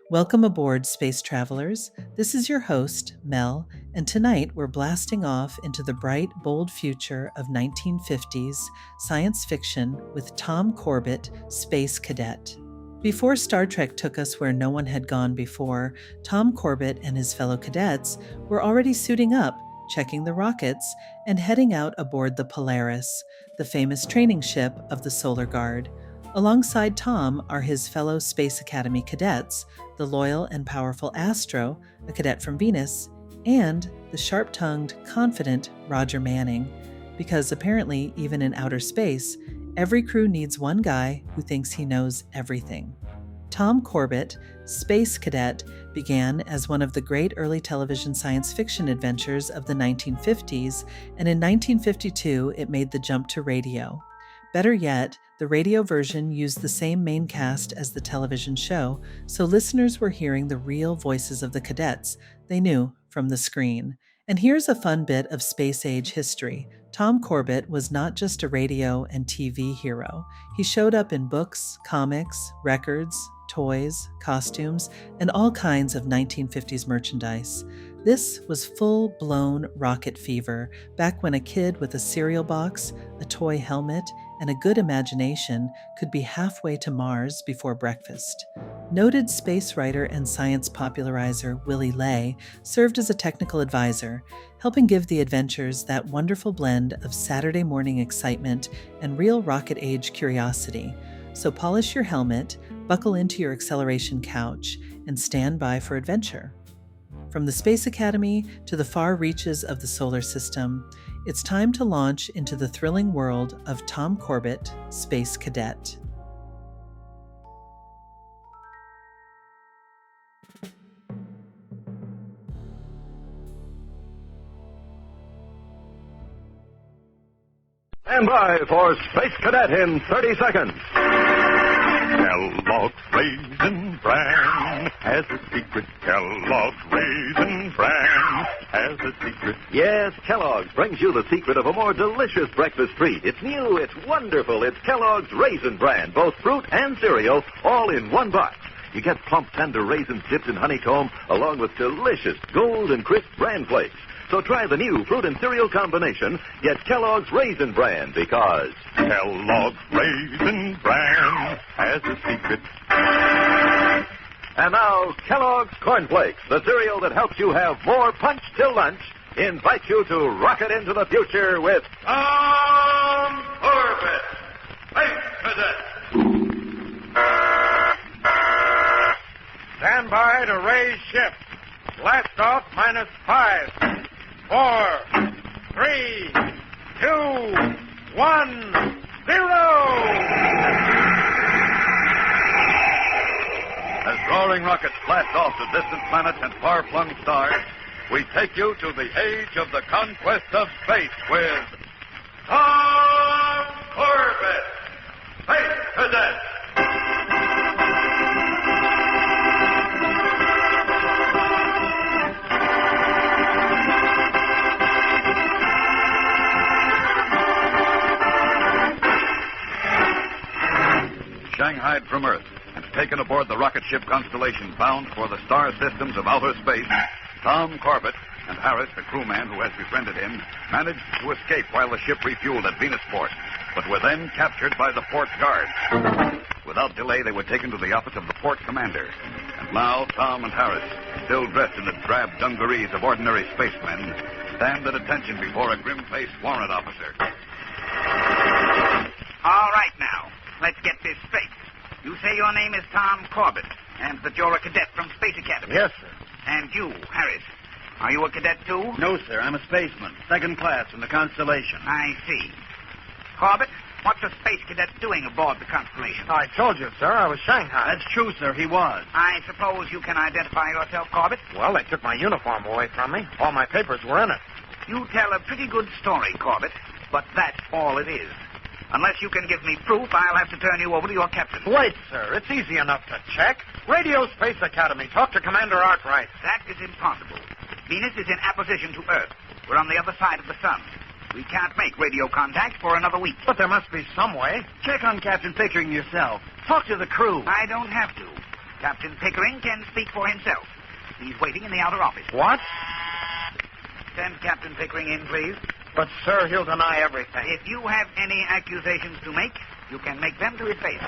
Welcome aboard, space travelers. This is your host, Mel, and tonight we're blasting off into the bright, bold future of 1950s science fiction with Tom Corbett, Space Cadet. Before Star Trek took us where no one had gone before, Tom Corbett and his fellow cadets were already suiting up, checking the rockets, and heading out aboard the Polaris, the famous training ship of the Solar Guard. Alongside Tom are his fellow Space Academy cadets, the loyal and powerful Astro, a cadet from Venus, and the sharp-tongued, confident Roger Manning. Because apparently, even in outer space, every crew needs one guy who thinks he knows everything. Tom Corbett, Space Cadet, began as one of the great early television science fiction adventures of the 1950s, and in 1952 it made the jump to radio. Better yet, the radio version used the same main cast as the television show, so listeners were hearing the real voices of the cadets they knew from the screen. And here's a fun bit of space-age history. Tom Corbett was not just a radio and TV hero. He showed up in books, comics, records, toys, costumes, and all kinds of 1950s merchandise. This was full-blown rocket fever, back when a kid with a cereal box, a toy helmet, and a good imagination could be halfway to Mars before breakfast. Noted space writer and science popularizer Willy Ley served as a technical advisor, helping give the adventures that wonderful blend of Saturday morning excitement and real rocket age curiosity. So polish your helmet, buckle into your acceleration couch, and stand by for adventure. From the Space Academy to the far reaches of the solar system, it's time to launch into the thrilling world of Tom Corbett, Space Cadet. Stand by for Space Cadet in 30 seconds. Kellogg's Raisin Bran has a secret. Kellogg's Raisin Bran has a secret. Yes, Kellogg's brings you the secret of a more delicious breakfast treat. It's new, it's wonderful. It's Kellogg's Raisin Bran, both fruit and cereal, all in one box. You get plump, tender raisins dipped in honeycomb, along with delicious golden crisp bran flakes. So try the new fruit and cereal combination. Get Kellogg's Raisin Bran, because Kellogg's Raisin Bran has a secret. And now, Kellogg's Corn Flakes, the cereal that helps you have more punch till lunch, invites you to rocket into the future with Tom Corbett, Space Cadet. Stand by to raise ship. Blast off -5. 4, 3, 2, 1, 0! As roaring rockets blast off to distant planets and far-flung stars, we take you to the age of the conquest of space with Tom Corbett, Space Cadet. Shanghaied from Earth and taken aboard the rocket ship Constellation bound for the star systems of outer space, Tom Corbett and Harris, the crewman who has befriended him, managed to escape while the ship refueled at Venusport, but were then captured by the port guard. Without delay, they were taken to the office of the port commander. And now Tom and Harris, still dressed in the drab dungarees of ordinary spacemen, stand at attention before a grim-faced warrant officer. All right, now. Let's get this straight. You say your name is Tom Corbett, and that you're a cadet from Space Academy. Yes, sir. And you, Harris, are you a cadet too? No, sir. I'm a spaceman. Second class in the Constellation. I see. Corbett, what's a space cadet doing aboard the Constellation? I told you, sir. I was Shanghai. That's true, sir. He was. I suppose you can identify yourself, Corbett? Well, they took my uniform away from me. All my papers were in it. You tell a pretty good story, Corbett, but that's all it is. Unless you can give me proof, I'll have to turn you over to your captain. Wait, sir. It's easy enough to check. Radio Space Academy. Talk to Commander Arkwright. That is impossible. Venus is in apposition to Earth. We're on the other side of the sun. We can't make radio contact for another week. But there must be some way. Check on Captain Pickering yourself. Talk to the crew. I don't have to. Captain Pickering can speak for himself. He's waiting in the outer office. What? Send Captain Pickering in, please. But, sir, he'll deny everything. If you have any accusations to make, you can make them to his face.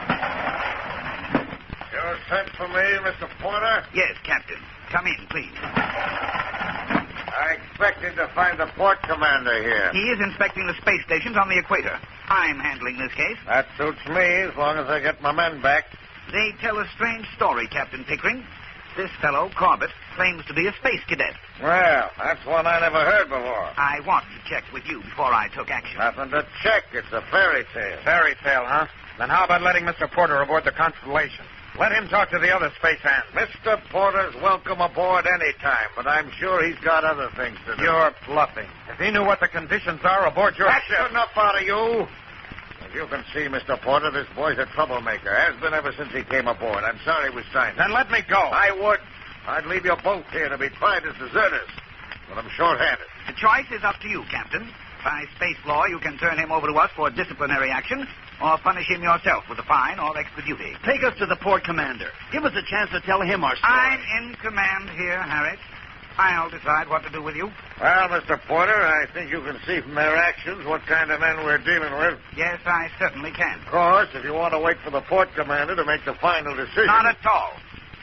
You sent for me, Mr. Porter? Yes, Captain. Come in, please. I expected to find the port commander here. He is inspecting the space stations on the equator. I'm handling this case. That suits me, as long as I get my men back. They tell a strange story, Captain Pickering. This fellow, Corbett, claims to be a space cadet. Well, that's one I never heard before. I wanted to check with you before I took action. Nothing to check. It's a fairy tale. Fairy tale, huh? Then how about letting Mr. Porter aboard the Constellation? Let him talk to the other space hands. Mr. Porter's welcome aboard any time, but I'm sure he's got other things to do. You're bluffing. If he knew what the conditions are aboard your ship... That's enough out of you. As you can see, Mr. Porter, this boy's a troublemaker. Has been ever since he came aboard. I'm sorry we signed him. Then let me go. I would. I'd leave you both here to be tried as deserters. But I'm short-handed. The choice is up to you, Captain. By space law, you can turn him over to us for disciplinary action or punish him yourself with a fine or extra duty. Take us to the port commander. Give us a chance to tell him our story. I'm in command here, Harris. I'll decide what to do with you. Well, Mr. Porter, I think you can see from their actions what kind of men we're dealing with. Yes, I certainly can. Of course, if you want to wait for the port commander to make the final decision... Not at all.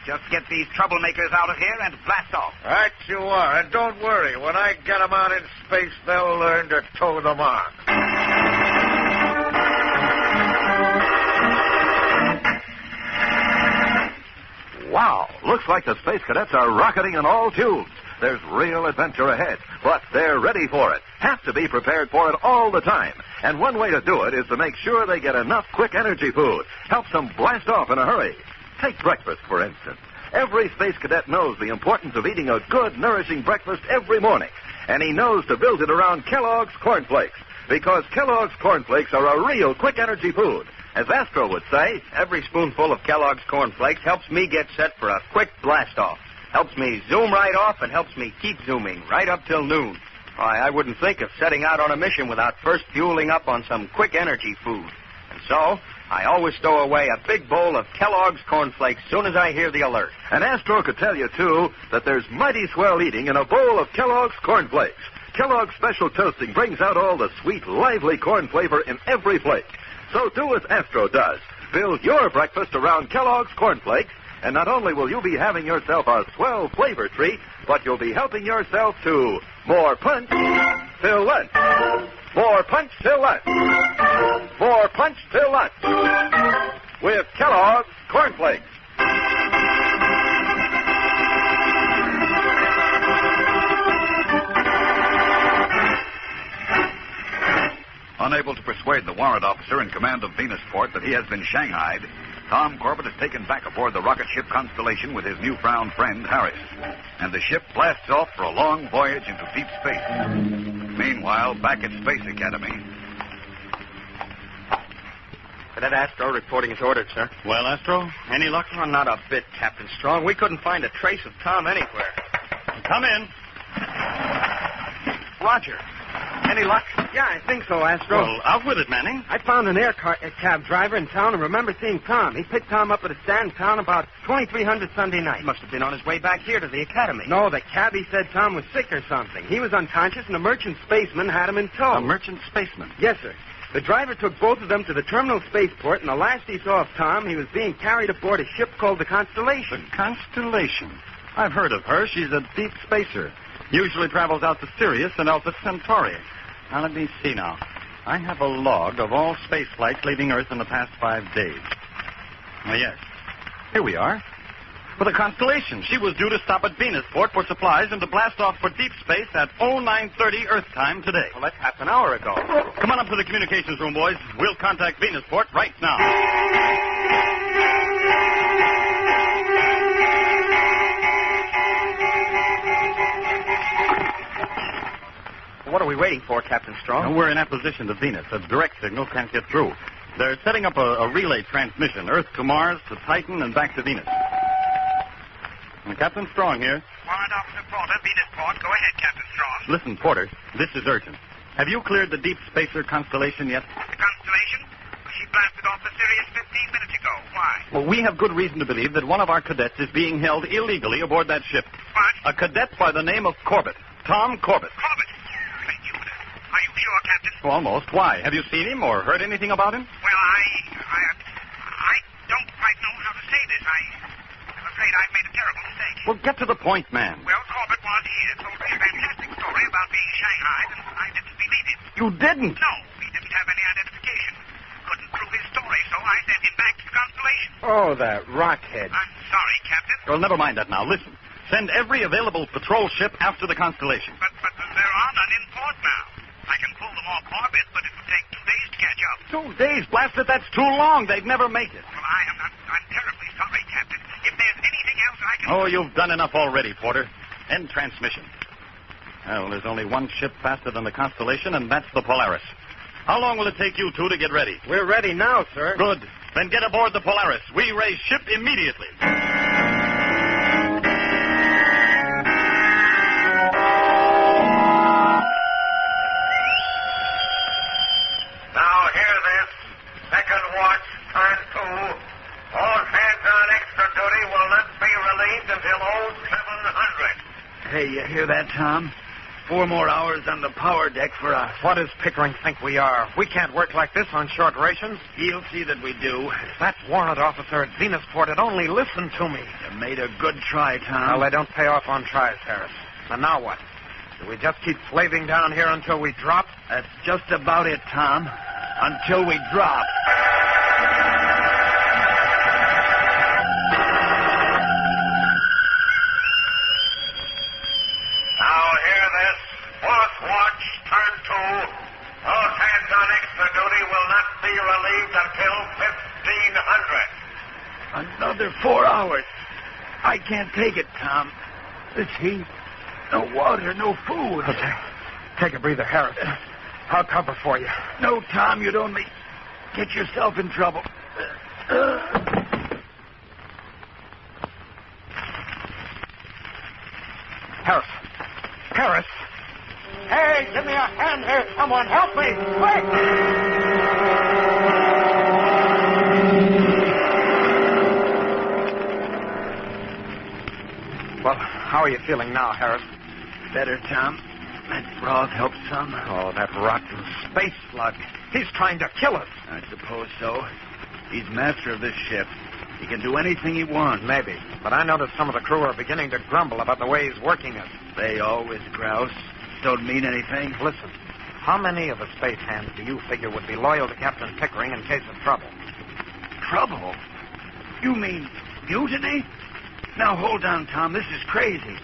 Just get these troublemakers out of here and blast off. Right you are. And don't worry. When I get them out in space, they'll learn to toe the mark. Wow, looks like the Space Cadets are rocketing on all tubes. There's real adventure ahead, but they're ready for it. Have to be prepared for it all the time. And one way to do it is to make sure they get enough quick energy food. Helps them blast off in a hurry. Take breakfast, for instance. Every Space Cadet knows the importance of eating a good, nourishing breakfast every morning. And he knows to build it around Kellogg's Corn Flakes, because Kellogg's Corn Flakes are a real quick energy food. As Astro would say, every spoonful of Kellogg's Corn Flakes helps me get set for a quick blast-off. Helps me zoom right off and helps me keep zooming right up till noon. Why, I wouldn't think of setting out on a mission without first fueling up on some quick energy food. And so, I always stow away a big bowl of Kellogg's Corn Flakes soon as I hear the alert. And Astro could tell you, too, that there's mighty swell eating in a bowl of Kellogg's Corn Flakes. Kellogg's Special Toasting brings out all the sweet, lively corn flavor in every flake. So do as Astro does. Build your breakfast around Kellogg's Corn Flakes, and not only will you be having yourself a swell flavor treat, but you'll be helping yourself to more punch till lunch. More punch till lunch. More punch till lunch. With Kellogg's Corn Flakes. Unable to persuade the warrant officer in command of Venusport that he has been shanghaied, Tom Corbett is taken back aboard the rocket ship Constellation with his newfound friend, Harris. And the ship blasts off for a long voyage into deep space. Meanwhile, back at Space Academy... Cadet Astro reporting as ordered, sir. Well, Astro, any luck? Oh, not a bit, Captain Strong. We couldn't find a trace of Tom anywhere. Come in. Roger. Any luck? Yeah, I think so, Astro. Well, out with it, Manning. I found an cab driver in town and remember seeing Tom. He picked Tom up at a stand in town about 2300 Sunday night. He must have been on his way back here to the academy. No, the cabbie said Tom was sick or something. He was unconscious and a merchant spaceman had him in tow. A merchant spaceman? Yes, sir. The driver took both of them to the terminal spaceport, and the last he saw of Tom, he was being carried aboard a ship called the Constellation. The Constellation? I've heard of her. She's a deep spacer. Usually travels out to Sirius and Alpha Centauri. Now, let me see now. I have a log of all space flights leaving Earth in the past 5 days. Oh, yes. Here we are. For the Constellation. She was due to stop at Venusport for supplies and to blast off for deep space at 0930 Earth time today. Well, that's half an hour ago. Come on up to the communications room, boys. We'll contact Venusport right now. What are we waiting for, Captain Strong? We're in apposition to Venus. A direct signal can't get through. They're setting up a relay transmission, Earth to Mars, to Titan, and back to Venus. Captain Strong here. Warrant Officer Porter, Venusport. Go ahead, Captain Strong. Listen, Porter, this is urgent. Have you cleared the deep spacer Constellation yet? The Constellation? She blasted off the Sirius 15 minutes ago. Why? Well, we have good reason to believe that one of our cadets is being held illegally aboard that ship. What? A cadet by the name of Corbett. Tom Corbett. Corbett? Thank you. Are you sure, Captain? Almost. Why? Have you seen him or heard anything about him? Well, I don't quite know how to say this. I'm afraid I've made a terrible mistake. Well, get to the point, man. Well, Corbett was here, told me a fantastic story about being shanghaied, and I didn't believe it. You didn't? No, he didn't have any identification. Couldn't prove his story, so I sent him back to the Constellation. Oh, that rockhead. I'm sorry, Captain. Well, never mind that now. Listen. Send every available patrol ship after the Constellation. But there are none in port now. I can pull them off orbit, but it would take 2 days to catch up. 2 days? Blast it, that's too long. They'd never make it. Well, I'm terribly sorry, Captain. If there's anything else I can... Oh, you've done enough already, Porter. End transmission. Well, there's only one ship faster than the Constellation, and that's the Polaris. How long will it take you two to get ready? We're ready now, sir. Good. Then get aboard the Polaris. We raise ship immediately. Now, hear this. Second watch, turn 2. All hands on extra duty will not be relieved until 0700. Hey, you hear that, Tom? 4 more hours on the power deck for us. What does Pickering think we are? We can't work like this on short rations. He'll see that we do. If that warrant officer at Venusport had only listened to me. You made a good try, Tom. Well, they don't pay off on tries, Harris. And now what? Do we just keep slaving down here until we drop? That's just about it, Tom. Until we drop. Now, hear this. Fourth watch, turn 2. All hands on extra duty will not be relieved until 1500. Another 4 hours. I can't take it, Tom. This heat, no water, no food. Okay. Take a breather, Harris. I'll cover for you. No, Tom, you'd only get yourself in trouble. Harris. Harris. Hey, give me a hand here. Someone help me. Quick! Well, how are you feeling now, Harris? Better, Tom. That broth helps some. Oh, that rotten space slug. He's trying to kill us. I suppose so. He's master of this ship. He can do anything he wants. Maybe. But I noticed some of the crew are beginning to grumble about the way he's working us. They always grouse. Don't mean anything. Listen, how many of the space hands do you figure would be loyal to Captain Pickering in case of trouble? Trouble? You mean mutiny? Now, hold on, Tom. This is crazy.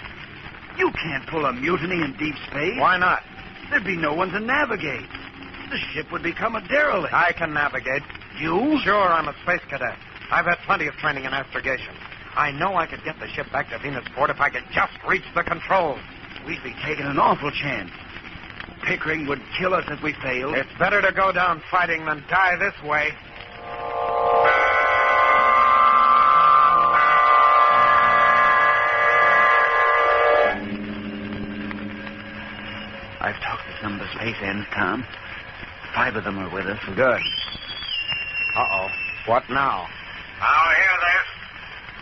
You can't pull a mutiny in deep space. Why not? There'd be no one to navigate. The ship would become a derelict. I can navigate. You? Sure, I'm a space cadet. I've had plenty of training in astrogation. I know I could get the ship back to Venusport if I could just reach the controls. We'd be taking an awful chance. Pickering would kill us if we failed. It's better to go down fighting than die this way. I've talked to some of the space ends, Tom. 5 of them are with us. Good. Uh-oh. What now? Now, hear this.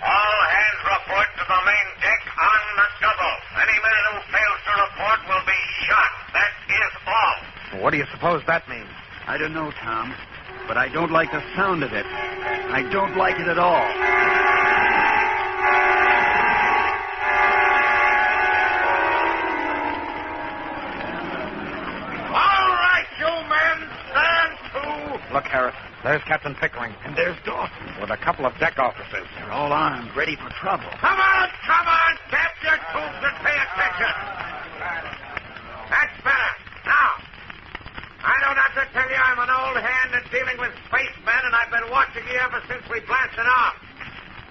All hands report to the main deck on the double. Any man who fails to report will be shot. That is all. What do you suppose that means? I don't know, Tom, but I don't like the sound of it. I don't like it at all. All right, you men, stand to. Look, Harris, there's Captain Pickering. And there's Dawson. With a couple of deck officers. They're all armed, ready for trouble. Come on. Tap your tubes and pay attention. That's better. Now, I don't have to tell you I'm an old hand at dealing with spacemen, and I've been watching you ever since we blasted off.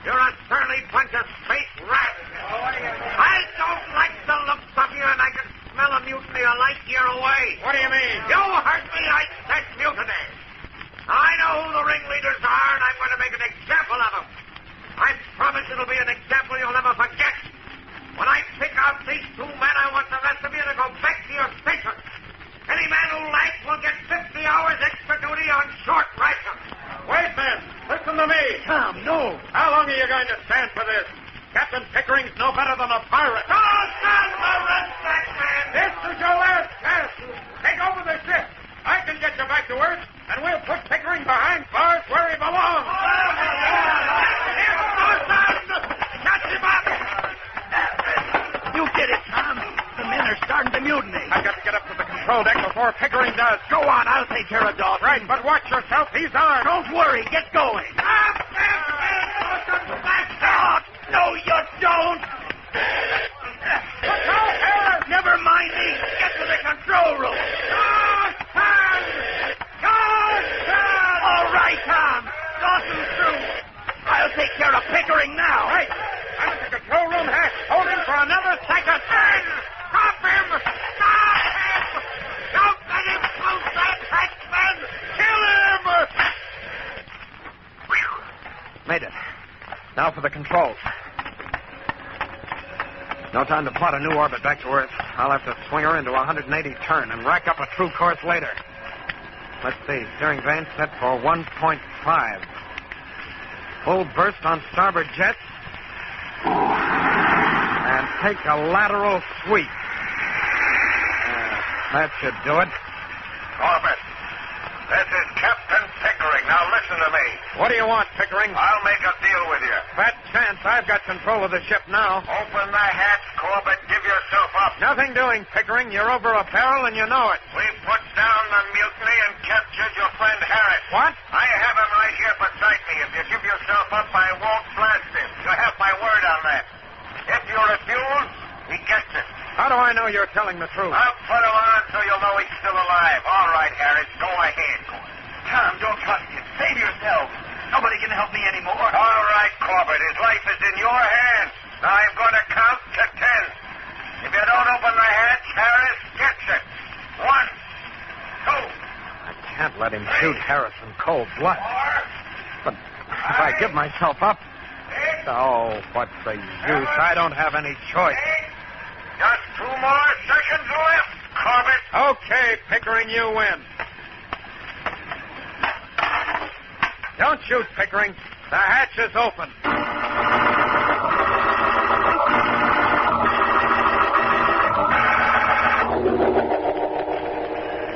You're a surly bunch of space rats. I don't like the looks of you, and I can smell a mutiny a light year away. What do you mean? You heard me. I said mutiny. I know who the ringleaders are, and I'm going to make an example of them. I promise it'll be an example you'll never forget. When I pick out these 2 men, I want the rest of you to go back to your station. Any man who lags will get 50 hours extra duty on short rations. no better than a pirate. This is your last chance. Take over the ship. I can get you back to Earth, and we'll put Pickering behind bars where he belongs. Catch him up! You did it, Tom. The men are starting to mutiny. I've got to get up to the control deck before Pickering does. Go on, I'll take care of Dawson. Right, but watch yourself. He's armed. Don't worry, get going. No, you don't. Never mind me. Get to the control room. All right, Tom. Dawson's through. I'll take care of Pickering now. Right. I'm at the control room hatch. Hold him for another second. Stop him! Stop him! Don't let him close that hatchman! Kill him! Made it. Now for the controls. No time to plot a new orbit back to Earth. I'll have to swing her into a 180 turn and rack up a true course later. Let's see. Steering vane set for 1.5. Full burst on starboard jets. And take a lateral sweep. That should do it. Corbett, this is Captain Pickering. Now listen to me. What do you want, Pickering? I'll make a deal with you. Fat chance. I've got control of the ship now. Open the hatch, Corbett. Give yourself up. Nothing doing, Pickering. You're over a barrel and you know it. We put down the mutiny and captured your friend Harris. What? I have him right here beside me. If you give yourself up, I won't blast him. You have my word on that. If you refuse, he gets it. How do I know you're telling the truth? I'll put him on so you'll know he's still alive. All right, Harris, go ahead. Tom, don't trust him. Save yourself. Nobody can help me anymore. All right, Corbett, his life is in your hands. Now I'm going to count to 10. If you don't open the hatch, Harris gets it. 1, 2. I can't let him shoot Harris in cold blood. 4. But if I give myself up... Oh, what's the use? I don't have any choice. Just 2 more seconds left, Corbett. Okay, Pickering, you win. Don't shoot, Pickering. The hatch is open.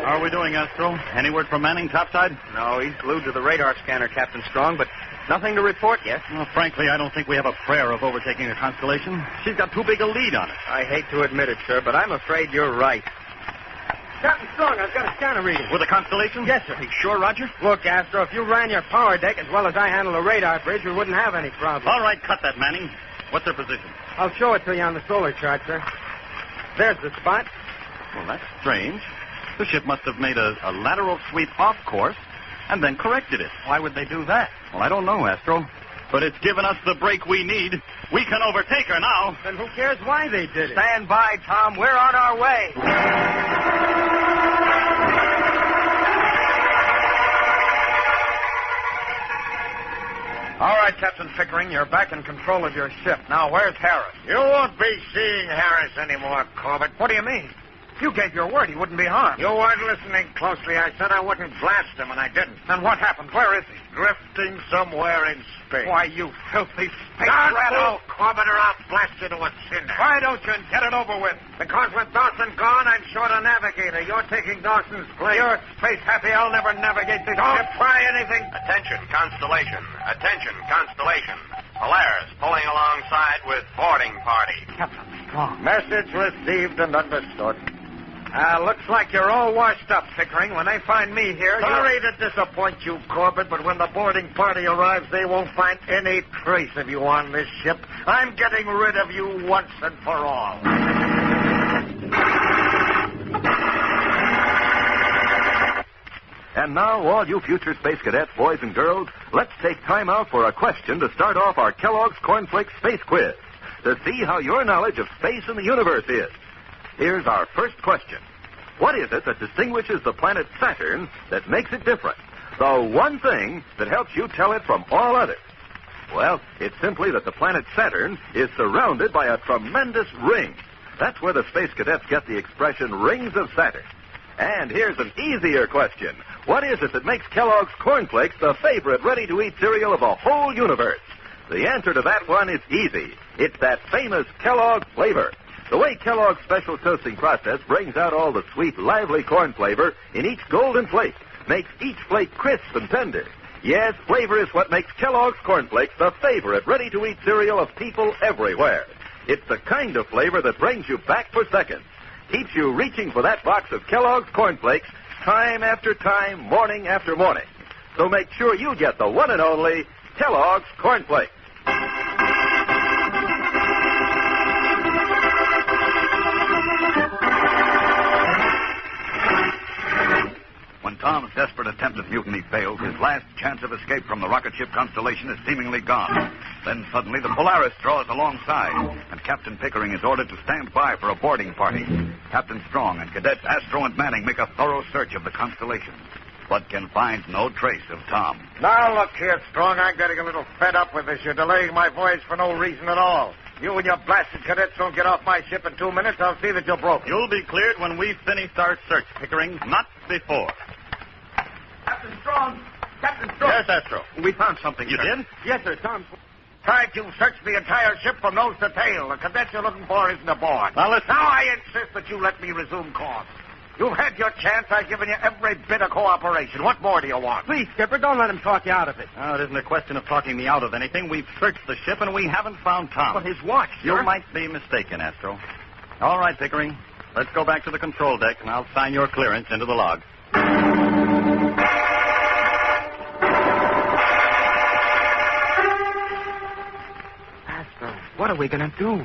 How are we doing, Astro? Any word from Manning topside? No, he's glued to the radar scanner, Captain Strong, but nothing to report yet. Well, frankly, I don't think we have a prayer of overtaking the Constellation. She's got too big a lead on us. I hate to admit it, sir, but I'm afraid you're right. Captain Strong, I've got a scanner reading. With the Constellation? Yes, sir. You sure, Roger? Look, Astro, if you ran your power deck as well as I handle the radar bridge, we wouldn't have any problem. All right, cut that, Manning. What's their position? I'll show it to you on the solar chart, sir. There's the spot. Well, that's strange. The ship must have made a lateral sweep off course and then corrected it. Why would they do that? Well, I don't know, Astro. But it's given us the break we need. We can overtake her now. Then who cares why they did it? Stand by, Tom. We're on our way. All right, Captain Pickering, you're back in control of your ship. Now, where's Harris? You won't be seeing Harris anymore, Corbett. What do you mean? You gave your word he wouldn't be harmed. You weren't listening closely. I said I wouldn't blast him, and I didn't. Then what happened? Where is he? Drifting somewhere in space. Why, you filthy space Don't rat. move, Corbett, or I'll blast you to a cinder. Why don't you get it over with? Because with Dawson gone, I'm short a navigator. You're taking Dawson's place. You're space happy. I'll never navigate this Don't ship. try anything. Attention, Constellation. Attention, Constellation. Polaris pulling alongside with boarding party. Captain Strong. Message received and understood. Looks like you're all washed up, Pickering. When they find me here, Sorry to disappoint you, Corbett, but when the boarding party arrives, they won't find any trace of you on this ship. I'm getting rid of you once and for all. And now, all you future space cadets, boys and girls, let's take time out for a question to start off our Kellogg's Cornflakes Space Quiz to see how your knowledge of space and the universe is. Here's our first question. What is it that distinguishes the planet Saturn that makes it different? The one thing that helps you tell it from all others. Well, it's simply that the planet Saturn is surrounded by a tremendous ring. That's where the space cadets get the expression rings of Saturn. And here's an easier question. What is it that makes Kellogg's Cornflakes the favorite ready-to-eat cereal of the whole universe? The answer to that one is easy. It's that famous Kellogg flavor. The way Kellogg's special toasting process brings out all the sweet, lively corn flavor in each golden flake makes each flake crisp and tender. Yes, flavor is what makes Kellogg's Corn Flakes the favorite ready-to-eat cereal of people everywhere. It's the kind of flavor that brings you back for seconds, keeps you reaching for that box of Kellogg's Corn Flakes time after time, morning after morning. So make sure you get the one and only Kellogg's Corn Flakes. When Tom's desperate attempt at mutiny fails, his last chance of escape from the rocket ship Constellation is seemingly gone. Then suddenly the Polaris draws alongside, and Captain Pickering is ordered to stand by for a boarding party. Captain Strong and Cadets Astro and Manning make a thorough search of the Constellation, but can find no trace of Tom. Now, look here, Strong. I'm getting a little fed up with this. You're delaying my voyage for no reason at all. You and your blasted cadets don't get off my ship in 2 minutes. I'll see that you're broken. You'll be cleared when we've finished our search, Pickering, not before. Captain Strong! Captain Strong! Yes, Astro. We found something, You sir. did? Yes, sir, Tom. Tried to search the entire ship from nose to tail. The cadet you're looking for isn't aboard. Now, listen. Now I insist that you let me resume course. You've had your chance. I've given you every bit of cooperation. What more do you want? Please, Skipper, don't let him talk you out of it. Oh, it isn't a question of talking me out of anything. We've searched the ship, and we haven't found Tom. But his watch, You sir. might be mistaken, Astro. All right, Pickering. Let's go back to the control deck, and I'll sign your clearance into the log. Astro, what are we going to do?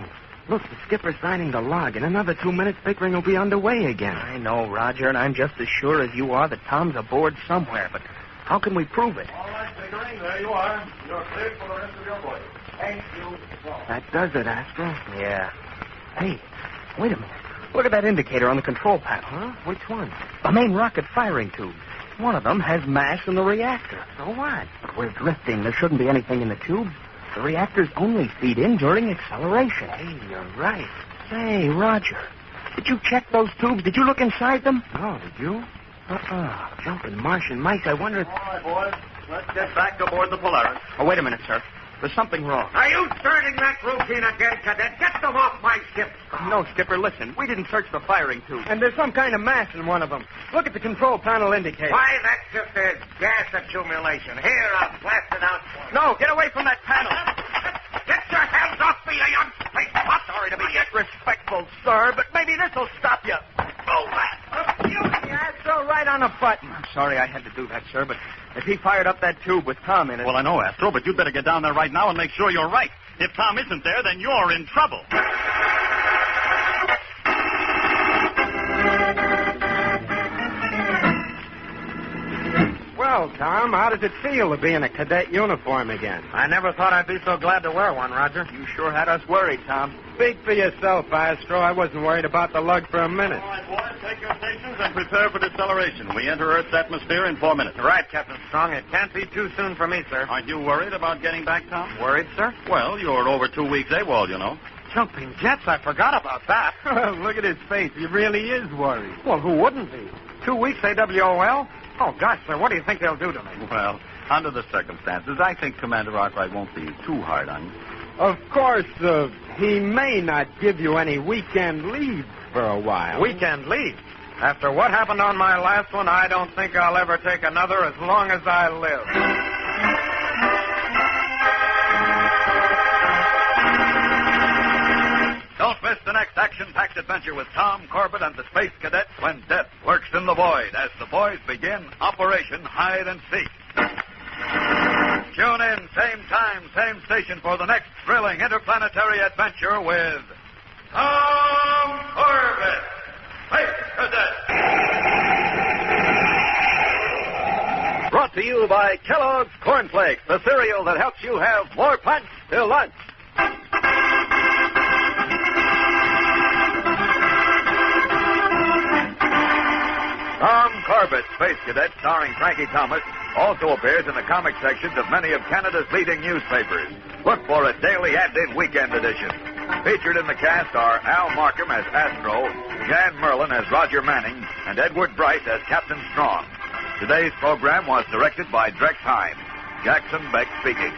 Look, the skipper's signing the log. In another 2 minutes, Pickering will be underway again. I know, Roger, and I'm just as sure as you are that Tom's aboard somewhere. But how can we prove it? All right, Pickering, there you are. You're cleared for the rest of your voyage. Thank you. That does it, Astro. Yeah. Hey, wait a minute. Look at that indicator on the control panel. Huh? Which one? The main rocket firing tube. One of them has mass in the reactor. So what? But we're drifting. There shouldn't be anything in the tube. The reactors only feed in during acceleration. Hey, you're right. Say, Roger, did you check those tubes? Did you look inside them? No, did you? Jumping Martian mice. I wonder if... All right, boys. Let's get back aboard the Polaris. Oh, wait a minute, sir. There's something wrong. Are you starting that routine again, cadet? Get them off my ship. No, Skipper, listen. We didn't search the firing tube. And there's some kind of mass in one of them. Look at the control panel indicator. Why, that's just a gas accumulation. Here, I'll blast it out for you. No, get away from that panel. Get your hands off me, you young space butt. Sorry to be disrespectful, sir, but maybe this will stop you. Oh, that. Yeah, Astro, right on the button. I'm sorry I had to do that, sir, but if he fired up that tube with Tom in it... Well, I know, Astro, but you'd better get down there right now and make sure you're right. If Tom isn't there, then you're in trouble. Well, Tom, how does it feel to be in a cadet uniform again? I never thought I'd be so glad to wear one, Roger. You sure had us worried, Tom. Speak for yourself, Astro. I wasn't worried about the lug for a minute. All right, boys, take your stations and prepare for deceleration. We enter Earth's atmosphere in 4 minutes. Right, Captain Strong. It can't be too soon for me, sir. Aren't you worried about getting back, Tom? Worried, sir? Well, you're over 2 weeks AWOL, you know. Jumping jets, I forgot about that. Look at his face. He really is worried. Well, who wouldn't be? 2 weeks AWOL? Oh, gosh, sir, what do you think they'll do to me? Well, under the circumstances, I think Commander Arkwright won't be too hard on you. Of course, he may not give you any weekend leave for a while. Weekend leave? After what happened on my last one, I don't think I'll ever take another as long as I live. Don't miss the next action-packed adventure with Tom Corbett and the Space Cadets when death lurks in the void as the boys begin Operation Hide and Seek. Tune in, same time, same station for the next thrilling interplanetary adventure with Tom Corbett, Space Cadet. Brought to you by Kellogg's Corn Flakes, the cereal that helps you have more punch till lunch. Tom Corbett, Space Cadet, starring Frankie Thomas, also appears in the comic sections of many of Canada's leading newspapers. Look for a daily and weekend edition. Featured in the cast are Al Markham as Astro, Jan Merlin as Roger Manning, and Edward Bright as Captain Strong. Today's program was directed by Drex Hines. Jackson Beck speaking.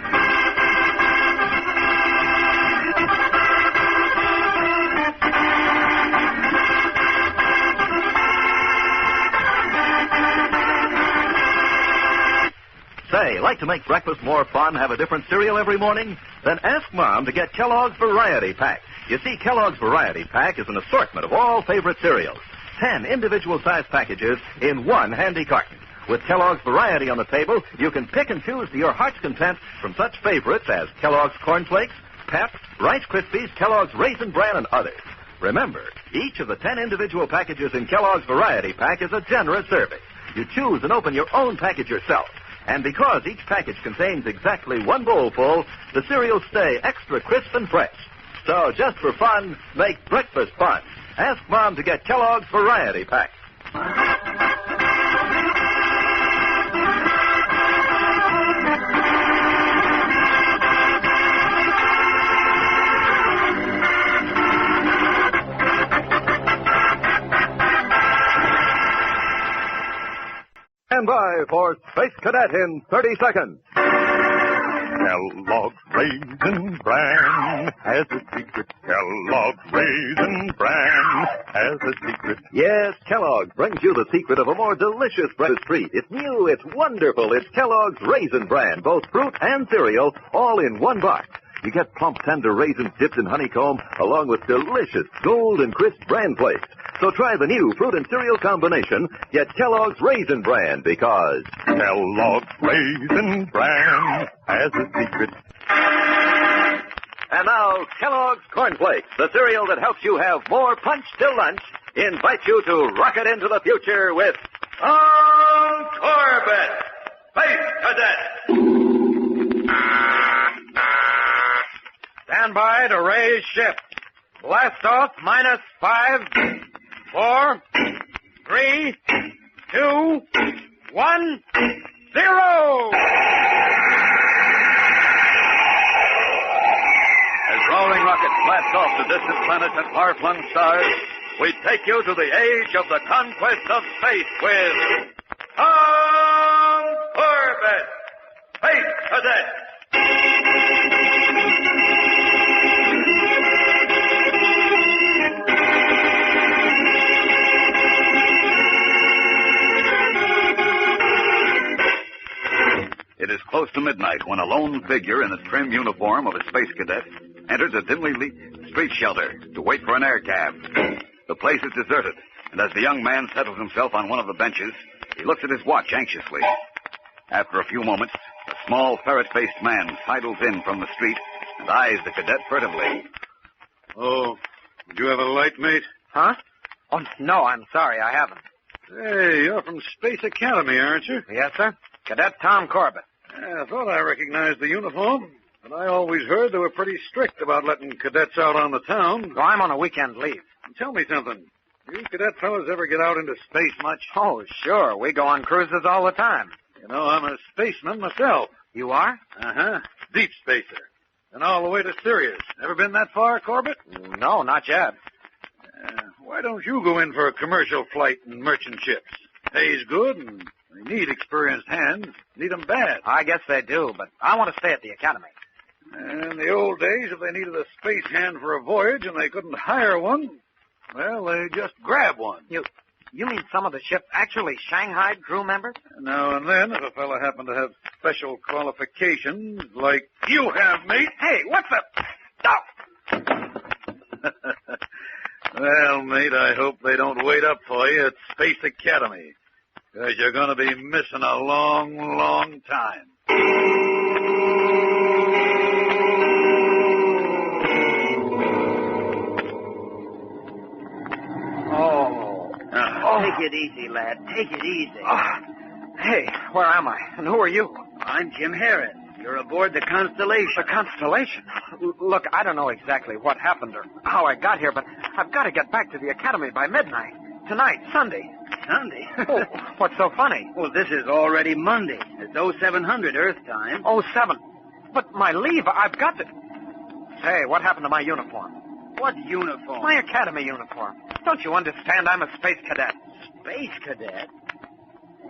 Hey, like to make breakfast more fun, have a different cereal every morning? Then ask Mom to get Kellogg's Variety Pack. You see, Kellogg's Variety Pack is an assortment of all favorite cereals. 10 individual-sized packages in one handy carton. With Kellogg's Variety on the table, you can pick and choose to your heart's content from such favorites as Kellogg's Corn Flakes, Pep, Rice Krispies, Kellogg's Raisin Bran, and others. Remember, each of the 10 individual packages in Kellogg's Variety Pack is a generous service. You choose and open your own package yourself. And because each package contains exactly one bowl full, the cereals stay extra crisp and fresh. So just for fun, make breakfast fun. Ask Mom to get Kellogg's Variety Pack. Stand by for Space Cadet in 30 seconds. Kellogg's Raisin Bran has a secret. Kellogg's Raisin Bran has a secret. Yes, Kellogg's brings you the secret of a more delicious breakfast treat. It's new, it's wonderful. It's Kellogg's Raisin Bran, both fruit and cereal, all in one box. You get plump, tender raisins dipped in honeycomb, along with delicious gold and crisp bran flakes. So try the new fruit and cereal combination. Get Kellogg's Raisin Bran, because Kellogg's Raisin Bran has a secret. And now, Kellogg's Corn Flakes, the cereal that helps you have more punch till lunch, invites you to rocket into the future with Tom Corbett, Space Cadet. Stand by to raise ship. Blast off -5, 4, 3, 2, 1, 0! As roaring rockets blast off to distant planets and far-flung stars, we take you to the age of the conquest of space with Tom Corbett, Space Cadet. It is close to midnight when a lone figure in the trim uniform of a space cadet enters a dimly lit street shelter to wait for an air cab. The place is deserted, and as the young man settles himself on one of the benches, he looks at his watch anxiously. After a few moments, a small ferret-faced man sidles in from the street and eyes the cadet furtively. Oh, did you have a light, mate? Huh? Oh, no, I'm sorry, I haven't. Hey, you're from Space Academy, aren't you? Yes, sir. Cadet Tom Corbett. Yeah, I thought I recognized the uniform, but I always heard they were pretty strict about letting cadets out on the town. So I'm on a weekend leave. Tell me something. You cadet fellas ever get out into space much? Oh, sure. We go on cruises all the time. You know, I'm a spaceman myself. You are? Uh-huh. Deep spacer. And all the way to Sirius. Ever been that far, Corbett? No, not yet. Why don't you go in for a commercial flight in merchant ships? Pays good, and they need experienced hands. Need 'em bad. I guess they do, but I want to stay at the academy. In the old days, if they needed a space hand for a voyage and they couldn't hire one, well, they just grab one. You mean some of the ships actually shanghaied crew members? Now and then, if a fella happened to have special qualifications like you have, mate. Hey, what's the... Stop! Well, mate, I hope they don't wait up for you at Space Academy, because you're going to be missing a long, long time. Take it easy, lad. Take it easy. Hey, where am I? And who are you? I'm Jim Harris. You're aboard the Constellation. The Constellation? Look, I don't know exactly what happened or how I got here, but I've got to get back to the academy by midnight. Tonight, Sunday. Sunday? Oh, what's so funny? Well, this is already Monday. It's 0700 Earth time. 07. But my leave, I've got to... Say, what happened to my uniform? What uniform? My academy uniform. Don't you understand? I'm a space cadet. Space cadet?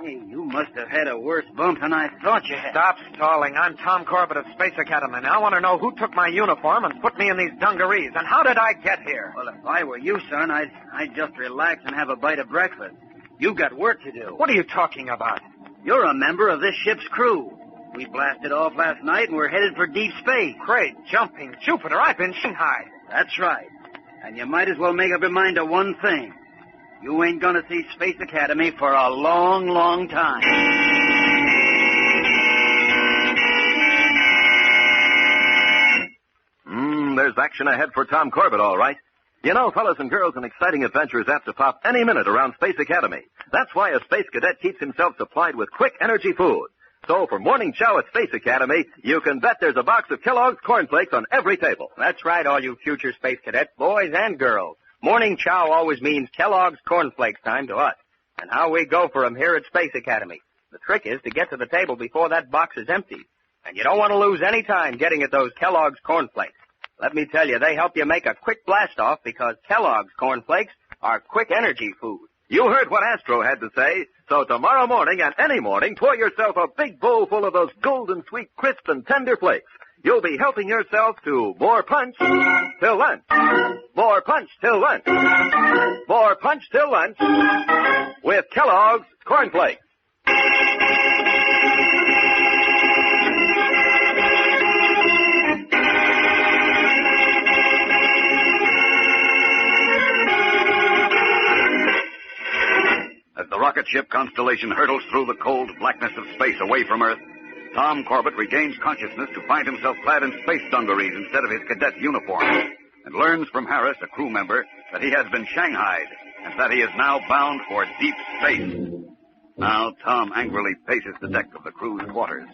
Hey, you must have had a worse bump than I thought you had. Stop stalling. I'm Tom Corbett of Space Academy. Now, I want to know who took my uniform and put me in these dungarees, and how did I get here? Well, if I were you, son, I'd just relax and have a bite of breakfast. You've got work to do. What are you talking about? You're a member of this ship's crew. We blasted off last night and we're headed for deep space. Great jumping Jupiter, I've been Shanghai. That's right. And you might as well make up your mind to one thing. You ain't gonna see Space Academy for a long, long time. There's action ahead for Tom Corbett, all right. You know, fellas and girls, an exciting adventure is apt to pop any minute around Space Academy. That's why a space cadet keeps himself supplied with quick energy food. So for morning chow at Space Academy, you can bet there's a box of Kellogg's Corn Flakes on every table. That's right, all you future space cadets, boys and girls. Morning chow always means Kellogg's Corn Flakes time to us. And how we go for 'em here at Space Academy. The trick is to get to the table before that box is empty. And you don't want to lose any time getting at those Kellogg's Corn Flakes. Let me tell you, they help you make a quick blast-off because Kellogg's Corn Flakes are quick energy food. You heard what Astro had to say, so tomorrow morning and any morning, pour yourself a big bowl full of those golden, sweet, crisp, and tender flakes. You'll be helping yourself to more punch till lunch. More punch till lunch. More punch till lunch with Kellogg's Corn Flakes. As the rocket ship Constellation hurtles through the cold blackness of space away from Earth, Tom Corbett regains consciousness to find himself clad in space dungarees instead of his cadet uniform, and learns from Harris, a crew member, that he has been shanghaied and that he is now bound for deep space. Now Tom angrily paces the deck of the crew's quarters.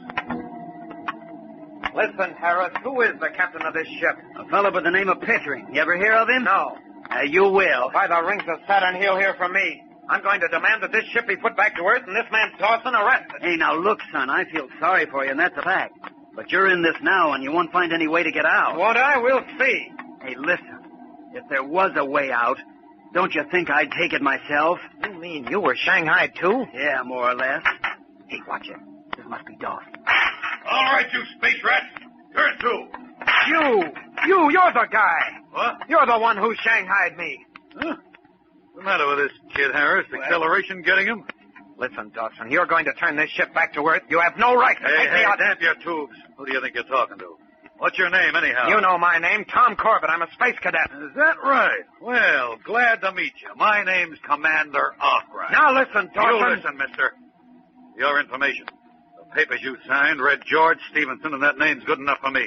Listen, Harris, who is the captain of this ship? A fellow by the name of Pickering. You ever hear of him? No. You will. By the rings of Saturn, he'll hear from me. I'm going to demand that this ship be put back to Earth and this man Dawson arrested. Hey, now look, son, I feel sorry for you, and that's a fact. But you're in this now, and you won't find any way to get out. What I will see. Hey, listen. If there was a way out, don't you think I'd take it myself? You mean you were Shanghai, too? Yeah, more or less. Hey, watch it. This must be Dawson. All right, you space rats. Turn to. You're the guy. What? You're the one who Shanghaied me. Huh? What's the matter with this kid, Harris? Acceleration getting him? Listen, Dawson, you're going to turn this ship back to Earth. You have no right to take me out. Damp your tubes. Who do you think you're talking to? What's your name, anyhow? You know my name, Tom Corbett. I'm a space cadet. Is that right? Well, glad to meet you. My name's Commander Arkwright. Now listen, Dawson. You listen, mister. Your information. The papers you signed read George Stevenson, and that name's good enough for me.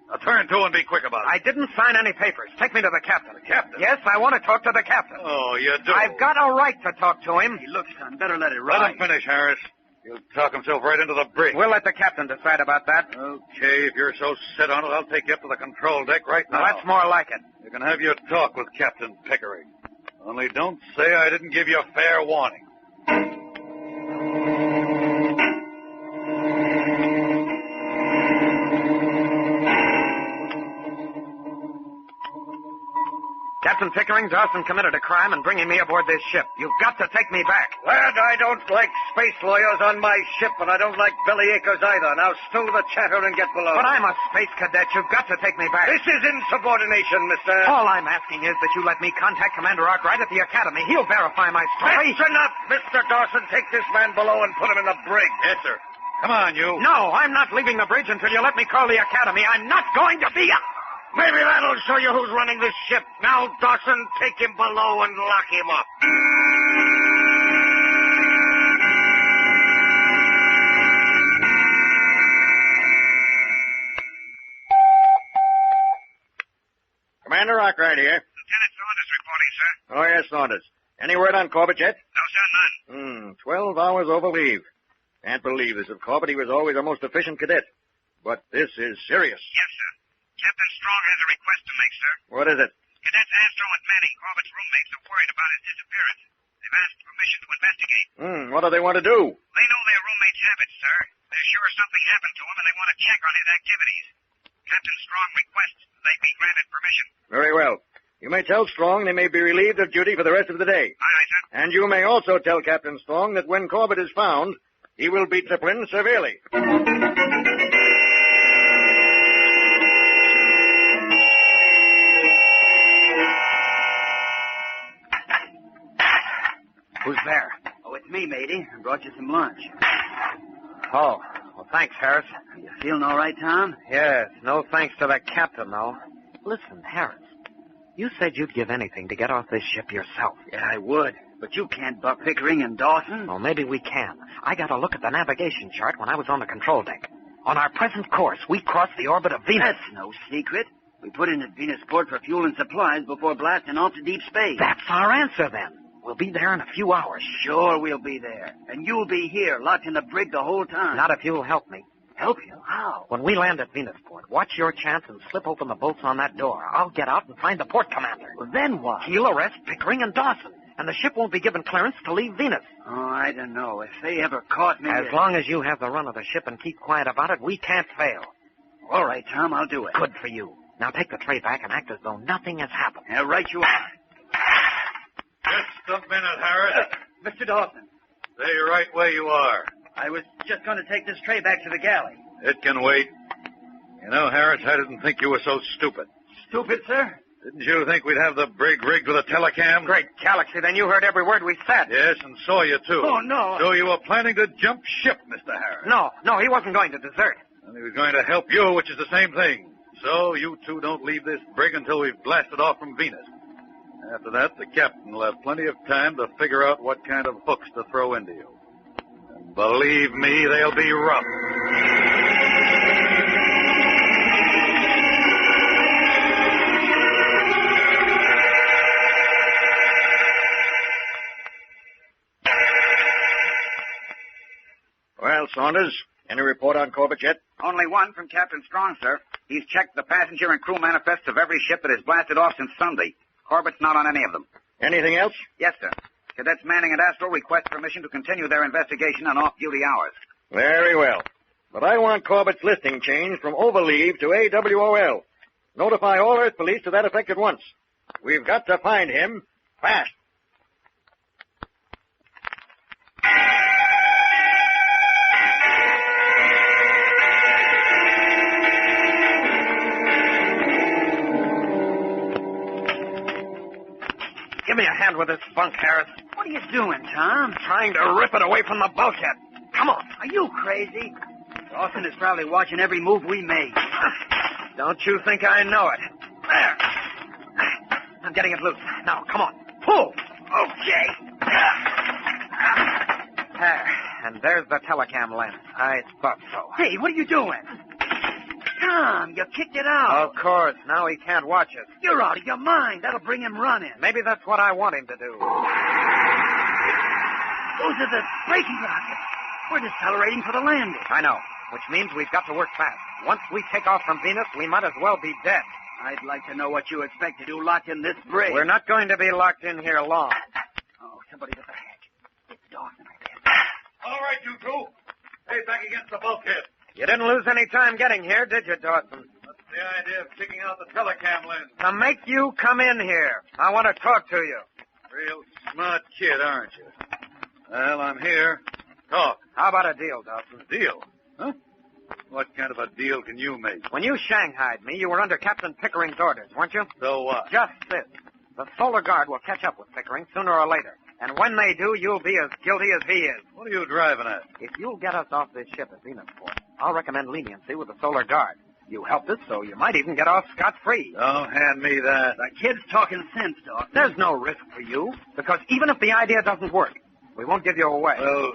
Now turn to and be quick about it. I didn't sign any papers. Take me to the captain. The captain? Yes, I want to talk to the captain. Oh, you do? I've got a right to talk to him. Hey, look, son, better let it ride. Let him finish, Harris. He'll talk himself right into the brig. We'll let the captain decide about that. Okay, if you're so set on it, I'll take you up to the control deck right now. Now, that's more like it. You can have your talk with Captain Pickering. Only don't say I didn't give you fair warning. Captain Pickering, Dawson committed a crime in bringing me aboard this ship. You've got to take me back. Lad, I don't like space lawyers on my ship, and I don't like bellyachers either. Now stow the chatter and get below. But I'm a space cadet. You've got to take me back. This is insubordination, mister. All I'm asking is that you let me contact Commander Arkwright at the Academy. He'll verify my story. That's enough, Mr. Dawson. Take this man below and put him in the brig. Yes, sir. Come on, you. No, I'm not leaving the bridge until you let me call the Academy. I'm not going to be... Maybe that'll show you who's running this ship. Now, Dawson, take him below and lock him up. Commander Arkwright here. Lieutenant Saunders reporting, sir. Oh, yes, Saunders. Any word on Corbett yet? No, sir, none. 12 hours over leave. Can't believe this of Corbett. He was always a most efficient cadet. But this is serious. Yes, sir. Captain Strong has a request to make, sir. What is it? Cadets Astro and Manning, Corbett's roommates, are worried about his disappearance. They've asked permission to investigate. What do they want to do? They know their roommate's habits, sir. They're sure something happened to him, and they want to check on his activities. Captain Strong requests they be granted permission. Very well. You may tell Strong they may be relieved of duty for the rest of the day. Aye, aye, sir. And you may also tell Captain Strong that when Corbett is found, he will be disciplined severely. Who's there? Oh, it's me, matey. I brought you some lunch. Oh, well, Thanks, Harris. You feeling all right, Tom? Yes, no thanks to the captain, though. Listen, Harris, you said you'd give anything to get off this ship yourself. Yeah, I would. But you can't buck Pickering and Dawson. Well, maybe we can. I got a look at the navigation chart when I was on the control deck. On our present course, we crossed the orbit of Venus. That's no secret. We put in at Venusport for fuel and supplies before blasting off to deep space. That's our answer, then. We'll be there in a few hours. Sure we'll be there. And you'll be here, locked in the brig the whole time. Not if you'll help me. Help you? How? When we land at Venusport, watch your chance and slip open the bolts on that door. I'll get out and find the port commander. Well, then what? He'll arrest Pickering and Dawson, and the ship won't be given clearance to leave Venus. Oh, I don't know. If they ever caught me... As long as you have the run of the ship and keep quiet about it, we can't fail. All right, Tom, I'll do it. Good for you. Now take the tray back and act as though nothing has happened. Yeah, right you are. Just a minute, Harris. Mr. Dawson. Stay right where you are. I was just going to take this tray back to the galley. It can wait. You know, Harris, I didn't think you were so stupid. Stupid, sir? Didn't you think we'd have the brig rigged with a telecam? Great galaxy, then you heard every word we said. Yes, and saw you, too. Oh, no. So you were planning to jump ship, Mr. Harris. No, he wasn't going to desert. And he was going to help you, which is the same thing. So you two don't leave this brig until we've blasted off from Venus. After that, the captain will have plenty of time to figure out what kind of hooks to throw into you. And believe me, they'll be rough. Well, Saunders, any report on Corbett yet? Only one from Captain Strong, sir. He's checked the passenger and crew manifests of every ship that has blasted off since Sunday. Corbett's not on any of them. Anything else? Yes, sir. Cadets Manning and Astro request permission to continue their investigation on off-duty hours. Very well. But I want Corbett's listing changed from overleave to AWOL. Notify all Earth Police to that effect at once. We've got to find him fast. Give me a hand with this bunk, Harris. What are you doing, Tom? Trying to rip it away from the bulkhead. Come on. Are you crazy? Dawson is probably watching every move we make. Don't you think I know it? There. I'm getting it loose. Now, come on. Pull. Okay. There. And there's the telecam lens. I thought so. Hey, what are you doing? Tom, you kicked it out. Of course. Now he can't watch us. You're out of your mind. That'll bring him running. Maybe that's what I want him to do. Those are the braking rockets. We're decelerating for the landing. I know, which means we've got to work fast. Once we take off from Venus, we might as well be dead. I'd like to know what you expect to do locked in this brig. We're not going to be locked in here long. Oh, somebody's at the hatch. It's Dawson, I guess. All right, you two. Stay back against the bulkhead. You didn't lose any time getting here, did you, Dawson? What's the idea of kicking out the telecam lens? To make you come in here. I want to talk to you. Real smart kid, aren't you? Well, I'm here. Talk. How about a deal, Dawson? Deal? Huh? What kind of a deal can you make? When you shanghaied me, you were under Captain Pickering's orders, weren't you? So what? Just this. The Solar Guard will catch up with Pickering sooner or later. And when they do, you'll be as guilty as he is. What are you driving at? If you'll get us off this ship at Venusport, I'll recommend leniency with the Solar Guard. You helped us, so you might even get off scot-free. Don't hand me that. The kid's talking sense, Dawson. There's no risk for you, because even if the idea doesn't work, we won't give you away. Well,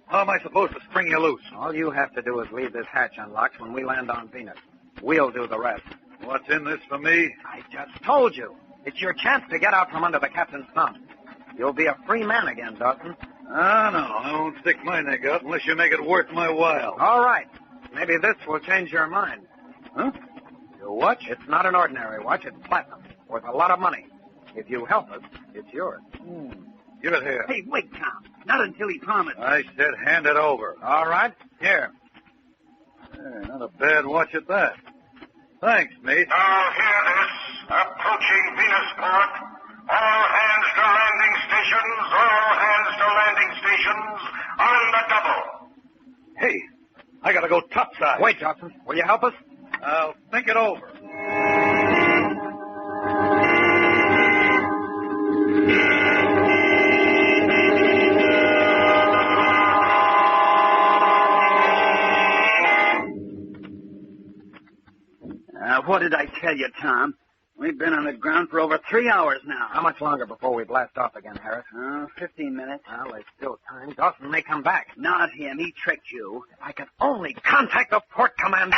how am I supposed to spring you loose? All you have to do is leave this hatch unlocked when we land on Venus. We'll do the rest. What's in this for me? I just told you. It's your chance to get out from under the captain's thumb. You'll be a free man again, Dawson. Ah, no. I won't stick my neck out unless you make it worth my while. All right. Maybe this will change your mind. Huh? Your watch? It's not an ordinary watch. It's platinum. Worth a lot of money. If you help us, it's yours. Give it here. Hey, wait, Tom. Not until he promised. I said hand it over. All right. Here. Not a bad watch at that. Thanks, mate. Now hear this. Approaching Venusport. All hands to landing stations. All hands to landing stations. On the double. Hey, I gotta go topside. Wait, Dawson. Will you help us? I'll think it over. tell you, Tom. We've been on the ground for over 3 hours now. How much longer before we blast off again, Harris? 15 minutes. Well, there's still time. Dawson may come back. Not him. He tricked you. If I could only contact the port commander.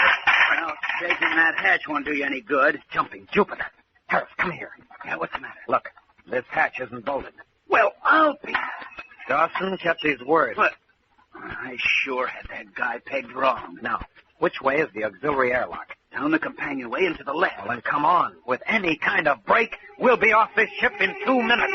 Well, shaking that hatch won't do you any good. Jumping Jupiter. Harris, come here. Yeah, what's the matter? Look, this hatch isn't bolted. Well, I'll be... Dawson kept his word. What? I sure had that guy pegged wrong. Now, which way is the auxiliary airlock? Down the companionway and to the left. Well, then come on. With any kind of break, we'll be off this ship in 2 minutes.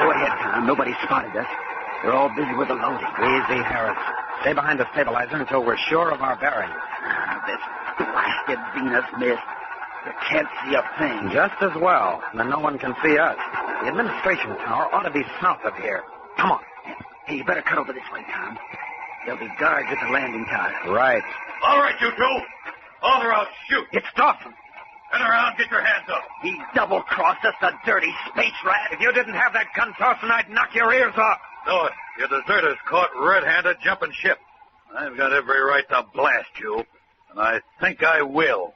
Go ahead, Tom. Nobody spotted us. They're all busy with the loading. Easy, Harris. Stay behind the stabilizer until we're sure of our bearings. This blasted Venus mist. You can't see a thing. Just as well. Then no one can see us. The administration tower ought to be south of here. Come on. Hey, you better cut over this way, Tom. There'll be guards at the landing tower. Right. All right, you two. On or out, shoot. It's Dawson. Turn around, get your hands up. He double-crossed us, the dirty space rat. If you didn't have that gun, Dawson, I'd knock your ears off. No, your deserters caught red-handed jumping ship. I've got every right to blast you, and I think I will.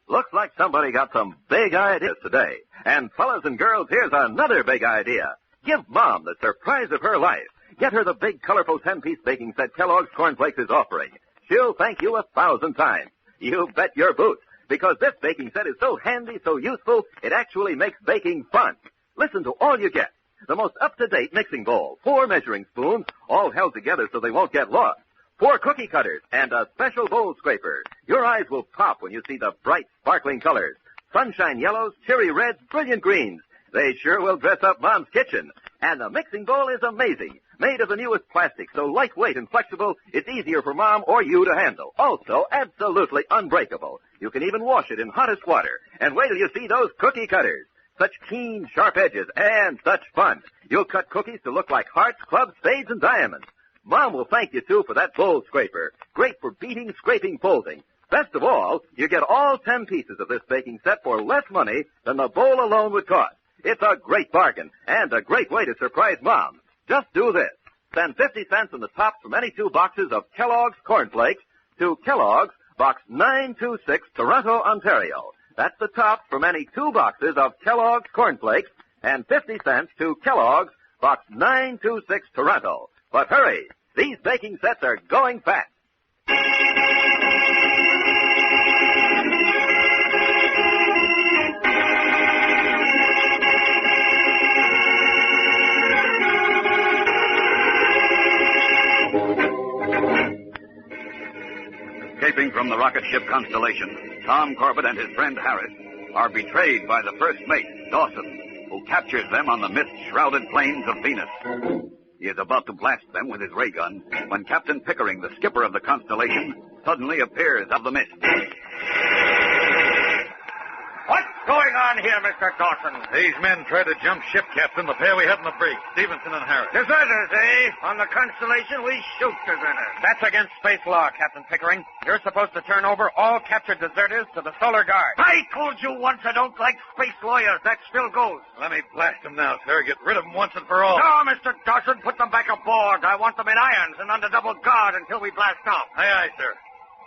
Looks like somebody got some big ideas today. And fellas and girls, here's another big idea. Give Mom the surprise of her life. Get her the big, colorful 10-piece baking set Kellogg's Corn Flakes is offering. She'll thank you 1,000 times. You bet your boots, because this baking set is so handy, so useful, it actually makes baking fun. Listen to all you get. The most up-to-date mixing bowl, 4 measuring spoons, all held together so they won't get lost, 4 cookie cutters, and a special bowl scraper. Your eyes will pop when you see the bright, sparkling colors. Sunshine yellows, cherry reds, brilliant greens. They sure will dress up Mom's kitchen. And the mixing bowl is amazing. Made of the newest plastic, so lightweight and flexible, it's easier for Mom or you to handle. Also, absolutely unbreakable. You can even wash it in hottest water. And wait till you see those cookie cutters. Such keen, sharp edges, and such fun. You'll cut cookies to look like hearts, clubs, spades, and diamonds. Mom will thank you, too, for that bowl scraper. Great for beating, scraping, folding. Best of all, you get all 10 pieces of this baking set for less money than the bowl alone would cost. It's a great bargain, and a great way to surprise Mom. Just do this. Send 50 cents in the tops from any 2 boxes of Kellogg's Corn Flakes to Kellogg's, Box 926, Toronto, Ontario. That's the top from any 2 boxes of Kellogg's Corn Flakes, and 50 cents to Kellogg's, Box 926, Toronto. But hurry, these baking sets are going fast. Escaping from the rocket ship Constellation, Tom Corbett and his friend Harris are betrayed by the first mate, Dawson, who captures them on the mist-shrouded plains of Venus. He is about to blast them with his ray gun when Captain Pickering, the skipper of the Constellation, suddenly appears out of the mist. What's going on here, Mr. Dawson? These men tried to jump ship, Captain. The pair we had in the brig, Stevenson and Harris. Deserters, eh? On the Constellation, we shoot deserters. That's against space law, Captain Pickering. You're supposed to turn over all captured deserters to the Solar Guard. I told you once I don't like space lawyers. That still goes. Let me blast them now, sir. Get rid of them once and for all. No, Mr. Dawson, put them back aboard. I want them in irons and under double guard until we blast off. Aye, aye, sir.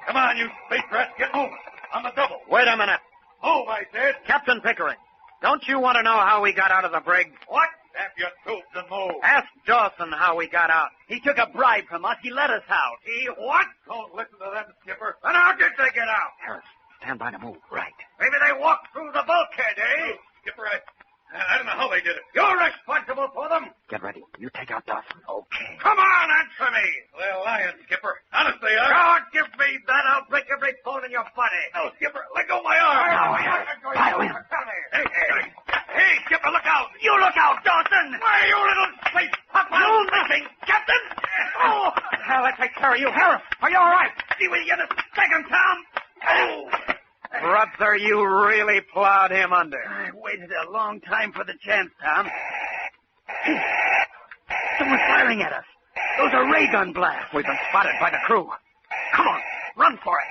Come on, you space rats. Get moving. On the double. Wait a minute. Move, I said. Captain Pickering, don't you want to know how we got out of the brig? What? Tap your tubes and move. Ask Dawson how we got out. He took a bribe from us. He let us out. He what? Don't listen to them, Skipper. Then how did they get out? Harris, stand by to move. Right. Maybe they walked through the bulkhead, eh? Skipper, I don't know how they did it. You're responsible for them. Get ready. You take out Dawson. Okay. Come on, answer me. They're lying, Skipper. Honest they are. Don't give me that. I'll break every bone in your body. No, Skipper, let go of my arm. Now, Harris, pile in. Hey, Skipper, look out. You look out, Dawson. Why, you little space papa. You missing, Captain. Oh. Now, let's take care of you. Harris, are you all right? See when you get a second, Tom. Oh. Brother, you really plowed him under. I waited a long time for the chance, Tom. Someone's firing at us. Those are ray gun blasts. We've been spotted by the crew. Come on, run for it.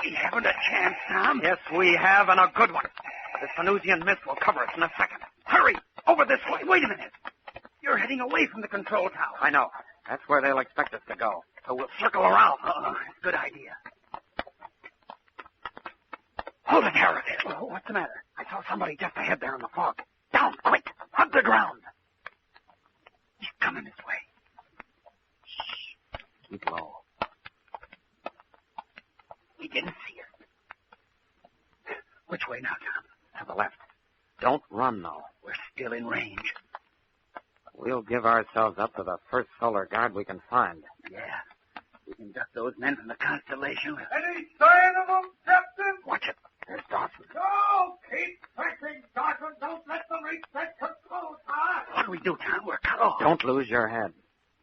We haven't a chance, Tom. Yes, we have, and a good one. This Venusian mist will cover us in a second. Hurry, over this way. Wait a minute. You're heading away from the control tower. I know. That's where they'll expect us to go. So we'll circle around. Good idea. Hold it, Harris. Oh, what's the matter? I saw somebody just ahead there in the fog. Down, quick. Hug the ground. He's coming this way. Shh. Keep low. We didn't see her. Which way now, Tom? To the left. Don't run, though. We're still in range. We'll give ourselves up to the first solar guard we can find. Yeah. We can duck those men from the constellation. Any sign of them, Captain? Watch it. There's Dawson. No! Keep pressing, Dawson. Don't let them reach that control tower. What do we do, Tom? We're cut off. Don't lose your head.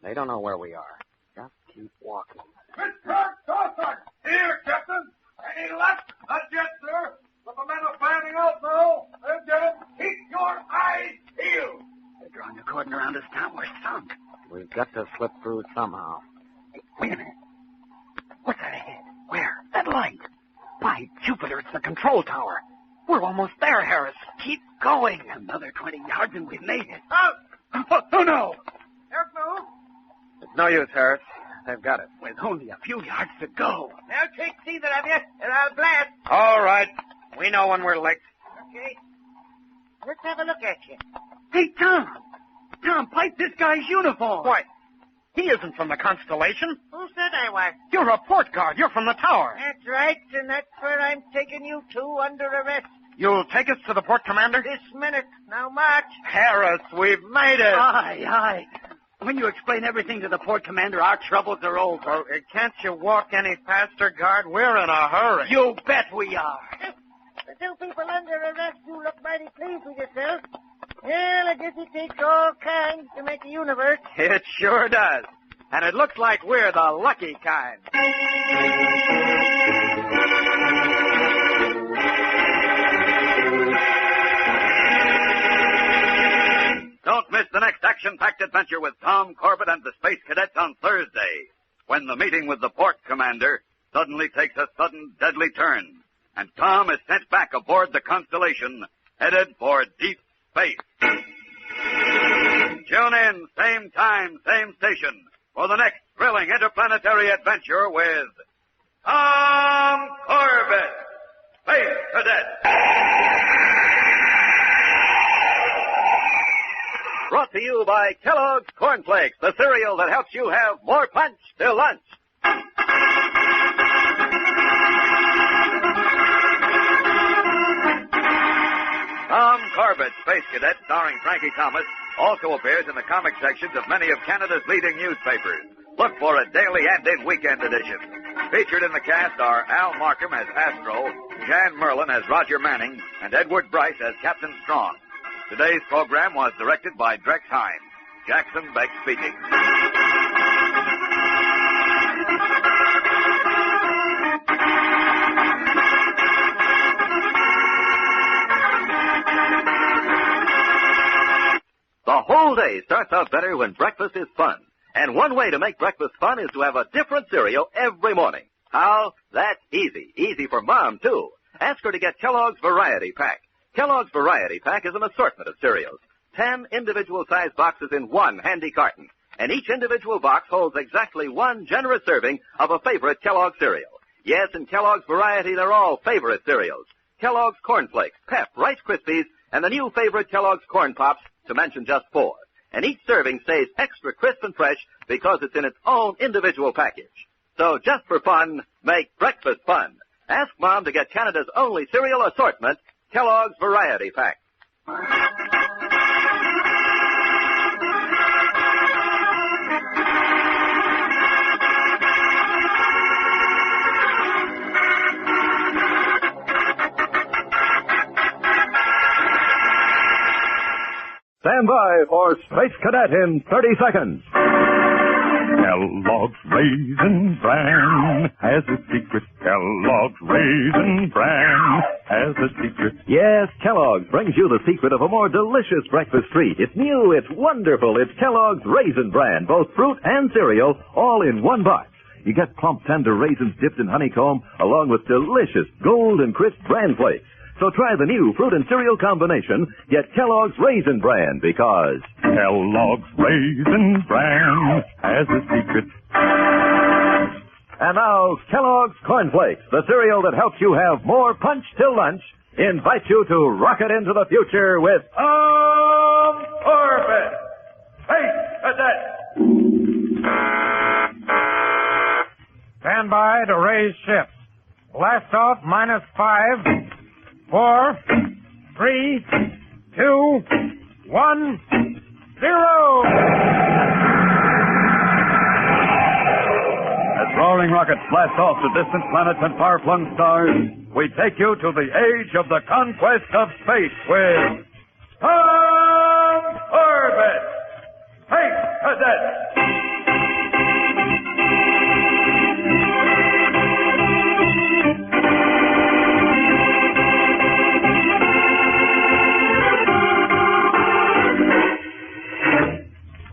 They don't know where we are. Just keep walking. Mr. Dawson! Here, Captain. Any luck? Not yet, sir. But the men are fanning out now. And keep your eyes peeled. They're drawing a cordon around us, Tom. We're sunk. We've got to slip through somehow. Hey, wait a minute. What's that ahead? Where? That light. By Jupiter, it's the control tower. We're almost there, Harris. Keep going. Another 20 yards and we've made it. Oh, no. Careful. It's no use, Harris. They've got it. With only a few yards to go. Now take either of you, and I'll blast. All right. We know when we're licked. Okay. Let's have a look at you. Hey, Tom. Tom, pipe this guy's uniform. Why? He isn't from the constellation. Who said I was? You're a port guard. You're from the tower. That's right, and that's where I'm taking you to under arrest. You'll take us to the port commander? This minute. Now march. Harris, we've made it. Aye. When you explain everything to the port commander, our troubles are over. Well, can't you walk any faster, guard? We're in a hurry. You bet we are. The two people under arrest, you look mighty pleased with yourself. Well, I guess it takes all kinds to make a universe. It sure does. And it looks like we're the lucky kind. Don't miss the next action-packed adventure with Tom Corbett and the Space Cadets on Thursday, when the meeting with the port commander suddenly takes a sudden deadly turn, and Tom is sent back aboard the Constellation, headed for deep space. Tune in, same time, same station, for the next thrilling interplanetary adventure with Tom Corbett, Space Cadet. Brought to you by Kellogg's Corn Flakes, the cereal that helps you have more punch till lunch. Tom Corbett, Space Cadet, starring Frankie Thomas, also appears in the comic sections of many of Canada's leading newspapers. Look for a daily and in weekend edition. Featured in the cast are Al Markham as Astro, Jan Merlin as Roger Manning, and Edward Bryce as Captain Strong. Today's program was directed by Drex Hines. Jackson Beck speaking. The whole day starts out better when breakfast is fun. And one way to make breakfast fun is to have a different cereal every morning. How? That's easy. Easy for Mom, too. Ask her to get Kellogg's Variety Pack. Kellogg's Variety Pack is an assortment of cereals. 10 individual-sized boxes in one handy carton. And each individual box holds exactly one generous serving of a favorite Kellogg cereal. Yes, in Kellogg's Variety, they're all favorite cereals. Kellogg's Corn Flakes, Pep, Rice Krispies, and the new favorite Kellogg's Corn Pops, to mention just 4. And each serving stays extra crisp and fresh because it's in its own individual package. So just for fun, make breakfast fun. Ask Mom to get Canada's only cereal assortment, Kellogg's Variety Pack. Stand by for Space Cadet in 30 seconds. Kellogg's Raisin Bran has a secret. Kellogg's Raisin Bran has a secret. Yes, Kellogg's brings you the secret of a more delicious breakfast treat. It's new, it's wonderful. It's Kellogg's Raisin Bran, both fruit and cereal, all in one box. You get plump, tender raisins dipped in honeycomb along with delicious gold and crisp bran flakes. So try the new fruit and cereal combination. Get Kellogg's Raisin Bran because Kellogg's Raisin Bran has a secret. And now, Kellogg's Corn Flakes, the cereal that helps you have more punch till lunch, invites you to rocket into the future with Tom Corbett, Space Cadet. Stand by to raise ship. Blast off -5, 4, 3, 2, 1, 0. As roaring rockets blast off to distant planets and far-flung stars, we take you to the age of the conquest of space with Tom Corbett, Space Cadet.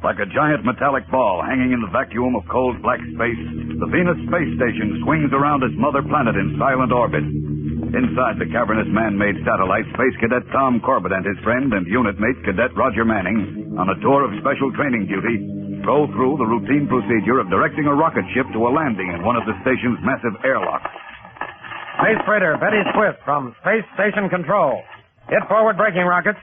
Like a giant metallic ball hanging in the vacuum of cold black space, the Venus space station swings around its mother planet in silent orbit. Inside the cavernous man-made satellite, Space Cadet Tom Corbett and his friend and unit mate Cadet Roger Manning, on a tour of special training duty, go through the routine procedure of directing a rocket ship to a landing in one of the station's massive airlocks. Space freighter Betty Swift from Space Station Control. Hit forward braking rockets.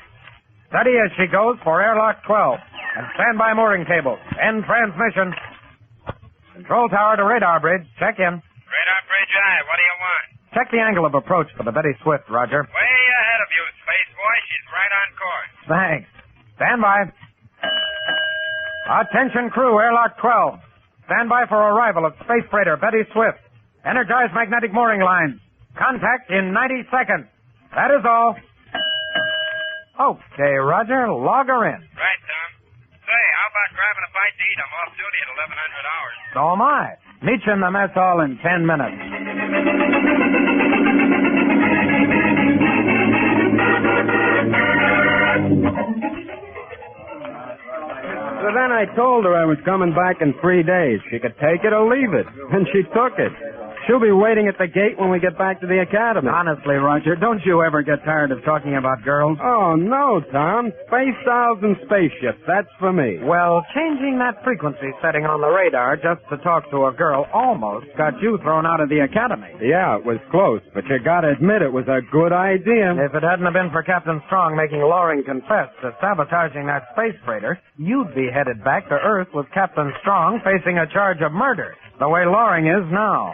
Steady as she goes for airlock 12. And stand by mooring cables. End transmission. Control tower to radar bridge. Check in. Radar bridge aye. What do you want? Check the angle of approach for the Betty Swift, Roger. Way ahead of you, Space Boy. She's right on course. Thanks. Stand by. Attention crew, airlock 12. Stand by for arrival of space freighter Betty Swift. Energize magnetic mooring lines. Contact in 90 seconds. That is all. Okay, Roger. Log her in. Right, Tom. Say, how about grabbing a bite to eat? I'm off duty at 1100 hours. So am I. Meet you in the mess hall in 10 minutes. So then I told her I was coming back in 3 days. She could take it or leave it. And she took it. She'll be waiting at the gate when we get back to the academy. Honestly, Roger, don't you ever get tired of talking about girls? Oh, no, Tom. Space styles and spaceships. That's for me. Well, changing that frequency setting on the radar just to talk to a girl almost got you thrown out of the academy. Yeah, it was close, but you gotta admit it was a good idea. If it hadn't have been for Captain Strong making Loring confess to sabotaging that space freighter, you'd be headed back to Earth with Captain Strong facing a charge of murder, the way Loring is now.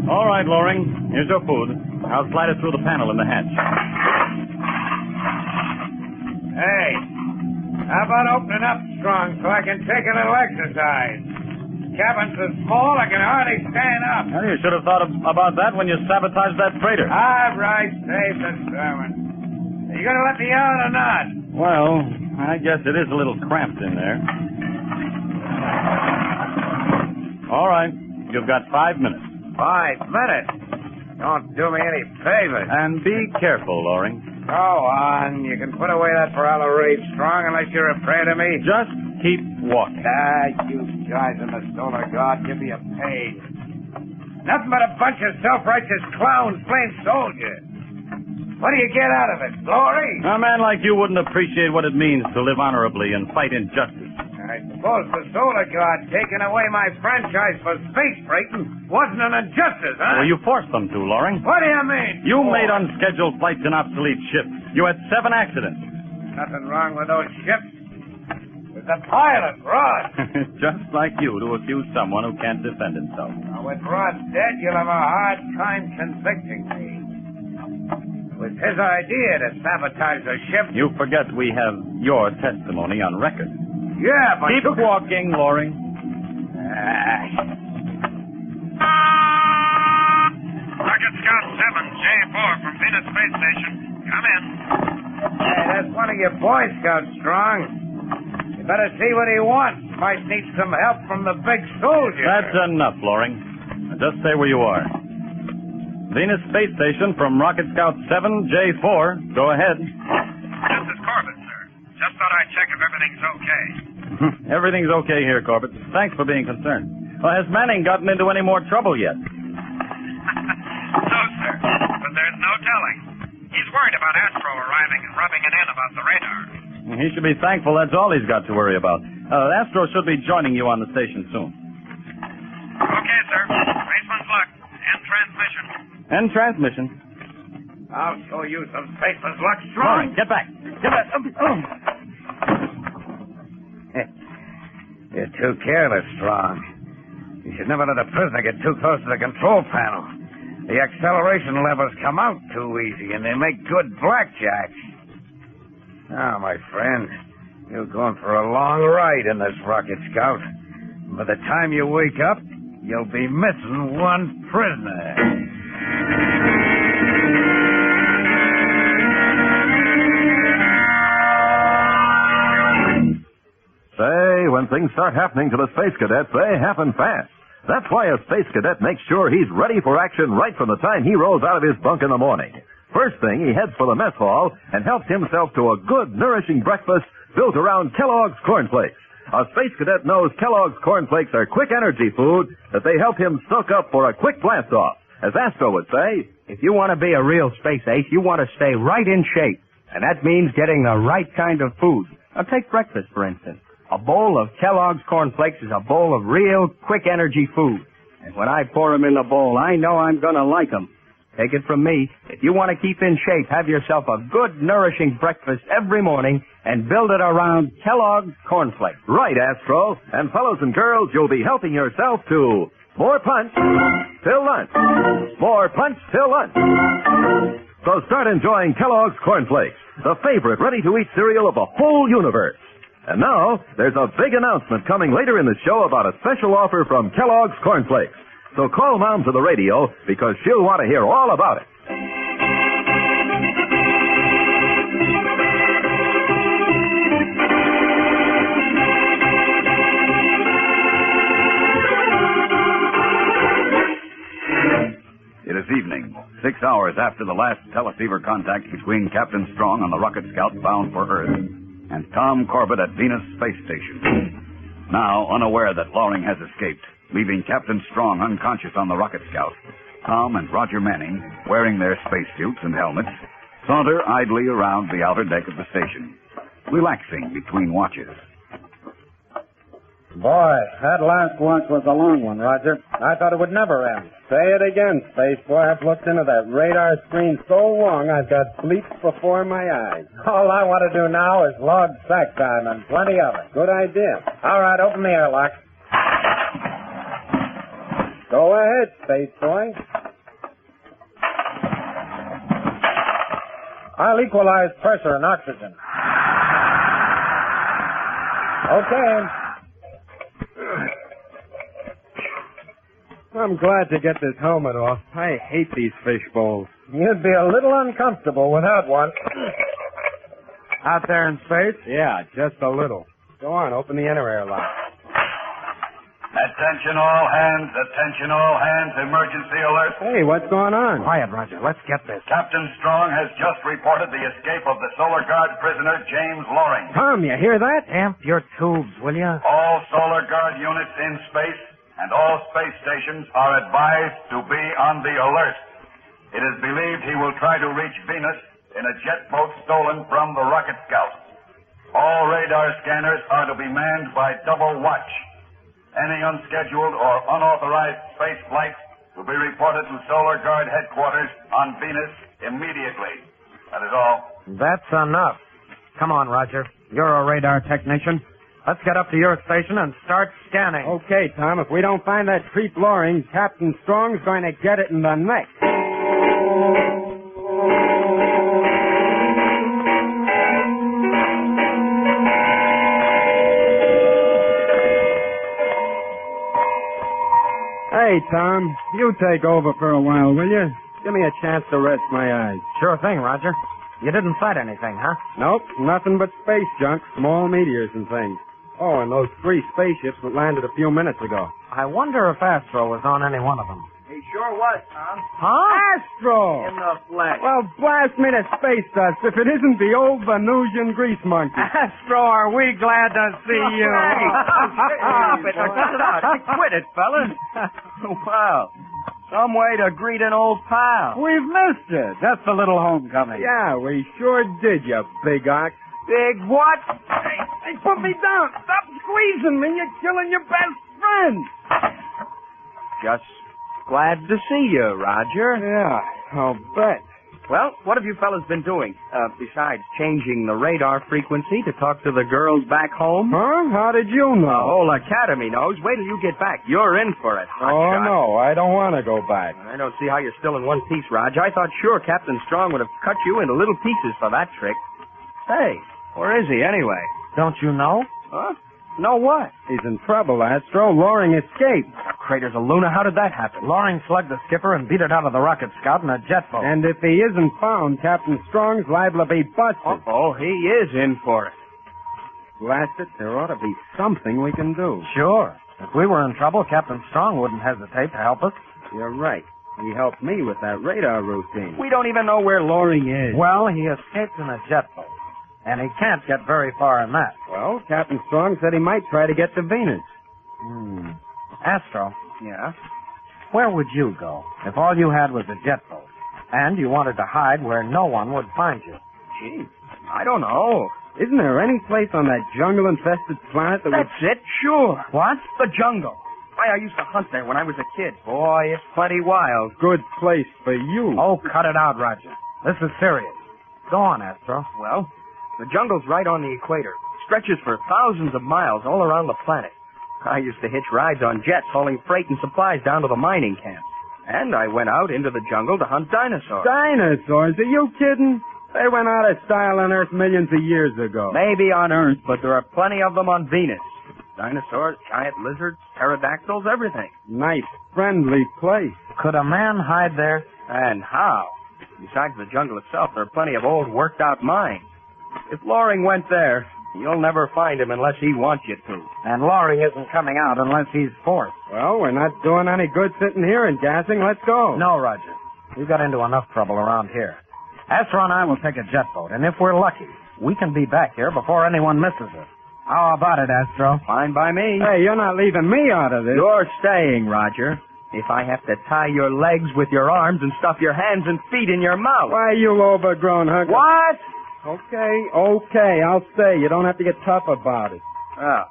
All right, Loring. Here's your food. I'll slide it through the panel in the hatch. Hey, how about opening up strong so I can take a little exercise? Cabin's so small I can hardly stand up. Well, you should have thought about that when you sabotaged that freighter. All right, save the sermon. Are you going to let me out or not? Well, I guess it is a little cramped in there. All right. You've got 5 minutes. 5 minutes? Don't do me any favors. And be careful, Loring. Go on. You can put away that Polaris Strong unless you're afraid of me. Just keep walking. You guys in the Solar Guard, give me a page. Nothing but a bunch of self-righteous clowns playing soldier. What do you get out of it? Glory? A man like you wouldn't appreciate what it means to live honorably and fight injustice. I suppose the Solar Guard taking away my franchise for space freighting wasn't an injustice, huh? Well, you forced them to, Loring. What do you mean? You made unscheduled flights in obsolete ships. You had 7 accidents. Nothing wrong with those ships. With the pilot, Rod. Just like you to accuse someone who can't defend himself. Now, with Rod dead, you'll have a hard time convicting me. It was his idea to sabotage the ship. You forget we have your testimony on record. Yeah, but... Keep walking, Loring. Rocket Scout 7, J4 from Venus Space Station. Come in. Hey, that's one of your Boy Scouts, Strong. You better see what he wants. Might need some help from the big soldier. That's enough, Loring. Now just stay where you are. Venus Space Station from Rocket Scout 7J4. Go ahead. This is Corbett, sir. Just thought I'd check if everything's okay. Everything's okay here, Corbett. Thanks for being concerned. Well, has Manning gotten into any more trouble yet? No, sir. But there's no telling. He's worried about Astro arriving and rubbing it in about the radar. He should be thankful that's all he's got to worry about. Astro should be joining you on the station soon. Okay, sir. Spaceman's luck. End transmission. End transmission. I'll show you some spaceman's luck, All Strong. right, get back. Get back. You're too careless, Strong. You should never let a prisoner get too close to the control panel. The acceleration levers come out too easy, and they make good blackjacks. Now, my friend, you're going for a long ride in this Rocket Scout. By the time you wake up, you'll be missing one prisoner. Say, when things start happening to the Space Cadets, they happen fast. That's why a Space Cadet makes sure he's ready for action right from the time he rolls out of his bunk in the morning. First thing, he heads for the mess hall and helps himself to a good, nourishing breakfast built around Kellogg's cornflakes. A Space Cadet knows Kellogg's cornflakes are quick energy food that they help him soak up for a quick blast-off. As Astro would say, if you want to be a real space ace, you want to stay right in shape. And that means getting the right kind of food. Now, take breakfast, for instance. A bowl of Kellogg's cornflakes is a bowl of real, quick energy food. And when I pour them in the bowl, I know I'm going to like them. Take it from me, if you want to keep in shape, have yourself a good, nourishing breakfast every morning and build it around Kellogg's cornflakes. Right, Astro. And fellows and girls, you'll be helping yourself to more punch till lunch. More punch till lunch. So start enjoying Kellogg's cornflakes, the favorite ready-to-eat cereal of the whole universe. And now, there's a big announcement coming later in the show about a special offer from Kellogg's Cornflakes. So call Mom to the radio because she'll want to hear all about it. It is evening, 6 hours after the last teleceiver contact between Captain Strong on the Rocket Scout bound for Earth and Tom Corbett at Venus Space Station. Now, unaware that Loring has escaped, leaving Captain Strong unconscious on the Rocket Scout, Tom and Roger Manning, wearing their spacesuits and helmets, saunter idly around the outer deck of the station, relaxing between watches. Boy, that last watch was a long one, Roger. I thought it would never end. Say it again, Space Boy. I've looked into that radar screen so long I've got bleeps before my eyes. All I want to do now is log sack time and plenty of it. Good idea. All right, open the airlock. Go ahead, Space Boy. I'll equalize pressure and oxygen. Okay. I'm glad to get this helmet off. I hate these fish bowls. You'd be a little uncomfortable without one. Out there in space? Yeah, just a little. Go on, open the inner airlock. Attention all hands, emergency alert. Hey, what's going on? Quiet, Roger. Let's get this. Captain Strong has just reported the escape of the Solar Guard prisoner, James Loring. Tom, you hear that? Amp your tubes, will you? All Solar Guard units in space and all space stations are advised to be on the alert. It is believed he will try to reach Venus in a jet boat stolen from the Rocket Scout. All radar scanners are to be manned by double watch. Any unscheduled or unauthorized space flights will be reported to Solar Guard headquarters on Venus immediately. That is all. That's enough. Come on, Roger. You're a radar technician. Let's get up to your station and start scanning. Okay, Tom. If we don't find that creep Loring, Captain Strong's going to get it in the neck. Hey, Tom, you take over for a while, will you? Give me a chance to rest my eyes. Sure thing, Roger. You didn't fight anything, huh? Nope, nothing but space junk, small meteors and things. Oh, and those 3 spaceships that landed a few minutes ago. I wonder if Astro was on any one of them. He sure was, Tom. Huh? Astro! In the flesh. Well, blast me to space dust if it isn't the old Venusian grease monkey. Astro, are we glad to see you? Stop it. Now, cut it out. Quit it, fellas. Wow. Some way to greet an old pal. We've missed it. That's the little homecoming. Yeah, we sure did, you big ox. Big what? Hey, put me down. Stop squeezing me. You're killing your best friend. Just glad to see you, Roger. Yeah, I'll bet. Well, what have you fellas been doing? Besides changing the radar frequency to talk to the girls back home? Huh? How did you know? The whole academy knows. Wait till you get back. You're in for it, hotshot. No, I don't want to go back. I don't see how you're still in one piece, Roger. I thought sure Captain Strong would have cut you into little pieces for that trick. Hey, where is he anyway? Don't you know? Huh? Know what? He's in trouble, Astro. Loring escaped. Crater's a Luna. How did that happen? Loring slugged the skipper and beat it out of the rocket scout in a jet boat. And if he isn't found, Captain Strong's liable to be busted. Uh-oh, he is in for it. Blast it, there ought to be something we can do. Sure. If we were in trouble, Captain Strong wouldn't hesitate to help us. You're right. He helped me with that radar routine. We don't even know where Loring is. Well, he escaped in a jet boat. And he can't get very far in that. Well, Captain Strong said he might try to get to Venus. Astro, Yeah? where would you go if all you had was a jet boat and you wanted to hide where no one would find you? Gee, I don't know. Isn't there any place on that jungle-infested planet that That's it, sure. What? The jungle. Why, I used to hunt there when I was a kid. Boy, it's plenty wild. Good place for you. Oh, cut it out, Roger. This is serious. Go on, Astro. Well, the jungle's right on the equator. Stretches for thousands of miles all around the planet. I used to hitch rides on jets hauling freight and supplies down to the mining camps. And I went out into the jungle to hunt dinosaurs. Dinosaurs? Are you kidding? They went out of style on Earth millions of years ago. Maybe on Earth, but there are plenty of them on Venus. Dinosaurs, giant lizards, pterodactyls, everything. Nice, friendly place. Could a man hide there? And how? Besides the jungle itself, there are plenty of old, worked-out mines. If Loring went there, you'll never find him unless he wants you to. And Loring isn't coming out unless he's forced. Well, we're not doing any good sitting here and gassing. Let's go. No, Roger. We've got into enough trouble around here. Astro and I will take a jet boat, and if we're lucky, we can be back here before anyone misses us. How about it, Astro? Fine by me. Hey, you're not leaving me out of this. You're staying, Roger. If I have to tie your legs with your arms and stuff your hands and feet in your mouth. Why, you overgrown hunk. What? Okay, I'll stay. You don't have to get tough about it. Oh,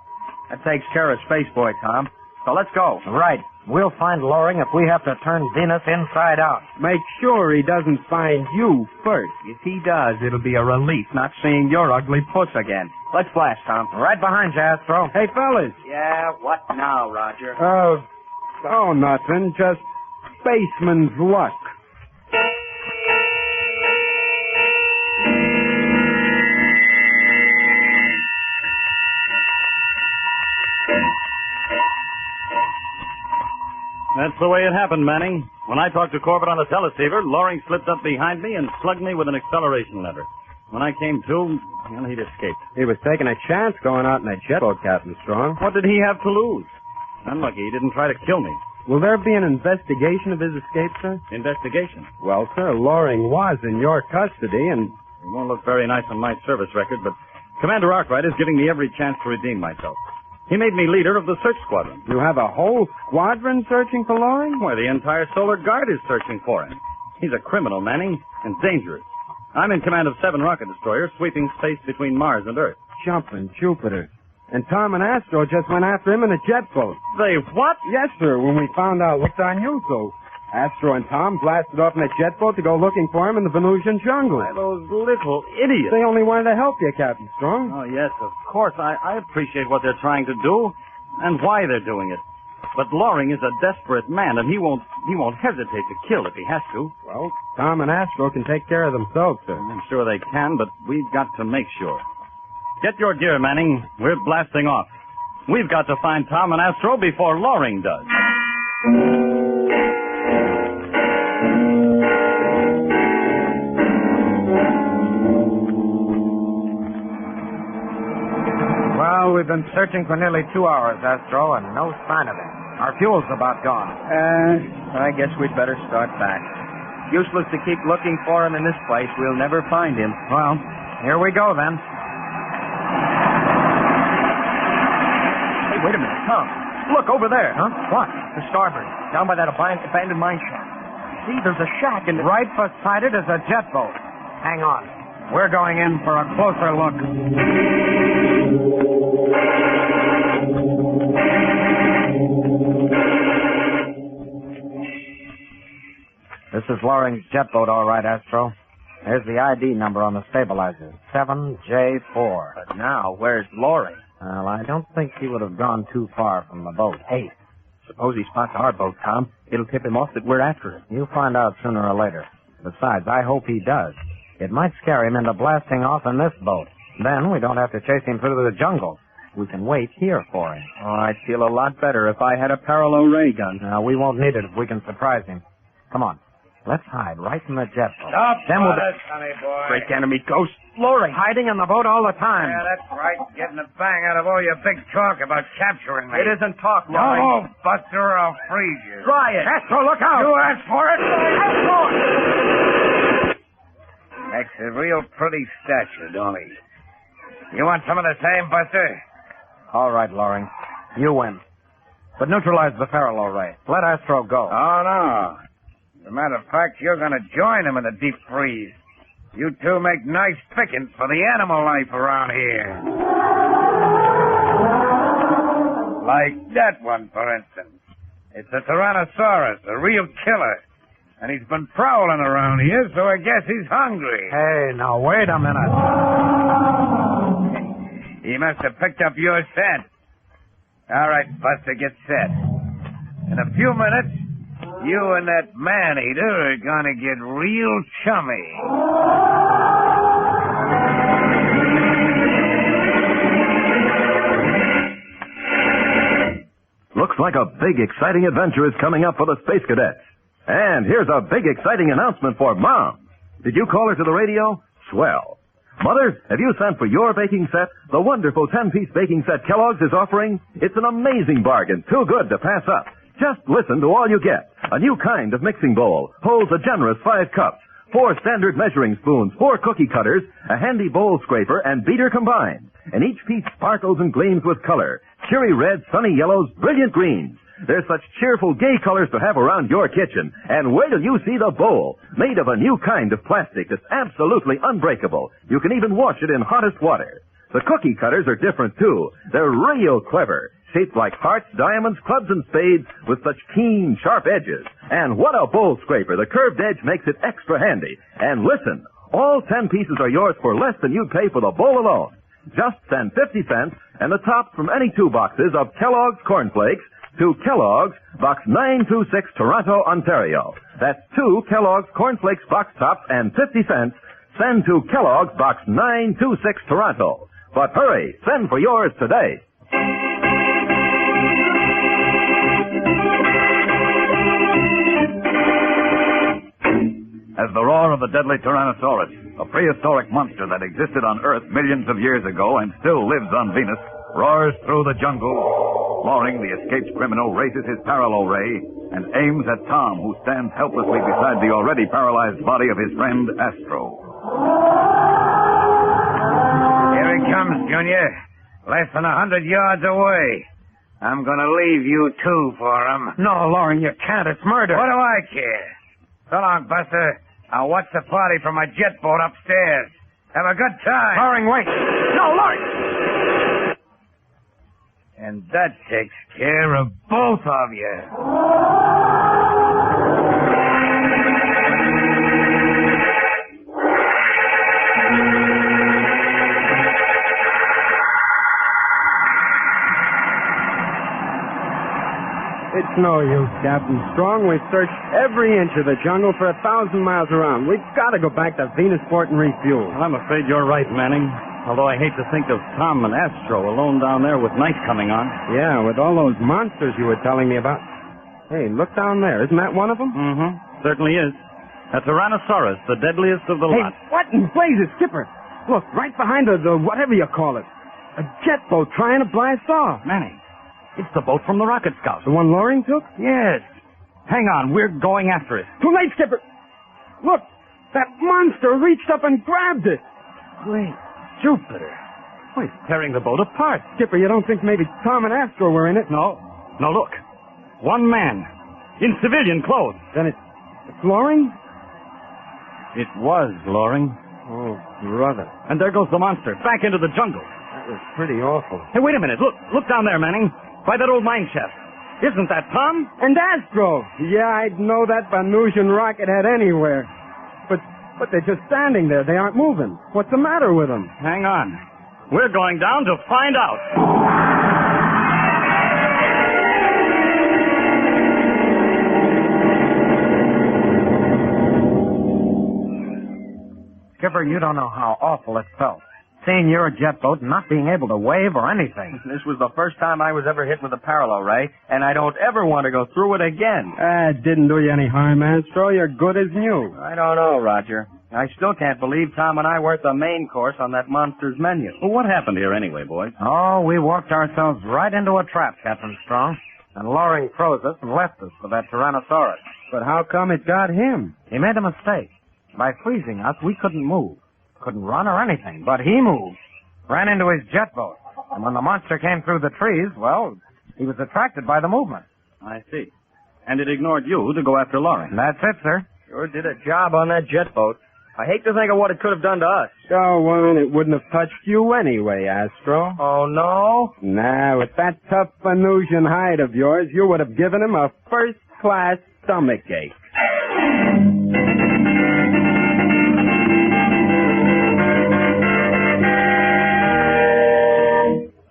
that takes care of Space Boy, Tom. So let's go. Right. We'll find Loring if we have to turn Venus inside out. Make sure he doesn't find you first. If he does, it'll be a relief not seeing your ugly puss again. Let's blast, Tom. Right behind you, Astro. Hey, fellas. Yeah, what now, Roger? Nothing. Just spaceman's luck. That's the way it happened, Manning. When I talked to Corbett on the teleceiver, Loring slipped up behind me and slugged me with an acceleration lever. When I came to, well, he'd escaped. He was taking a chance going out in a jet boat, Captain Strong. What did he have to lose? Unlucky he didn't try to kill me. Will there be an investigation of his escape, sir? Investigation? Well, sir, Loring was in your custody, and... It won't look very nice on my service record, but Commander Arkwright is giving me every chance to redeem myself. He made me leader of the search squadron. You have a whole squadron searching for Loring? Why, the entire Solar Guard is searching for him. He's a criminal, Manning, and dangerous. I'm in command of 7 rocket destroyers sweeping space between Mars and Earth. Jumping Jupiter. And Tom and Astro just went after him in a jet boat. They what? Yes, sir, when we found out what's on you, so Astro and Tom blasted off in a jet boat to go looking for him in the Venusian jungle. Why, those little idiots. They only wanted to help you, Captain Strong. Oh, yes, of course. I appreciate what they're trying to do and why they're doing it. But Loring is a desperate man, and he won't hesitate to kill if he has to. Well, Tom and Astro can take care of themselves, sir. I'm sure they can, but we've got to make sure. Get your gear, Manning. We're blasting off. We've got to find Tom and Astro before Loring does. Well, we've been searching for nearly 2 hours, Astro, and no sign of him. Our fuel's about gone. I guess we'd better start back. Useless to keep looking for him in this place. We'll never find him. Well, here we go then. Hey, wait a minute, Tom. Look over there. Huh? What? To starboard, down by that abandoned mine shaft. See, there's a shack in the... Right beside it is a jet boat. Hang on. We're going in for a closer look. This is Loring's jet boat, all right, Astro. There's the ID number on the stabilizer, 7J4. But now, where's Loring? Well, I don't think he would have gone too far from the boat. Hey, suppose he spots our boat, Tom. It'll tip him off that we're after him. You'll find out sooner or later. Besides, I hope he does. It might scare him into blasting off in this boat. Then we don't have to chase him through the jungle. We can wait here for him. Oh, I'd feel a lot better if I had a parallel ray gun. No, we won't need it if we can surprise him. Come on. Let's hide right in the jet boat. Stop then for we'll this, honey boy. Break enemy ghost. Loring. Hiding in the boat all the time. Yeah, that's right. Getting a bang out of all your big talk about capturing me. It isn't talk, Loring. No, Buster, or I'll freeze you. Try it. Astro, look out! You asked for it. Astro! Makes a real pretty statue, don't he? You want some of the same, Buster? All right, Loring. You win. But neutralize the parallel ray. Let Astro go. Oh, no. As a matter of fact, you're going to join him in the deep freeze. You two make nice pickings for the animal life around here. Like that one, for instance. It's a Tyrannosaurus, a real killer. And he's been prowling around here, so I guess he's hungry. Hey, now wait a minute. He must have picked up your scent. All right, Buster, get set. In a few minutes, you and that man-eater are going to get real chummy. Looks like a big, exciting adventure is coming up for the Space Cadets. And here's a big, exciting announcement for Mom. Did you call her to the radio? Swell. Mother, have you sent for your baking set? The wonderful 10-piece baking set Kellogg's is offering? It's an amazing bargain, too good to pass up. Just listen to all you get. A new kind of mixing bowl holds a generous 5 cups, 4 standard measuring spoons, 4 cookie cutters, a handy bowl scraper, and beater combined. And each piece sparkles and gleams with color. Cheery reds, sunny yellows, brilliant greens. There's such cheerful, gay colors to have around your kitchen. And wait till you see the bowl, made of a new kind of plastic that's absolutely unbreakable. You can even wash it in hottest water. The cookie cutters are different, too. They're real clever, shaped like hearts, diamonds, clubs, and spades with such keen, sharp edges. And what a bowl scraper. The curved edge makes it extra handy. And listen, all 10 pieces are yours for less than you'd pay for the bowl alone. Just send 50 cents and the tops from any 2 boxes of Kellogg's Corn Flakes to Kellogg's, Box 926, Toronto, Ontario. That's 2 Kellogg's Corn Flakes box tops and 50 cents. Send to Kellogg's, Box 926, Toronto. But hurry, send for yours today. As the roar of the deadly Tyrannosaurus, a prehistoric monster that existed on Earth millions of years ago and still lives on Venus, roars through the jungle, Loring, the escaped criminal, raises his parallel ray and aims at Tom, who stands helplessly beside the already paralyzed body of his friend Astro. Here he comes, Junior. Less than 100 yards away. I'm going to leave you two for him. No, Loring, you can't. It's murder. What do I care? So long, Buster. I'll watch the party from my jet boat upstairs. Have a good time. Loring, wait. No, Loring! And that takes care of both of you. It's no use, Captain Strong. We've searched every inch of the jungle for 1,000 miles around. We've got to go back to Venusport and refuel. Well, I'm afraid you're right, Manning. Although I hate to think of Tom and Astro alone down there with night coming on. Yeah, with all those monsters you were telling me about. Hey, look down there. Isn't that one of them? Mm-hmm. Certainly is. A Tyrannosaurus, the deadliest of the lot. Hey, what in blazes, Skipper? Look, right behind the whatever you call it. A jet boat trying to blast off. Manning, It's the boat from the rocket scout. The one Loring took? Yes. Hang on, we're going after it. Too late, Skipper. Look, that monster reached up and grabbed it. Great Jupiter. Oh, he's tearing the boat apart. Skipper, you don't think maybe Tom and Astro were in it? No, look. One man. In civilian clothes. Then it's Loring? It was Loring. Oh, brother. And there goes the monster, back into the jungle. That was pretty awful. Hey, wait a minute. Look down there, Manning. By that old mine shaft. Isn't that Tom? And Astro. Yeah, I'd know that Venusian rocket head anywhere. But they're just standing there. They aren't moving. What's the matter with them? Hang on. We're going down to find out. Skipper, you don't know how awful it felt. Seeing your jet boat and not being able to wave or anything. This was the first time I was ever hit with a parallel ray, and I don't ever want to go through it again. It didn't do you any harm, Astro. You're good as new. I don't know, Roger. I still can't believe Tom and I weren't the main course on that monster's menu. Well, what happened here anyway, boys? Oh, we walked ourselves right into a trap, Captain Strong. And Loring froze us and left us for that Tyrannosaurus. But how come it got him? He made a mistake. By freezing us, we couldn't move. Couldn't run or anything, but he moved. Ran into his jet boat. And when the monster came through the trees, well, he was attracted by the movement. I see. And it ignored you to go after Loring. That's it, sir. Sure did a job on that jet boat. I hate to think of what it could have done to us. So, well, it wouldn't have touched you anyway, Astro. Oh, no? Nah, with that tough Venusian hide of yours, you would have given him a first-class stomachache.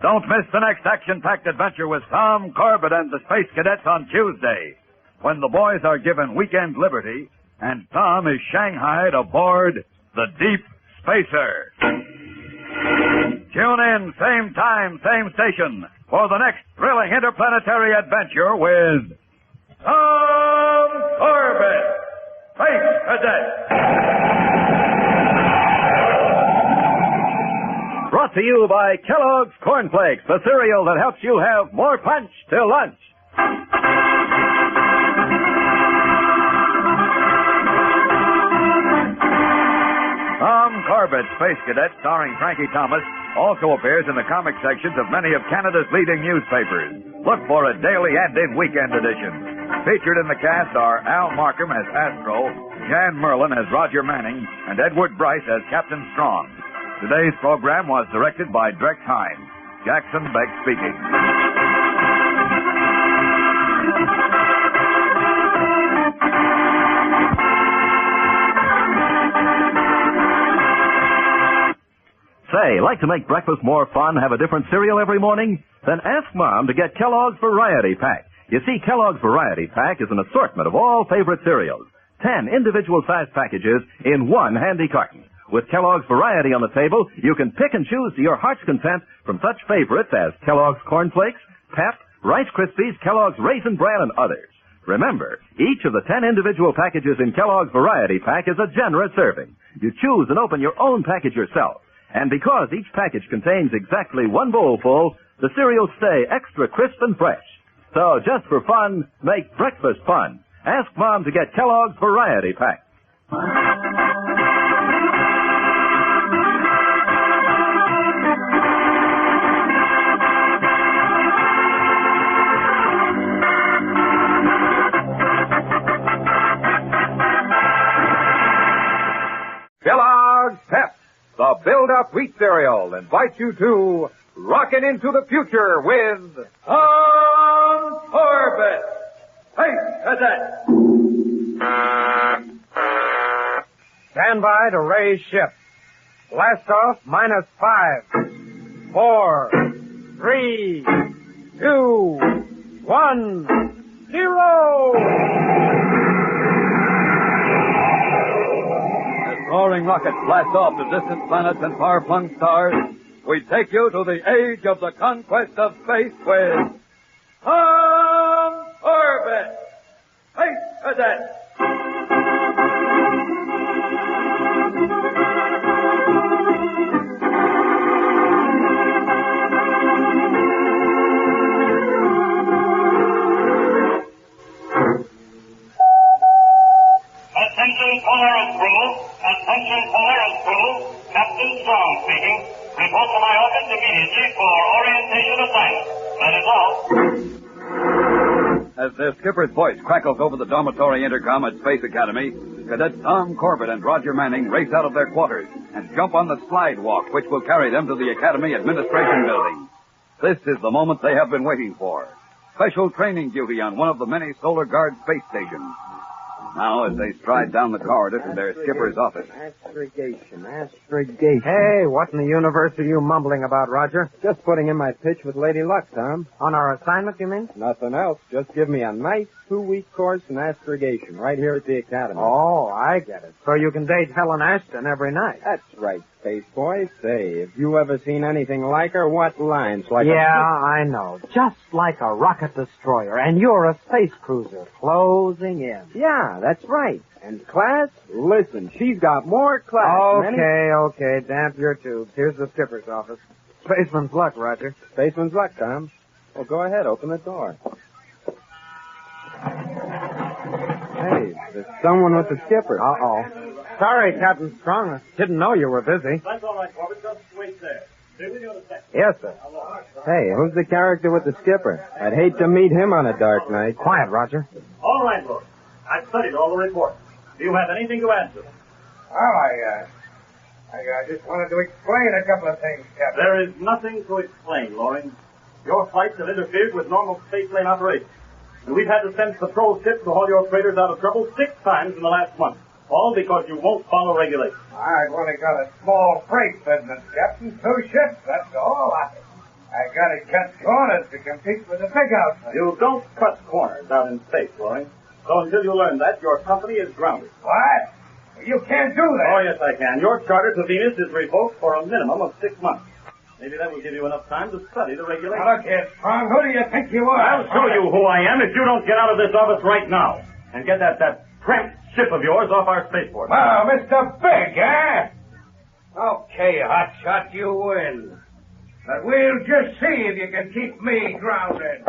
Don't miss the next action-packed adventure with Tom Corbett and the Space Cadets on Tuesday, when the boys are given weekend liberty and Tom is shanghaied aboard the Deep Spacer. Tune in, same time, same station, for the next thrilling interplanetary adventure with Tom Corbett, Space Cadet. Brought to you by Kellogg's Corn Flakes, the cereal that helps you have more punch till lunch. Tom Corbett, Space Cadet, starring Frankie Thomas, also appears in the comic sections of many of Canada's leading newspapers. Look for a daily and in weekend edition. Featured in the cast are Al Markham as Astro, Jan Merlin as Roger Manning, and Edward Bryce as Captain Strong. Today's program was directed by Drex Hines. Jackson Beck speaking. Say, like to make breakfast more fun, have a different cereal every morning? Then ask Mom to get Kellogg's Variety Pack. You see, Kellogg's Variety Pack is an assortment of all favorite cereals. 10 individual-sized packages in one handy carton. With Kellogg's Variety on the table, you can pick and choose to your heart's content from such favorites as Kellogg's Corn Flakes, Pep, Rice Krispies, Kellogg's Raisin Bran, and others. Remember, each of the 10 individual packages in Kellogg's Variety Pack is a generous serving. You choose and open your own package yourself. And because each package contains exactly one bowl full, the cereals stay extra crisp and fresh. So just for fun, make breakfast fun. Ask Mom to get Kellogg's Variety Pack. Kellogg's Pep, the build-up wheat cereal, invites you to Rockin' into the Future with Tom Corbett, Space Cadet. Stand by to raise ship. Blast off -5, 4, 3, 2, 1, 0. Roaring rockets blast off to distant planets and far-flung stars. We take you to the age of the conquest of space with Tom Corbett, Space Cadet. Attention Polaris crew, Captain Strong speaking. Report to my office immediately for orientation assignment. That is all. As their skipper's voice crackles over the dormitory intercom at Space Academy, Cadets Tom Corbett and Roger Manning race out of their quarters and jump on the slide walk which will carry them to the Academy Administration Building. This is the moment they have been waiting for. Special training duty on one of the many Solar Guard space stations. Now, as they stride down the corridor to their skipper's office. Astrogation. Hey, what in the universe are you mumbling about, Roger? Just putting in my pitch with Lady Luck, Tom. On our assignment, you mean? Nothing else. Just give me a nice 2-week course in astrogation right here at the Academy. Oh, I get it. So you can date Helen Ashton every night. That's right, Space Boy. Say, have you ever seen anything like her? What lines? Like I know. Just like a rocket destroyer. And you're a space cruiser closing in. Yeah, that's right. And class? Listen, she's got more class. Okay. Damp your tubes. Here's the skipper's office. Spaceman's luck, Roger. Spaceman's luck, Tom. Well, go ahead. Open the door. Hey, there's someone with the skipper. Uh-oh. Sorry, Captain Strong. I didn't know you were busy. That's all right, Corbett. Just wait there. Yes, sir. Hey, who's the character with the skipper? I'd hate to meet him on a dark night. Quiet, Roger. All right, Lord. I've studied all the reports. Do you have anything to add to them? Well, I just wanted to explain a couple of things, Captain. There is nothing to explain, Loring. Your flights have interfered with normal spaceplane operations. And we've had to send patrol ships to haul your freighters out of trouble 6 times in the last month. All because you won't follow regulations. I've only got a small freight business, Captain. 2 ships, that's all. I got to cut corners to compete with the big outfit. You don't cut corners out in space, Loring. So until you learn that, your company is grounded. What? You can't do that. Oh, yes, I can. Your charter to Venus is revoked for a minimum of 6 months. Maybe that will give you enough time to study the regulations. Now, look here, Strong. Who do you think you are? I'll show you who I am if you don't get out of this office right now and get that cramped ship of yours off our spaceport. Well, Mr. Big, eh? Okay, hotshot, you win. But we'll just see if you can keep me grounded.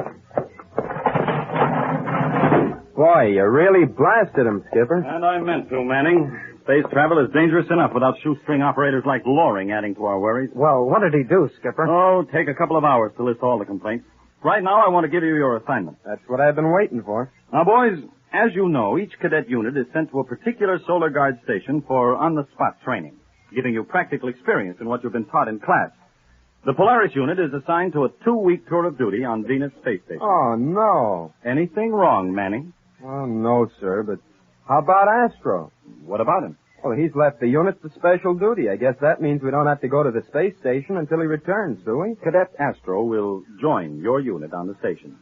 Boy, you really blasted him, Skipper. And I meant to, Manning. Space travel is dangerous enough without shoestring operators like Loring adding to our worries. Well, what did he do, Skipper? Oh, take a couple of hours to list all the complaints. Right now, I want to give you your assignment. That's what I've been waiting for. Now, boys, as you know, each cadet unit is sent to a particular Solar Guard station for on-the-spot training, giving you practical experience in what you've been taught in class. The Polaris unit is assigned to a 2-week tour of duty on Venus Space Station. Oh, no. Anything wrong, Manning? Oh, no, sir, but how about Astro? What about him? Well, he's left the unit for special duty. I guess that means we don't have to go to the space station until he returns, do we? Cadet Astro will join your unit on the station.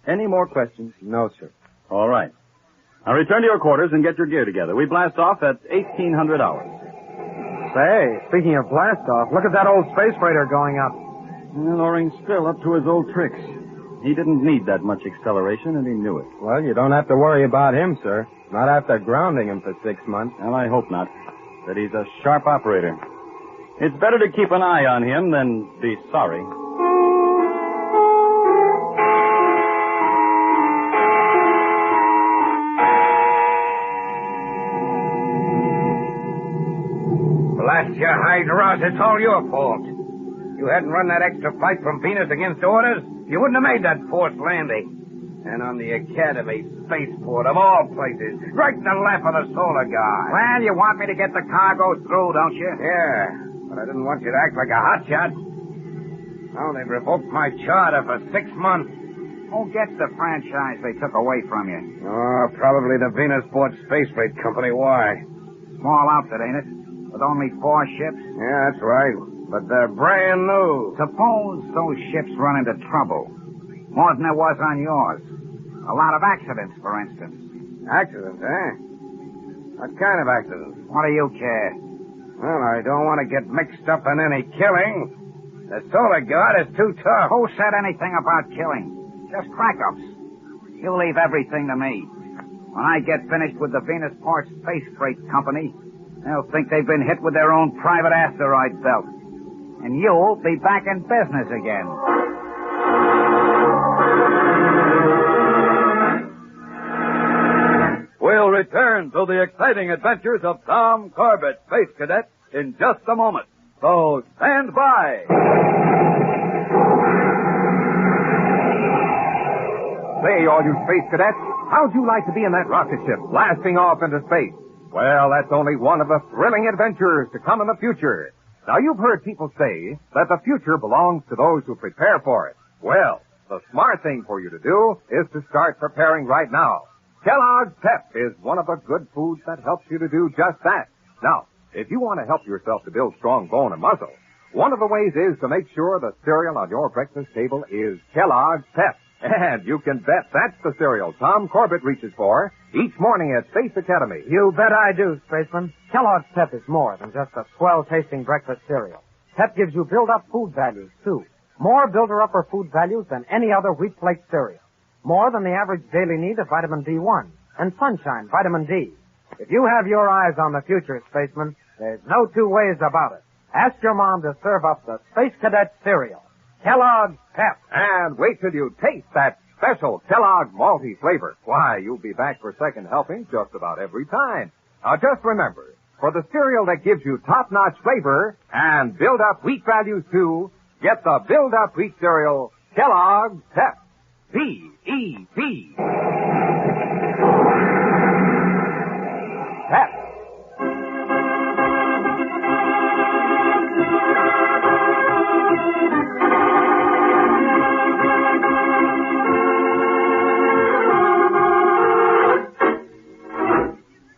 Any more questions? No, sir. All right. Now return to your quarters and get your gear together. We blast off at 1800 hours. Say, speaking of blast off, look at that old space freighter going up. Loring's still up to his old tricks. He didn't need that much acceleration, and he knew it. Well, you don't have to worry about him, sir. Not after grounding him for 6 months. Well, I hope not. That he's a sharp operator. It's better to keep an eye on him than be sorry. Blast your hide, Ross. It's all your fault. You hadn't run that extra flight from Venus against orders, you wouldn't have made that forced landing. And on the Academy spaceport, of all places, right in the lap of the Solar Guard. Well, you want me to get the cargo through, don't you? Yeah, but I didn't want you to act like a hotshot. Now they've revoked my charter for 6 months. Who gets the franchise they took away from you? Oh, probably the Venusport Space Freight Company. Why? Small outfit, ain't it? With only 4 ships? Yeah, that's right. But they're brand new. Suppose those ships run into trouble. More than there was on yours. A lot of accidents, for instance. Accidents, eh? What kind of accidents? What do you care? Well, I don't want to get mixed up in any killing. The Solar Guard is too tough. Who said anything about killing? Just crack-ups. You leave everything to me. When I get finished with the Venusport Space Freight Company, they'll think they've been hit with their own private asteroid belt. And you'll be back in business again. We'll We'll return to the exciting adventures of Tom Corbett, Space Cadet, in just a moment. So stand by. Say, all you space cadets, how'd you like to be in that rocket ship blasting off into space? Well, that's only one of the thrilling adventures to come in the future. Now, you've heard people say that the future belongs to those who prepare for it. Well, the smart thing for you to do is to start preparing right now. Kellogg's Pep is one of the good foods that helps you to do just that. Now, if you want to help yourself to build strong bone and muscle, one of the ways is to make sure the cereal on your breakfast table is Kellogg's Pep. And you can bet that's the cereal Tom Corbett reaches for each morning at Space Academy. You bet I do, Spaceman. Kellogg's Pep is more than just a swell-tasting breakfast cereal. Pep gives you build-up food values, too. More builder-upper food values than any other wheat flake cereal. More than the average daily need of vitamin D1 and sunshine, vitamin D. If you have your eyes on the future, Spaceman, there's no two ways about it. Ask your mom to serve up the Space Cadet cereal. Kellogg's Pep. And wait till you taste that special Kellogg malty flavor. Why, you'll be back for second helping just about every time. Now, just remember, for the cereal that gives you top-notch flavor and build-up wheat values, too, get the build-up wheat cereal, Kellogg's Pep. P-E-P. Pep.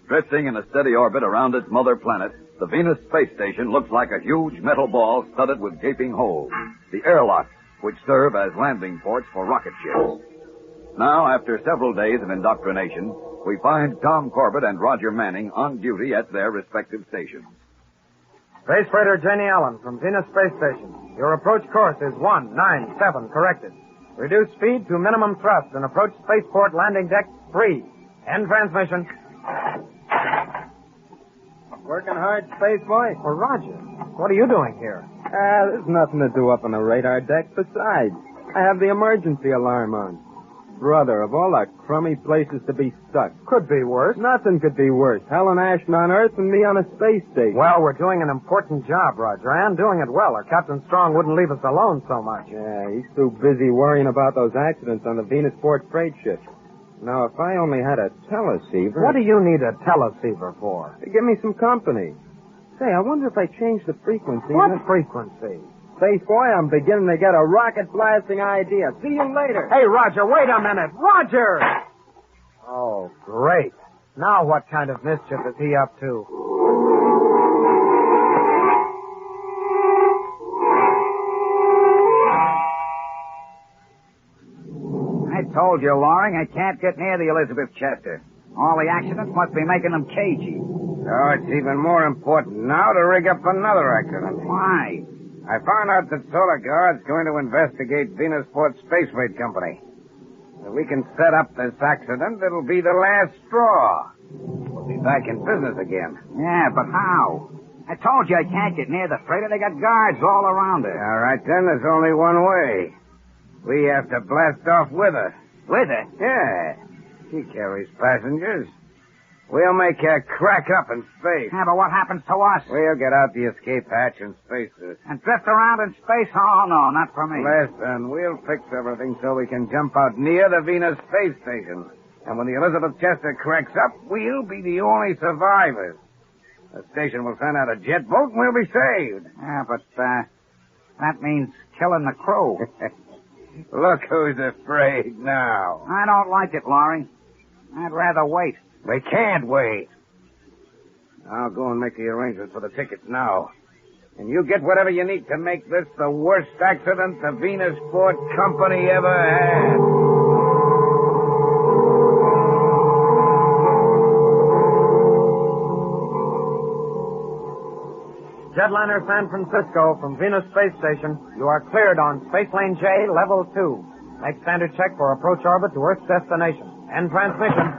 Drifting in a steady orbit around its mother planet, the Venus space station looks like a huge metal ball studded with gaping holes, the airlocks, which serve as landing ports for rocket ships. Now, after several days of indoctrination, we find Tom Corbett and Roger Manning on duty at their respective stations. Space Freighter Janie Allen from Venus Space Station. Your approach course is 197, corrected. Reduce speed to minimum thrust and approach spaceport landing deck 3. End transmission. Working hard, space boy? Well, Roger, what are you doing here? There's nothing to do up on the radar deck. Besides, I have the emergency alarm on. Brother, of all the crummy places to be stuck. Could be worse. Nothing could be worse. Helen Ashton on Earth and me on a space station. Well, we're doing an important job, Roger, and doing it well, or Captain Strong wouldn't leave us alone so much. Yeah, he's too busy worrying about those accidents on the Venusport freight ship. Now, if I only had a teleceiver... What do you need a teleceiver for? To give me some company. Say, I wonder if I change the frequency... What frequency? Space boy, I'm beginning to get a rocket blasting idea. See you later. Hey, Roger, wait a minute. Roger! Oh, great. Now what kind of mischief is he up to? I told you, Loring, I can't get near the Elizabeth Chester. All the accidents must be making them cagey. Oh, it's even more important now to rig up another accident. Why? I found out that Solar Guard's going to investigate Venusport Space Freight Company. If we can set up this accident, it'll be the last straw. We'll be back in business again. Yeah, but how? I told you I can't get near the freighter. They got guards all around it. All right, then, there's only one way. We have to blast off with her. With her? Yeah. She carries passengers. We'll make her crack up in space. Yeah, but what happens to us? We'll get out the escape hatch and spacesuit. And drift around in space? Oh, no, not for me. Listen, we'll fix everything so we can jump out near the Venus Space Station. And when the Elizabeth Chester cracks up, we'll be the only survivors. The station will send out a jet boat and we'll be saved. Yeah, but, that means killing the crew. Look who's afraid now. I don't like it, Loring. I'd rather wait. We can't wait. I'll go and make the arrangements for the tickets now. And you get whatever you need to make this the worst accident the Venusport Company ever had. Jetliner San Francisco from Venus Space Station. You are cleared on Space Lane J, Level 2. Make standard check for approach orbit to Earth's destination. End transmission.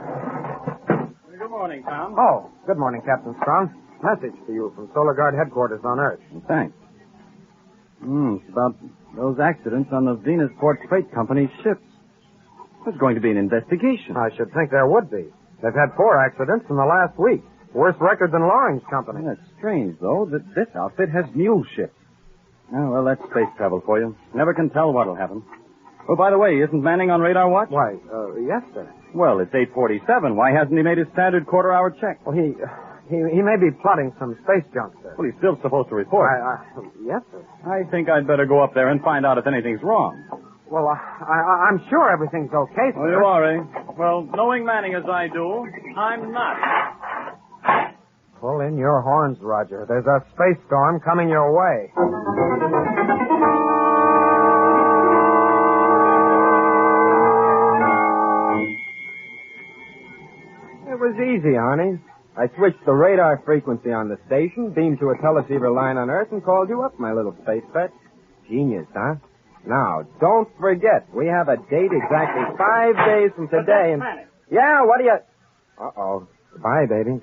Good morning, Tom. Oh, good morning, Captain Strong. Message for you from Solar Guard headquarters on Earth. Thanks. It's about those accidents on the Venusport Freight Company's ships. There's going to be an investigation. I should think there would be. They've had 4 accidents in the last week. Worse record than Loring's company. That's strange, though, that this outfit has mule ships. Oh, well, that's space travel for you. Never can tell what'll happen. Oh, by the way, isn't Manning on radar watch? Why, yes, sir. Well, it's 8:47. Why hasn't he made his standard quarter-hour check? Well, he may be plotting some space junk, sir. Well, he's still supposed to report. Yes, sir. I think I'd better go up there and find out if anything's wrong. Well, I'm sure everything's okay, sir. Oh, you are, eh? Well, knowing Manning as I do, I'm not. Pull in your horns, Roger. There's a space storm coming your way. It was easy, Arnie. I switched the radar frequency on the station, beamed to a teleceiver line on Earth, and called you up, my little space pet. Genius, huh? Now, don't forget, we have a date exactly 5 days from today, and... Yeah, what do you... Uh-oh. Bye, baby.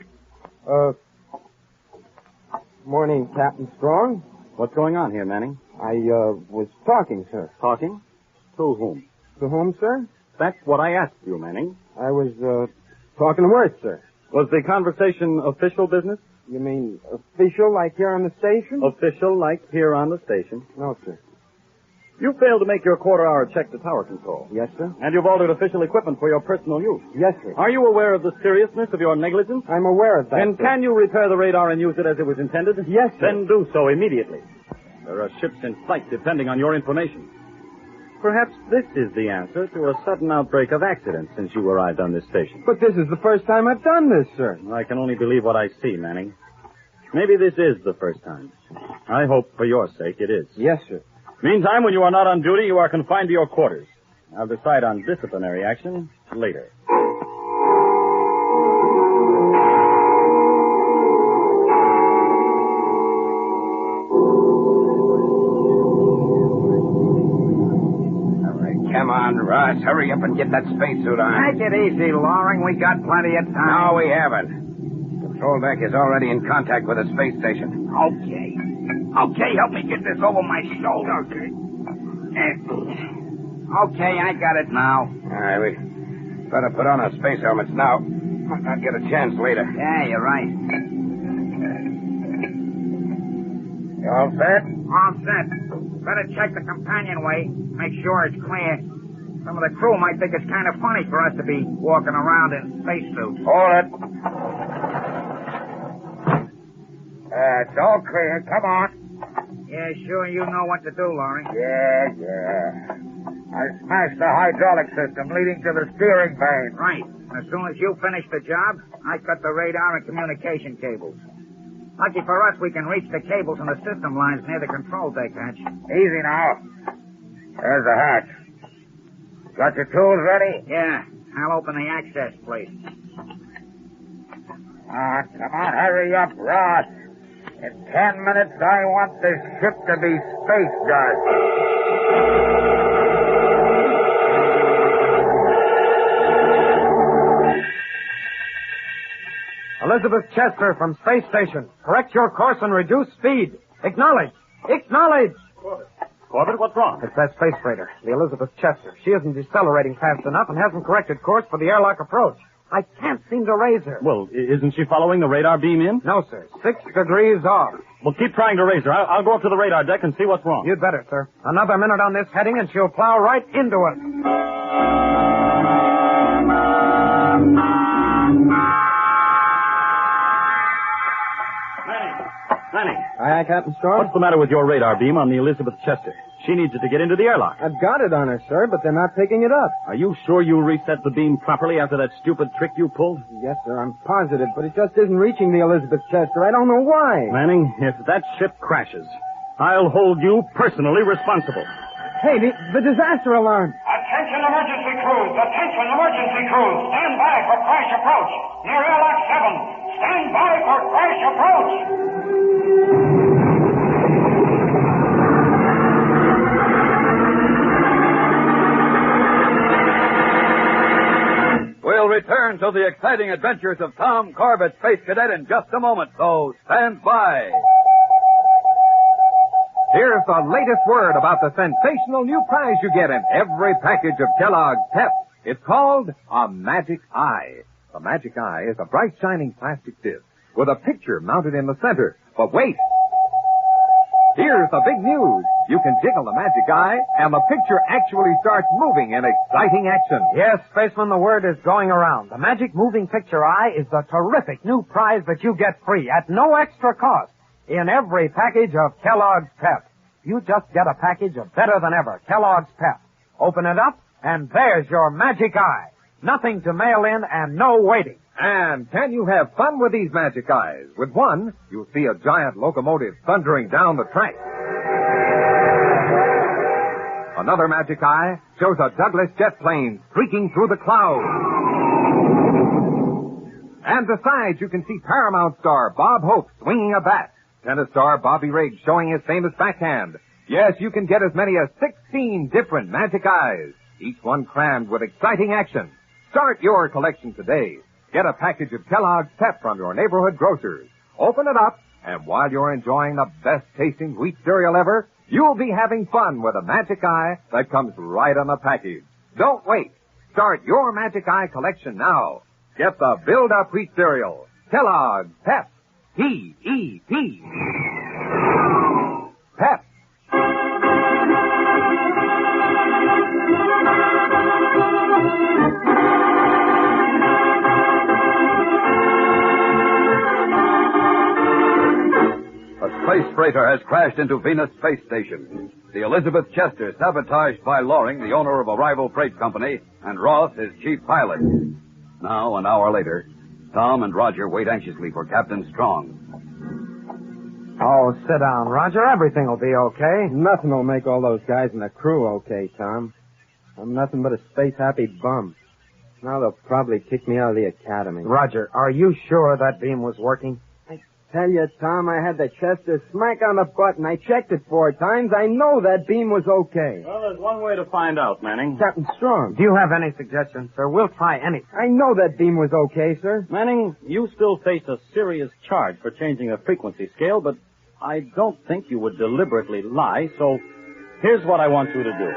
Morning, Captain Strong. What's going on here, Manning? I, was talking, sir. Talking? To whom? To whom, sir? That's what I asked you, Manning. I was, talking to Worth, sir. Was the conversation official business? You mean official, like here on the station? Official, like here on the station? No, sir. You failed to make your quarter-hour check to tower control. Yes, sir. And you've altered official equipment for your personal use. Yes, sir. Are you aware of the seriousness of your negligence? I'm aware of that, And sir. can you repair the radar and use it as it was intended? Yes, sir. Then do so immediately. There are ships in flight depending on your information. Perhaps this is the answer to a sudden outbreak of accidents since you arrived on this station. But this is the first time I've done this, sir. I can only believe what I see, Manning. Maybe this is the first time. I hope for your sake it is. Yes, sir. Meantime, when you are not on duty, you are confined to your quarters. I'll decide on disciplinary action later. Come on, Ross. Hurry up and get that spacesuit on. Take it easy, Loring. We got plenty of time. No, we haven't. Control deck is already in contact with the space station. Okay. Okay, help me get this over my shoulder. Okay, I got it now. All right, we better put on our space helmets now. Might not get a chance later. Yeah, you're right. You all set? All set. Better check the companionway. Make sure it's clear. Some of the crew might think it's kind of funny for us to be walking around in spacesuits. Hold it. It's all clear. Come on. Yeah, sure you know what to do, Loring. Yeah. I smashed the hydraulic system leading to the steering vane. Right. As soon as you finish the job, I cut the radar and communication cables. Lucky for us, we can reach the cables and the system lines near the control deck hatch. Easy now. There's the hatch. Got your tools ready? Yeah. I'll open the access plate. Come on, hurry up, Ross. In 10 minutes, I want this ship to be space-guard. Elizabeth Chester from Space Station. Correct your course and reduce speed. Acknowledge. Acknowledge. Corbett, what's wrong? It's that space freighter, the Elizabeth Chester. She isn't decelerating fast enough and hasn't corrected course for the airlock approach. I can't seem to raise her. Well, isn't she following the radar beam in? No, sir. 6 degrees off. Well, keep trying to raise her. I'll go up to the radar deck and see what's wrong. You'd better, sir. Another minute on this heading and she'll plow right into us. Manning. Aye, Captain Storm? What's the matter with your radar beam on the Elizabeth Chester? She needs it to get into the airlock. I've got it on her, sir, but they're not picking it up. Are you sure you reset the beam properly after that stupid trick you pulled? Yes, sir, I'm positive, but it just isn't reaching the Elizabeth Chester. I don't know why. Manning, if that ship crashes, I'll hold you personally responsible. Hey, the disaster alarm. Attention emergency crews! Attention emergency crews! Stand by for crash approach! Near airlock 7. Stand by for crash approach! We'll return to the exciting adventures of Tom Corbett, Space Cadet, in just a moment, so stand by. Here's the latest word about the sensational new prize you get in every package of Kellogg's Pep. It's called a Magic Eye. The magic eye is a bright, shining plastic disc with a picture mounted in the center. But wait! Here's the big news. You can jiggle the magic eye, and the picture actually starts moving in exciting action. Yes, Spaceman, the word is going around. The Magic Moving Picture Eye is the terrific new prize that you get free at no extra cost in every package of Kellogg's Pep. You just get a package of Better Than Ever Kellogg's Pep. Open it up, and there's your magic eye. Nothing to mail in and no waiting. And can you have fun with these magic eyes? With one, you'll see a giant locomotive thundering down the track. Another magic eye shows a Douglas jet plane streaking through the clouds. And besides, you can see Paramount star Bob Hope swinging a bat. Tennis star Bobby Riggs showing his famous backhand. Yes, you can get as many as 16 different magic eyes, each one crammed with exciting action. Start your collection today. Get a package of Kellogg's Pep from your neighborhood grocers. Open it up, and while you're enjoying the best-tasting wheat cereal ever, you'll be having fun with a magic eye that comes right on the package. Don't wait. Start your magic eye collection now. Get the Build-Up Wheat Cereal. Kellogg's Pep. P-E-P. Pep. A space freighter has crashed into Venus Space Station. The Elizabeth Chester, sabotaged by Loring, the owner of a rival freight company, and Ross, his chief pilot. Now, an hour later, Tom and Roger wait anxiously for Captain Strong. Oh, sit down, Roger. Everything will be okay. Nothing will make all those guys in the crew okay, Tom. I'm nothing but a space-happy bum. Now they'll probably kick me out of the academy. Roger, are you sure that beam was working? Tell you, Tom, I had the Chester smack on the button. I checked it 4 times. I know that beam was okay. Well, there's one way to find out, Manning. Captain Strong. Do you have any suggestions, sir? We'll try anything. I know that beam was okay, sir. Manning, you still face a serious charge for changing the frequency scale, but I don't think you would deliberately lie, so here's what I want you to do.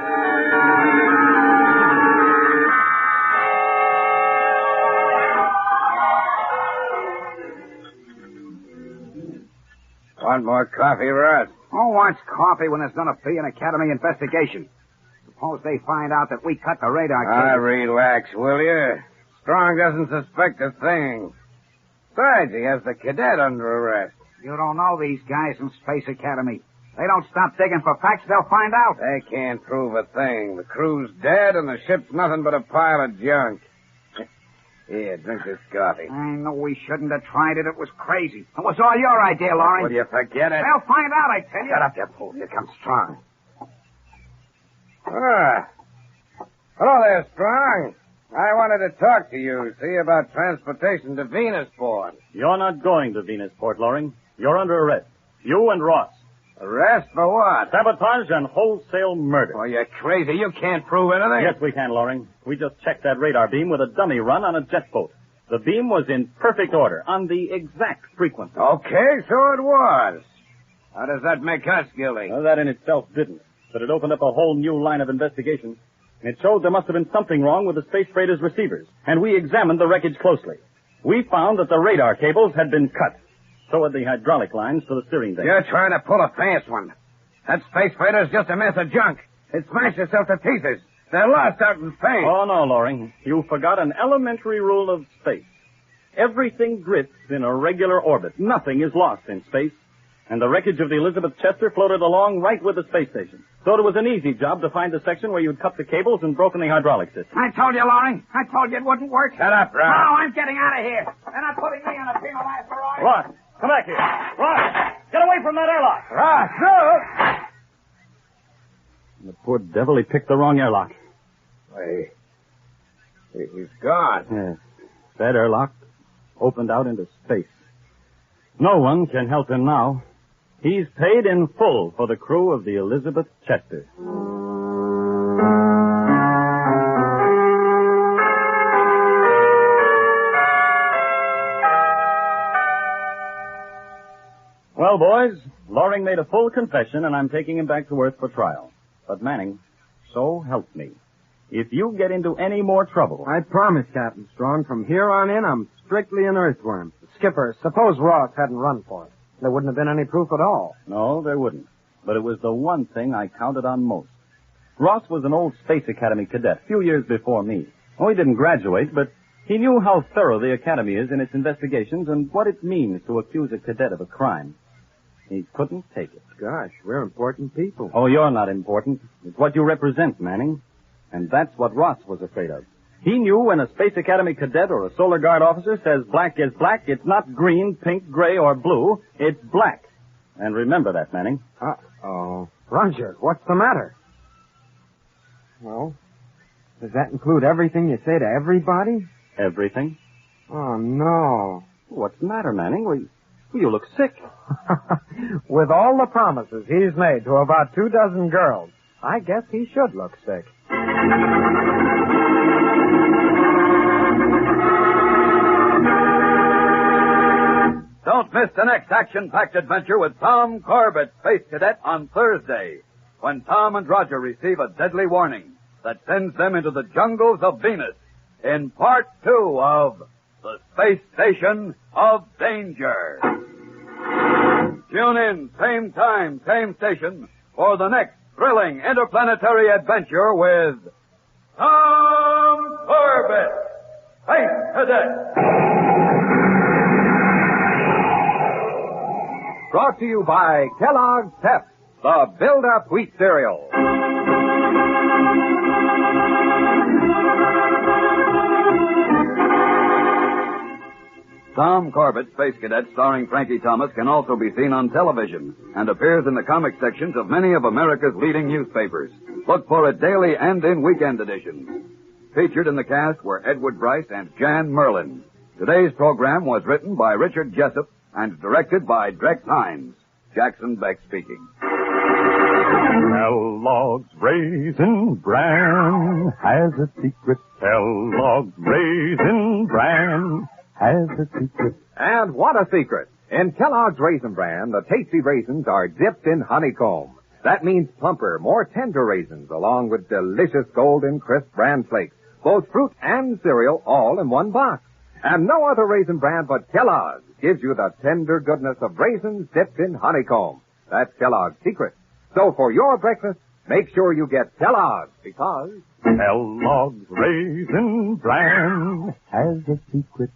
Want more coffee, Russ? Who wants coffee when there's going to be an Academy investigation? Suppose they find out that we cut the radar cable. Relax, will you? Strong doesn't suspect a thing. Besides, he has the cadet under arrest. You don't know these guys in Space Academy. They don't stop digging for facts, they'll find out. They can't prove a thing. The crew's dead and the ship's nothing but a pile of junk. Here, drink this coffee. I know we shouldn't have tried it. It was crazy. It was all your idea, Loring. Will you forget it? They'll find out, I tell you. Shut up, you fool. Here comes Strong. Hello there, Strong. I wanted to talk to you, see about transportation to Venusport. You're not going to Venusport, Loring. You're under arrest. You and Ross. Arrest for what? Sabotage and wholesale murder. Oh, you're crazy. You can't prove anything. Yes, we can, Loring. We just checked that radar beam with a dummy run on a jet boat. The beam was in perfect order, on the exact frequency. Okay, so it was. How does that make us guilty? Well, that in itself didn't, but it opened up a whole new line of investigation. It showed there must have been something wrong with the space freighter's receivers, and we examined the wreckage closely. We found that the radar cables had been cut. So had the hydraulic lines for the steering deck. You're trying to pull a fast one. That space freighter's just a mess of junk. It smashed itself to pieces. They're lost out in space. Oh, no, Loring. You forgot an elementary rule of space. Everything drifts in a regular orbit. Nothing is lost in space. And the wreckage of the Elizabeth Chester floated along right with the space station. So it was an easy job to find the section where you'd cut the cables and broken the hydraulic system. I told you, Loring. I told you it wouldn't work. Shut up, Ross. No, I'm getting out of here. They're not putting me on a penal asteroid. Ross, come back here. Ross, get away from that airlock. Ross, look. The poor devil, he picked the wrong airlock. Hey, he's gone. Yes, that airlock opened out into space. No one can help him now. He's paid in full for the crew of the Elizabeth Chester. Well, boys, Loring made a full confession, and I'm taking him back to Earth for trial. But Manning, so help me, If you get into any more trouble... I promise, Captain Strong, from here on in, I'm strictly an earthworm. Skipper, suppose Ross hadn't run for it. There wouldn't have been any proof at all. No, there wouldn't. But it was the one thing I counted on most. Ross was an old Space Academy cadet, a few years before me. Oh, he didn't graduate, but he knew how thorough the Academy is in its investigations and what it means to accuse a cadet of a crime. He couldn't take it. Gosh, we're important people. Oh, you're not important. It's what you represent, Manning. And that's what Ross was afraid of. He knew when a Space Academy cadet or a Solar Guard officer says black is black, it's not green, pink, gray, or blue. It's black. And remember that, Manning. Uh-oh. Roger, what's the matter? Well, does that include everything you say to everybody? Everything? Oh, no. What's the matter, Manning? Well, you look sick. With all the promises he's made to about 24 girls, I guess he should look sick. Don't miss the next action-packed adventure with Tom Corbett, Space Cadet, on Thursday, when Tom and Roger receive a deadly warning that sends them into the jungles of Venus in Part 2 of The Space Station of Danger. Tune in, same time, same station, for the next thrilling interplanetary adventure with Tom Corbett, Space Cadet. Brought to you by Kellogg's Pep, the build-up wheat cereal. Tom Corbett, Space Cadet, starring Frankie Thomas, can also be seen on television and appears in the comic sections of many of America's leading newspapers. Look for it daily and in weekend editions. Featured in the cast were Edward Bryce and Jan Merlin. Today's program was written by Richard Jessup and directed by Drex Hines. Jackson Beck speaking. Kellogg's Raisin Bran has a secret. Kellogg's Raisin Bran has a secret. And what a secret! In Kellogg's Raisin Bran, the tasty raisins are dipped in honeycomb. That means plumper, more tender raisins, along with delicious golden crisp bran flakes, both fruit and cereal, all in one box. And no other raisin brand but Kellogg's gives you the tender goodness of raisins dipped in honeycomb. That's Kellogg's secret. So for your breakfast, make sure you get Kellogg's, because Kellogg's Raisin Bran has a secret.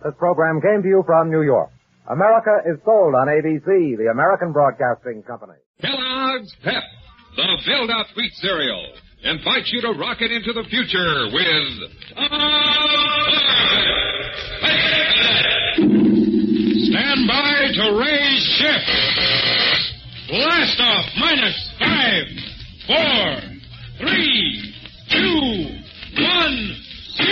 This program came to you from New York. America is sold on ABC, the American Broadcasting Company. Kellogg's Pep, the build-up wheat cereal, invites you to rocket into the future with Stand by to raise ship. Blast off minus 5, 4, 3, 2, 1, 0.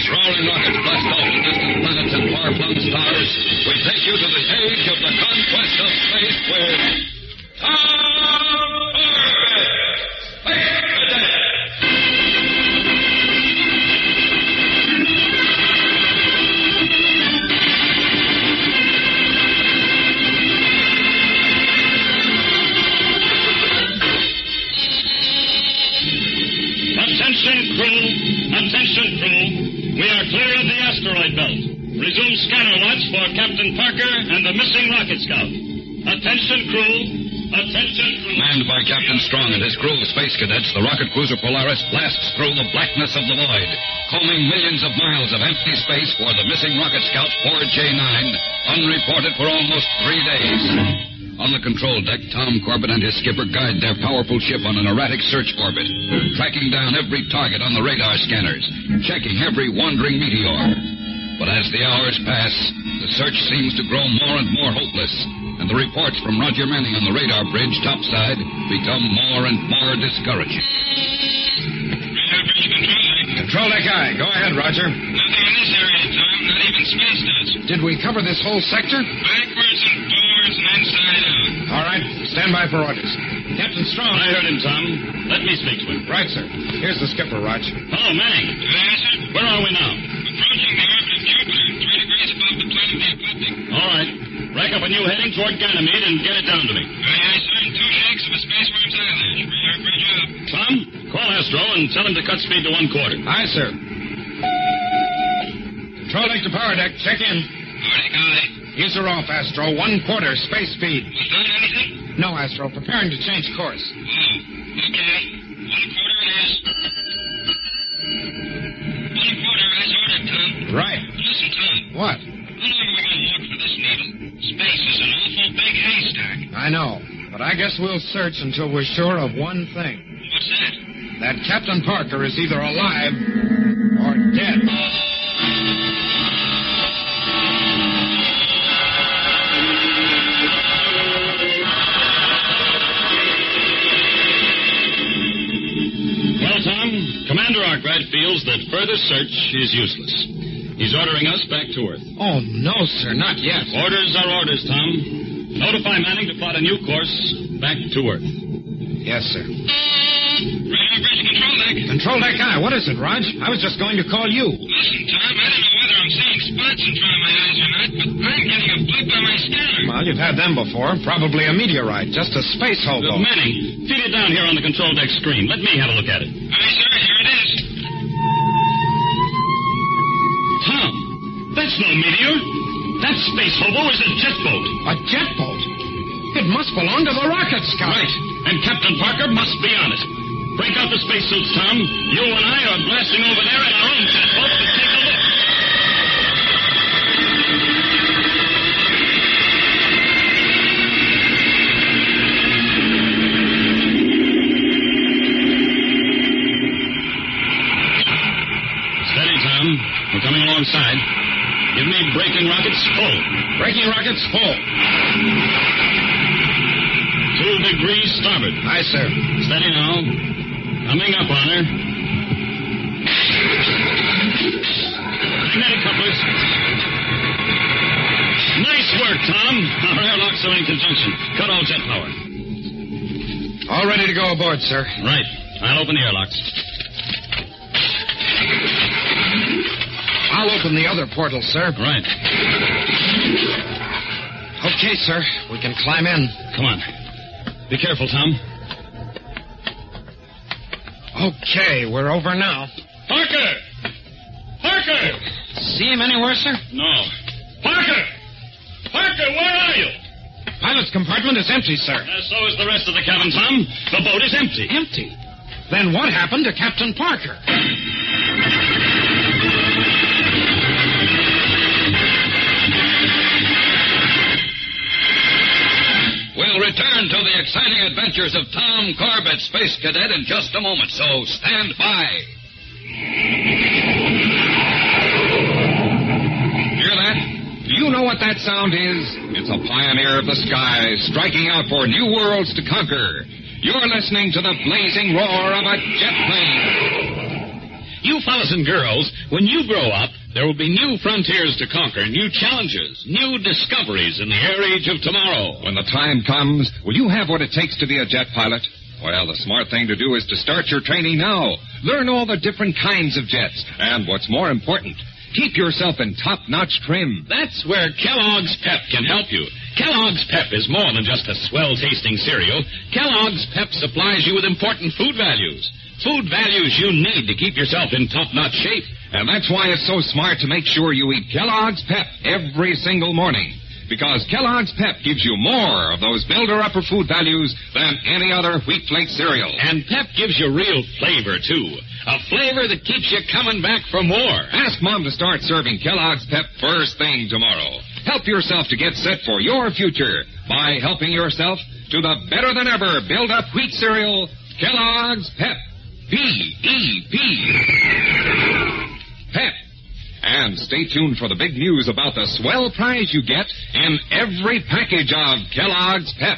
Rolling rockets blast off to distant planets and far-flung stars, we take you to the age of the conquest of space with Tom Corbett, Space Cadet. Attention crew, we are clear of the asteroid belt. Resume scanner watch for Captain Parker and the missing rocket scout. Attention crew. Manned by Captain Strong and his crew of space cadets, the rocket cruiser Polaris blasts through the blackness of the void, combing millions of miles of empty space for the missing rocket scout 4J9, unreported for almost 3 days. On the control deck, Tom Corbett and his skipper guide their powerful ship on an erratic search orbit, tracking down every target on the radar scanners, checking every wandering meteor. But as the hours pass, the search seems to grow more and more hopeless, and the reports from Roger Manning on the radar bridge topside become more and more discouraging. Control deck eye. Go ahead, Roger. Nothing in this area, Tom. Not even space does. Did we cover this whole sector? Backwards and forwards and inside out. All right. Stand by for orders. Captain Strong. I heard him, Tom. Let me speak to him. Right, sir. Here's the skipper, Roch. Hello, Manning. Did I answer? Where are we now? Approaching the orbit of Jupiter, 3 degrees above the planet of the ecliptic. All right. Rack up a new heading toward Ganymede and get it down to me. Aye, sir. 2 shakes of a spaceworm's eyelash. Pretty job. Tom, call Astro and tell him to cut speed to 1/4. Aye, sir. Control deck to power deck. Check in. Howdy, guy. User off, Astro. 1/4 space speed. You found anything? No, Astro. Preparing to change course. Oh, okay. 1/4 it is. 1/4 as ordered, Tom. Right. Listen, Tom. What? How long are we going to look for this needle? Space is an awful big haystack. I know, but I guess we'll search until we're sure of one thing. What's that? That Captain Parker is either alive or dead. Well, Tom, Commander Arkwright feels that further search is useless. He's ordering us back to Earth. Oh, no, sir, not yet. Orders are orders, Tom. Notify Manning to plot a new course back to Earth. Yes, sir. Radar bridge control deck. Control deck eye. What is it, Raj? I was just going to call you. Listen, Tom, I don't know whether I'm seeing spots in front of my eyes or not, but I'm getting a blip on my scanner. Well, you've had them before. Probably a meteorite. Just a space hobo. Manning, feed it down here on the control deck screen. Let me have a look at it. Aye, sir, here it is. Tom, that's no meteor. That space hobo is a jet boat. A jet boat? It must belong to the rocket scout. Right, and Captain Parker must be on it. Break out the spacesuits, Tom. You and I are blasting over there in our own jet boat to take a look. Steady, Tom. We're coming alongside. Give me braking rockets full. Braking rockets full. 2 degrees starboard. Aye, sir. Steady now. Coming up on her. Magnetic couplers. Nice work, Tom. Our airlocks are in conjunction. Cut all jet power. All ready to go aboard, sir. Right. I'll open the airlocks. I'll open the other portal, sir. Right. Okay, sir. We can climb in. Come on. Be careful, Tom. Okay, we're over now. Parker! Parker! See him anywhere, sir? No. Parker! Parker, where are you? Pilot's compartment is empty, sir. So is the rest of the cabin, Tom. The boat is empty. Empty? Then what happened to Captain Parker? We'll return to the exciting adventures of Tom Corbett, Space Cadet, in just a moment, so stand by. Hear that? Do you know what that sound is? It's a pioneer of the skies striking out for new worlds to conquer. You're listening to the blazing roar of a jet plane. You fellas and girls, when you grow up, there will be new frontiers to conquer, new challenges, new discoveries in the air age of tomorrow. When the time comes, will you have what it takes to be a jet pilot? Well, the smart thing to do is to start your training now. Learn all the different kinds of jets. And what's more important, keep yourself in top-notch trim. That's where Kellogg's Pep can help you. Kellogg's Pep is more than just a swell-tasting cereal. Kellogg's Pep supplies you with important food values. Food values you need to keep yourself in top-notch shape. And that's why it's so smart to make sure you eat Kellogg's Pep every single morning. Because Kellogg's Pep gives you more of those builder-upper food values than any other wheat flake cereal. And Pep gives you real flavor, too. A flavor that keeps you coming back for more. Ask Mom to start serving Kellogg's Pep first thing tomorrow. Help yourself to get set for your future by helping yourself to the better-than-ever build-up wheat cereal, Kellogg's Pep. P-E-P. Pep. And stay tuned for the big news about the swell prize you get in every package of Kellogg's Pep.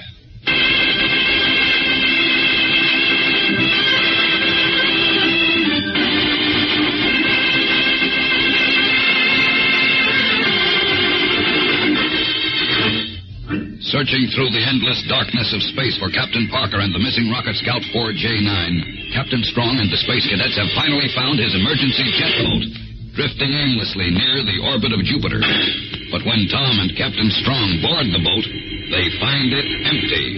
Searching through the endless darkness of space for Captain Parker and the missing rocket scout 4J9, Captain Strong and the Space Cadets have finally found his emergency jet boat. drifting aimlessly near the orbit of Jupiter. But when Tom and Captain Strong board the boat, they find it empty.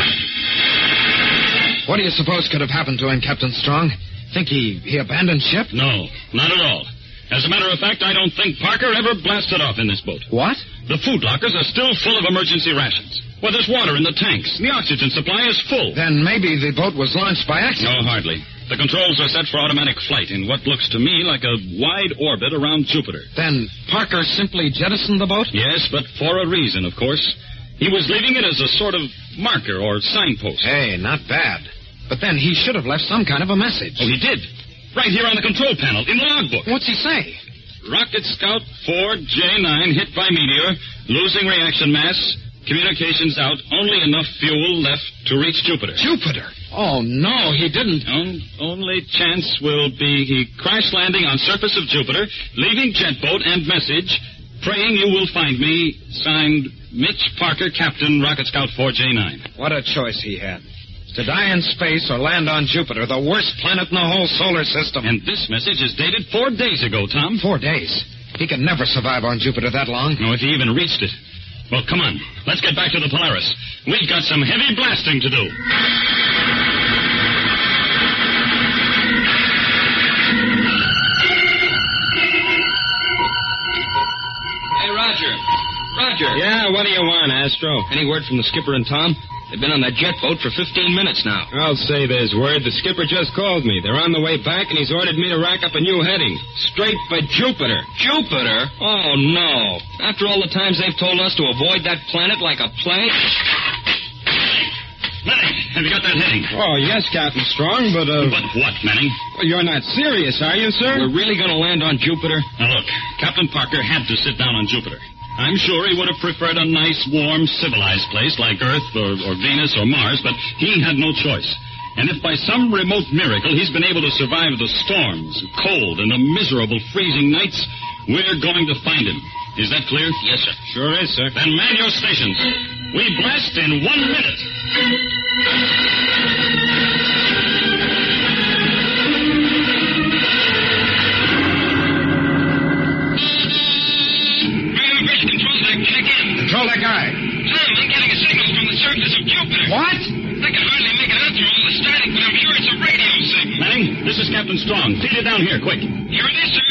What do you suppose could have happened to him, Captain Strong? Think he abandoned ship? No, not at all. As a matter of fact, I don't think Parker ever blasted off in this boat. What? The food lockers are still full of emergency rations. Well, there's water in the tanks. The oxygen supply is full. Then maybe the boat was launched by accident. No, hardly. The controls are set for automatic flight in what looks to me like a wide orbit around Jupiter. Then Parker simply jettisoned the boat? Yes, but for a reason, of course. He was leaving it as a sort of marker or signpost. Hey, not bad. But then he should have left some kind of a message. Oh, he did. Right here on the control panel, in the logbook. What's he say? Rocket Scout 4J9 hit by meteor, losing reaction mass, communications out, only enough fuel left to reach Jupiter. Jupiter? Oh, no, he didn't. Only chance will be he crash landing on surface of Jupiter, leaving jet boat and message, praying you will find me, signed Mitch Parker, Captain, Rocket Scout 4J9. What a choice he had. To die in space or land on Jupiter, the worst planet in the whole solar system. And this message is dated 4 days ago, Tom. 4 days? He can never survive on Jupiter that long. No, if he even reached it. Well, come on. Let's get back to the Polaris. We've got some heavy blasting to do. Hey, Roger. Roger. Yeah, what do you want, Astro? Any word from the skipper and Tom? They've been on that jet boat for 15 minutes now. I'll say there's word. The skipper just called me. They're on the way back, and he's ordered me to rack up a new heading. Straight for Jupiter. Jupiter? Oh, no. After all the times they've told us to avoid that planet like a plague? Manning, have you got that heading? Oh, yes, Captain Strong, but, But what, Manning? Well, you're not serious, are you, sir? We're really going to land on Jupiter? Now, look, Captain Parker had to sit down on Jupiter. I'm sure he would have preferred a nice, warm, civilized place like Earth or Venus or Mars, but he had no choice. And if by some remote miracle he's been able to survive the storms, cold, and the miserable freezing nights, we're going to find him. Is that clear? Yes, sir. Sure is, sir. Then man your stations. We blast in 1 minute. Control that guy. Tom, I'm getting a signal from the surface of Jupiter. What? I can hardly make it out through all the static, but I'm sure it's a radio signal. Manning, this is Captain Strong. Feed it down here, quick. Here it is, sir.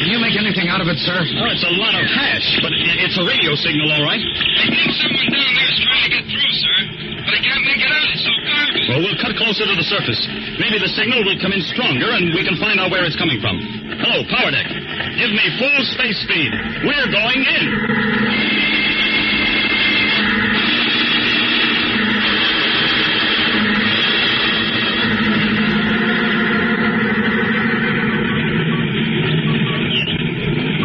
Can you make anything out of it, sir? Oh, it's a lot of hash, but it's a radio signal, all right. I think someone down there is trying to get through, sir. But I can't make it out. It's so garbled. Well, we'll cut closer to the surface. Maybe the signal will come in stronger, and we can find out where it's coming from. Hello, power deck. Give me full space speed. We're going in.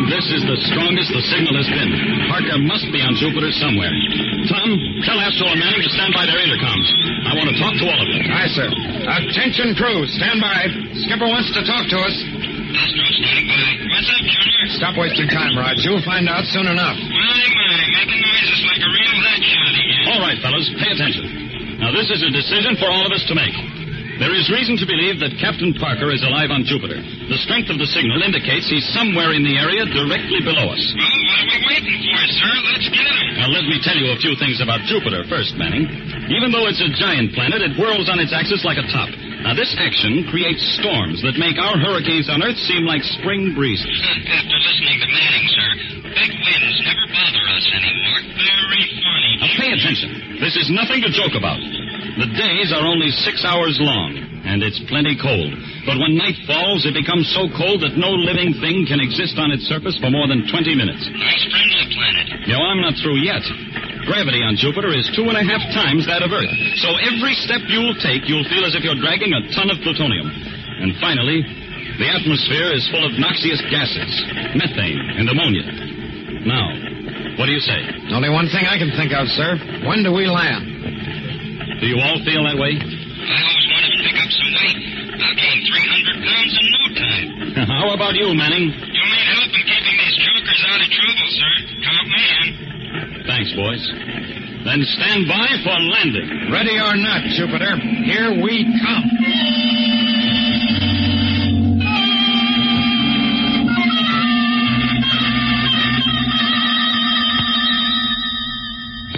This is the strongest the signal has been. Parker must be on Jupiter somewhere. Tom, tell Astro and Manning to stand by their intercoms. I want to talk to all of them. Aye, sir. Attention, crew. Stand by. Skipper wants to talk to us. Astro standing by. What's up, Junior? Stop wasting time, Rod. You'll find out soon enough. My, making noises like a real head shot again. All right, fellas, pay attention. Now, this is a decision for all of us to make. There is reason to believe that Captain Parker is alive on Jupiter. The strength of the signal indicates he's somewhere in the area directly below us. Well, what are we waiting for, sir? Let's get him. Now, let me tell you a few things about Jupiter first, Manning. Even though it's a giant planet, it whirls on its axis like a top. Now, this action creates storms that make our hurricanes on Earth seem like spring breezes. After listening to Manning, sir, big winds never bother us anymore. Very funny. Now, pay attention. This is nothing to joke about. The days are only 6 hours long, and it's plenty cold. But when night falls, it becomes so cold that no living thing can exist on its surface for more than 20 minutes. Nice friendly planet. No, I'm not through yet. Gravity on Jupiter is 2.5 times that of Earth. So every step you'll take, you'll feel as if you're dragging a ton of plutonium. And finally, the atmosphere is full of noxious gases, methane and ammonia. Now, what do you say? Only one thing I can think of, sir. When do we land? Do you all feel that way? I always wanted to pick up some weight. I'll gain 300 pounds in no time. How about you, Manning? You need help in keeping these jokers out of trouble, sir. Count me in. Thanks, boys. Then stand by for landing. Ready or not, Jupiter, here we come.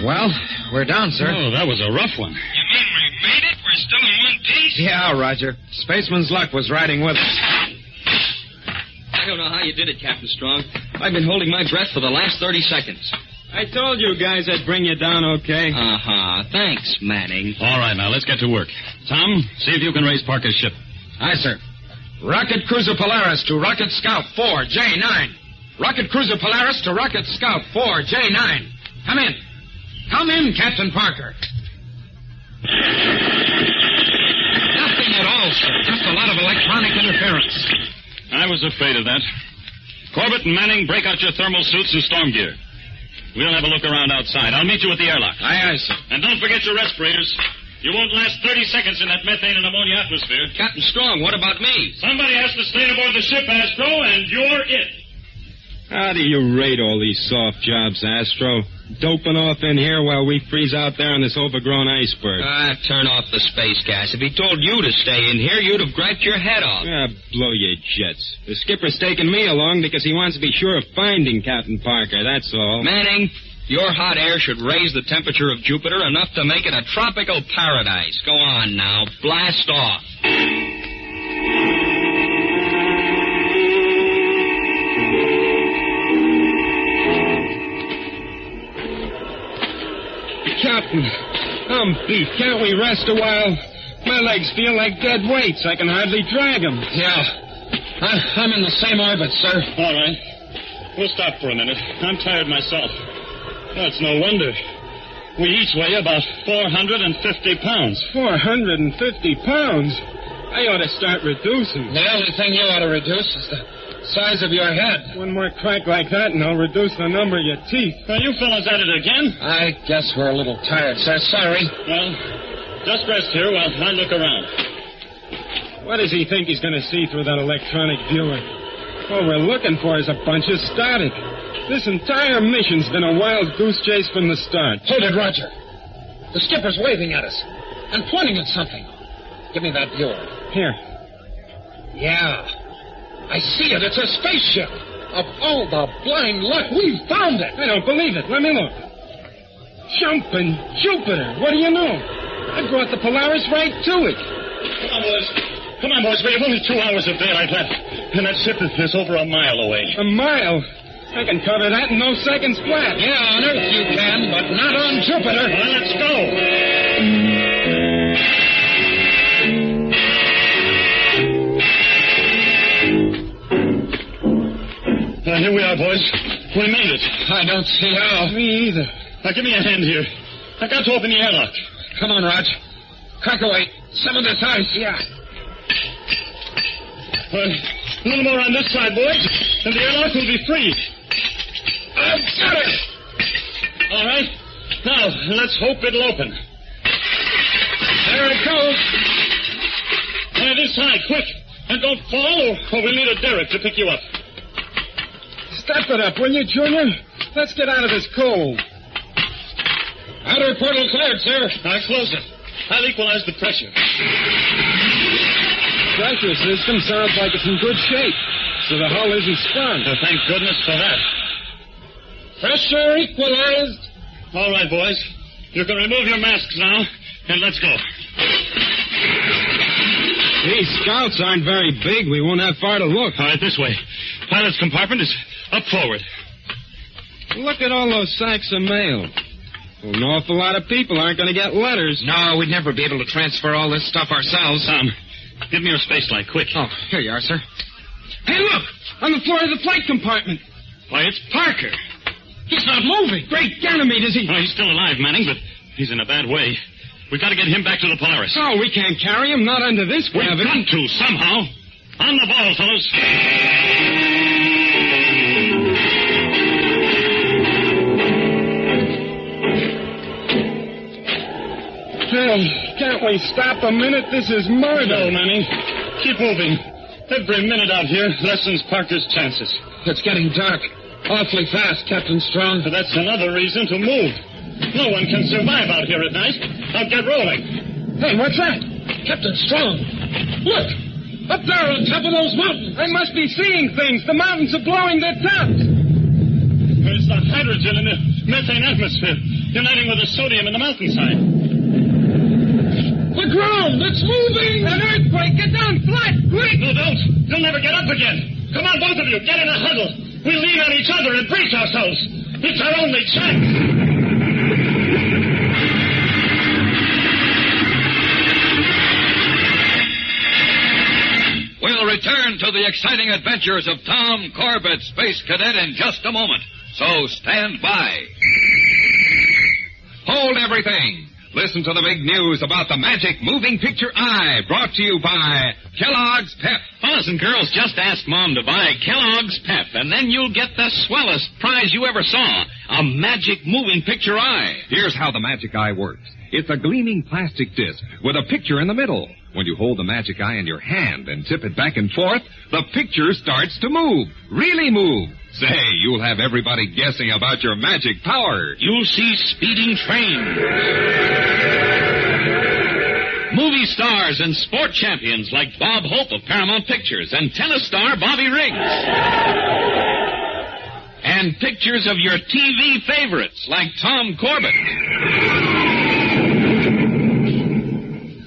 Well, we're down, sir. Oh, that was a rough one. You mean we made it? We're still in one piece? Yeah, Roger. Spaceman's luck was riding with us. I don't know how you did it, Captain Strong. I've been holding my breath for the last 30 seconds. I told you guys I'd bring you down okay. Uh-huh. Thanks, Manning. All right, now, let's get to work. Tom, see if you can raise Parker's ship. Aye, sir. Rocket Cruiser Polaris to Rocket Scout 4J9. Rocket Cruiser Polaris to Rocket Scout 4J9. Come in. Come in, Captain Parker. Nothing at all, sir. Just a lot of electronic interference. I was afraid of that. Corbett and Manning, break out your thermal suits and storm gear. We'll have a look around outside. I'll meet you at the airlock. Aye, sir. And don't forget your respirators. You won't last 30 seconds in that methane and ammonia atmosphere. Captain Strong, what about me? Somebody has to stay aboard the ship, Astro, and you're it. How do you rate all these soft jobs, Astro? Doping off in here while we freeze out there on this overgrown iceberg. Turn off the space gas. If he told you to stay in here, you'd have griped your head off. Blow your jets. The skipper's taking me along because he wants to be sure of finding Captain Parker, that's all. Manning, your hot air should raise the temperature of Jupiter enough to make it a tropical paradise. Go on now. Blast off. Captain, I'm beat. Can't we rest a while? My legs feel like dead weights. I can hardly drag them. Yeah. I'm in the same orbit, sir. All right. We'll stop for a minute. I'm tired myself. That's no wonder. We each weigh about 450 pounds. 450 pounds? I ought to start reducing. The only thing you ought to reduce is the size of your head. One more crack like that and I'll reduce the number of your teeth. Are you fellas at it again? I guess we're a little tired, sir. Sorry. Well, just rest here while I look around. What does he think he's going to see through that electronic viewer? All we're looking for is a bunch of static. This entire mission's been a wild goose chase from the start. Hold it, Roger. The skipper's waving at us and pointing at something. Give me that viewer. Here. Yeah. I see it. It's a spaceship. Of all the blind luck, we found it. I don't believe it. Let me look. Jumping Jupiter. What do you know? I brought the Polaris right to it. Come on, boys. Come on, boys. We have only 2 hours of daylight left. And that ship is over a mile away. A mile? I can cover that in no seconds flat. Yeah, on Earth you can, but not on Jupiter. Well, let's go. Here we are, boys. We made it. I don't see how. Me either. Now, give me a hand here. I got to open the airlock. Come on, Rog. Crack away. Some of this ice. Yeah. A little more on this side, boys, and the airlock will be free. I've got it. All right. Now, let's hope it'll open. There it goes. This side, quick. And don't fall, or we'll need a derrick to pick you up. Step it up, will you, Junior? Let's get out of this cold. Outer portal cleared, sir. Now, close it. I'll equalize the pressure. Pressure system sounds like it's in good shape, so the hull isn't sprung. Thank goodness for that. Pressure equalized. All right, boys. You can remove your masks now, and let's go. These scouts aren't very big. We won't have far to look. All right, this way. Pilot's compartment is up forward. Look at all those sacks of mail. Well, an awful lot of people aren't going to get letters. No, we'd never be able to transfer all this stuff ourselves. Tom, give me your space light, quick. Oh, here you are, sir. Hey, look! On the floor of the flight compartment. Why, it's Parker. He's not moving. Great Ganymede, is he? Oh, he's still alive, Manning, but he's in a bad way. We've got to get him back to the Polaris. Oh, we can't carry him, not under this gravity. We've got to, somehow. On the ball, fellas. Hey, can't we stop a minute? This is murder. No, Manning. Keep moving. Every minute out here lessens Parker's chances. It's getting dark. Awfully fast, Captain Strong. But that's another reason to move. No one can survive out here at night. Now get rolling. Hey, what's that? Captain Strong. Look! Up there on top of those mountains. I must be seeing things. The mountains are blowing their tops. There's the hydrogen in the methane atmosphere. uniting with the sodium in the mountainside. The ground! It's moving! An earthquake! Get down flat! Quick! No, don't! You'll never get up again. Come on, both of you. Get in a huddle. We'll lean on each other and brace ourselves. It's our only chance. We'll return to the exciting adventures of Tom Corbett, Space Cadet, in just a moment. So stand by. Hold everything. Listen to the big news about the magic moving picture eye, brought to you by Kellogg's Pep. Fellas and girls, just ask Mom to buy Kellogg's Pep, and then you'll get the swellest prize you ever saw, a magic moving picture eye. Here's how the magic eye works. It's a gleaming plastic disc with a picture in the middle. When you hold the magic eye in your hand and tip it back and forth, the picture starts to move. Really move. Say, you'll have everybody guessing about your magic power. You'll see speeding trains, movie stars and sport champions like Bob Hope of Paramount Pictures and tennis star Bobby Riggs. And pictures of your TV favorites like Tom Corbett.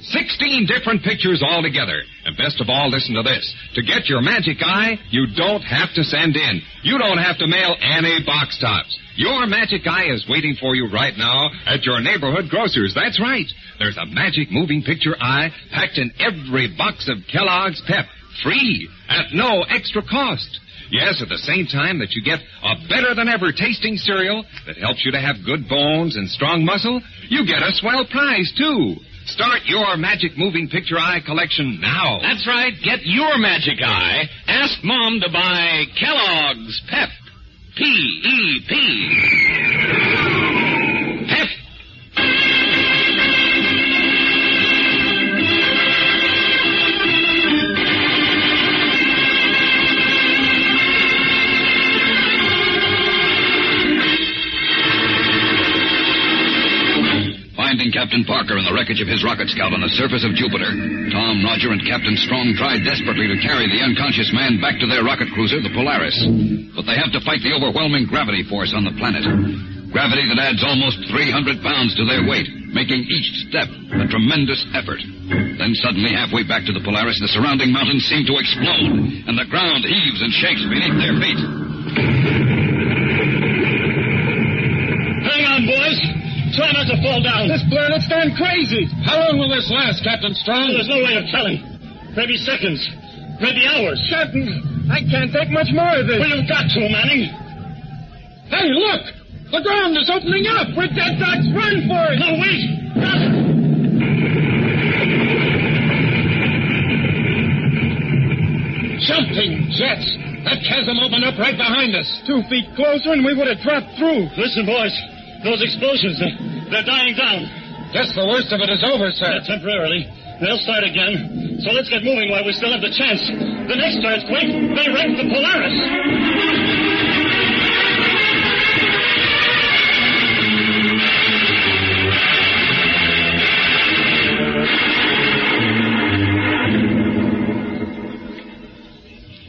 16 different pictures altogether. And best of all, listen to this. To get your magic eye, you don't have to send in. You don't have to mail any box tops. Your magic eye is waiting for you right now at your neighborhood grocer's. That's right. There's a magic moving picture eye packed in every box of Kellogg's Pep. Free. At no extra cost. Yes, at the same time that you get a better-than-ever tasting cereal that helps you to have good bones and strong muscle, you get a swell prize, too. Start your magic moving picture eye collection now. That's right. Get your magic eye. Ask Mom to buy Kellogg's Pep. P-E-P. Pep. Finding Captain Parker in the wreckage of his rocket scout on the surface of Jupiter, Tom, Roger, and Captain Strong tried desperately to carry the unconscious man back to their rocket cruiser, the Polaris. But they have to fight the overwhelming gravity force on the planet. Gravity that adds almost 300 pounds to their weight, making each step a tremendous effort. Then suddenly, halfway back to the Polaris, the surrounding mountains seem to explode, and the ground heaves and shakes beneath their feet. Hang on, boys. Try not to fall down. This planet's gone crazy. How long will this last, Captain Strong? There's no way of telling. Maybe seconds. Maybe hours. Captain, I can't take much more of this. Well, you've got to, Manning. Hey, look! The ground is opening up. We're dead ducks. Run for it. No, wait. Jumping jets. That chasm opened up right behind us. 2 feet closer and we would have dropped through. Listen, boys. Those explosions, they're dying down. Guess the worst of it is over, sir. Temporarily. They'll start again. So let's get moving while we still have the chance. The next earthquake may wreck the Polaris.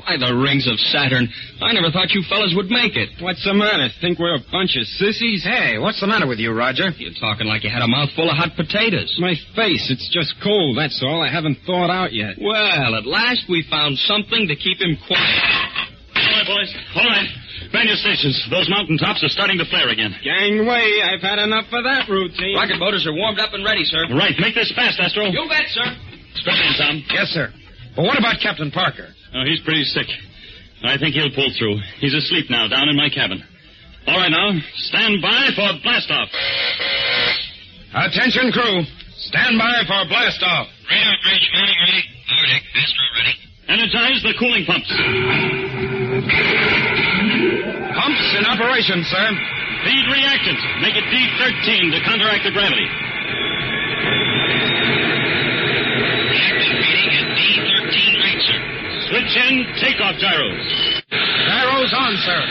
By the rings of Saturn, I never thought you fellas would make it. What's the matter? Think we're a bunch of sissies? Hey, what's the matter with you, Roger? You're talking like you had a mouthful of hot potatoes. My face, it's just cold, that's all. I haven't thawed out yet. Well, at last we found something to keep him quiet. All right, boys. All right. Man your stations. Those mountaintops are starting to flare again. Gangway, I've had enough of that routine. Rocket motors are warmed up and ready, sir. Right. Make this fast, Astro. You bet, sir. Strap in, Tom. Yes, sir. But what about Captain Parker? Oh, he's pretty sick. I think he'll pull through. He's asleep now down in my cabin. All right, now, stand by for blast-off. Attention, crew. Stand by for blast-off. Radar bridge mounting ready. Lower deck, Astro ready. Energize the cooling pumps. Pumps in operation, sir. Feed reactant. Make it D13 to counteract the gravity. Reactant reading at D13 rate, sir. Switch in takeoff gyros. Gyros on, sir.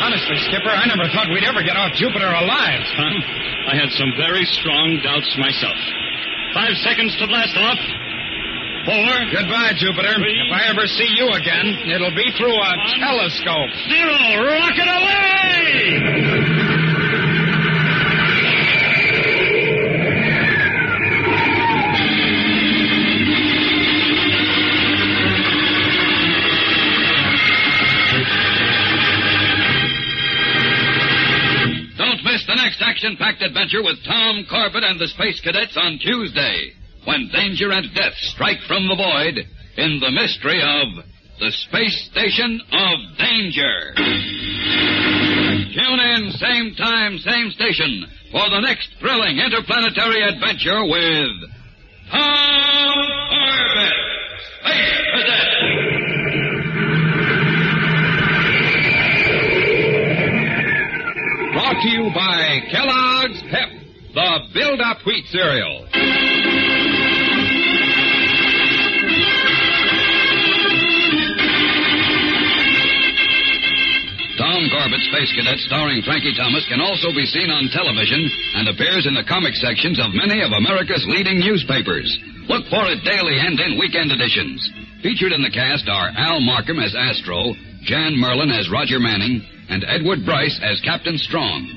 Honestly, Skipper, I never thought we'd ever get off Jupiter alive. Huh? I had some very strong doubts myself. 5 seconds to blast off. 4. Goodbye, Jupiter. 3. If I ever see you again, it'll be through a telescope. 0. Rocket away! the next action-packed adventure with Tom Corbett and the Space Cadets on Tuesday, when danger and death strike from the void in the mystery of the Space Station of Danger. Tune in, same time, same station, for the next thrilling interplanetary adventure with Tom Corbett, Space Cadet. Brought to you by Kellogg's Pep, the Build-Up Wheat Cereal. Tom Corbett, Space Cadet, starring Frankie Thomas, can also be seen on television and appears in the comic sections of many of America's leading newspapers. Look for it daily and in weekend editions. Featured in the cast are Al Markham as Astro, Jan Merlin as Roger Manning, and Edward Bryce as Captain Strong.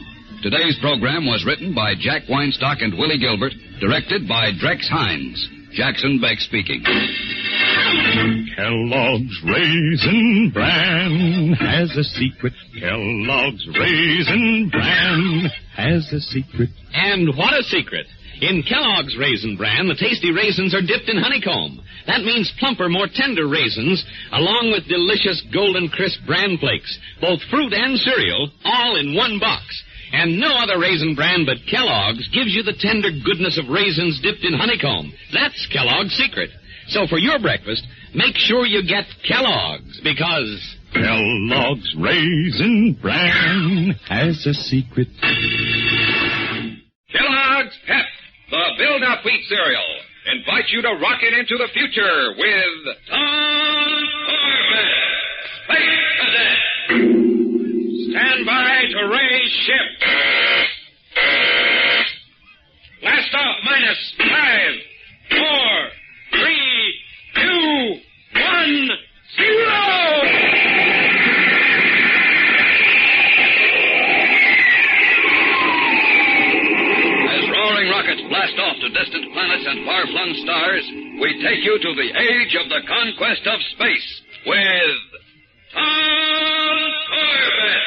Today's program was written by Jack Weinstock and Willie Gilbert, directed by Drex Hines. Jackson Beck speaking. Kellogg's Raisin Bran has a secret. Kellogg's Raisin Bran has a secret. And what a secret! In Kellogg's Raisin Bran, the tasty raisins are dipped in honeycomb. That means plumper, more tender raisins, along with delicious golden crisp bran flakes, both fruit and cereal, all in one box. And no other raisin bran but Kellogg's gives you the tender goodness of raisins dipped in honeycomb. That's Kellogg's secret. So for your breakfast, make sure you get Kellogg's, because Kellogg's Raisin Bran has a secret. Kellogg's Pep, the Build-Up Wheat Cereal, invite you to rocket into the future with Tom Corbett, Space Cadet. Stand by to raise ship. Blast off minus 5, 4, 3, 2, 1, 0! Rockets blast off to distant planets and far-flung stars, we take you to the age of the conquest of space with Tom Corbett,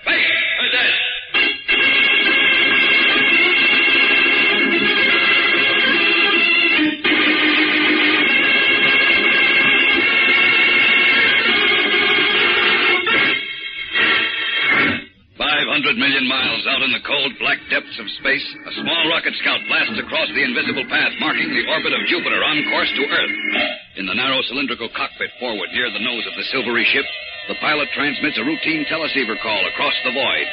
Space Cadet. 500 million miles out in the cold, black depths of space, a small rocket scout blasts across the invisible path marking the orbit of Jupiter on course to Earth. In the narrow cylindrical cockpit forward near the nose of the silvery ship, the pilot transmits a routine teleceiver call across the void.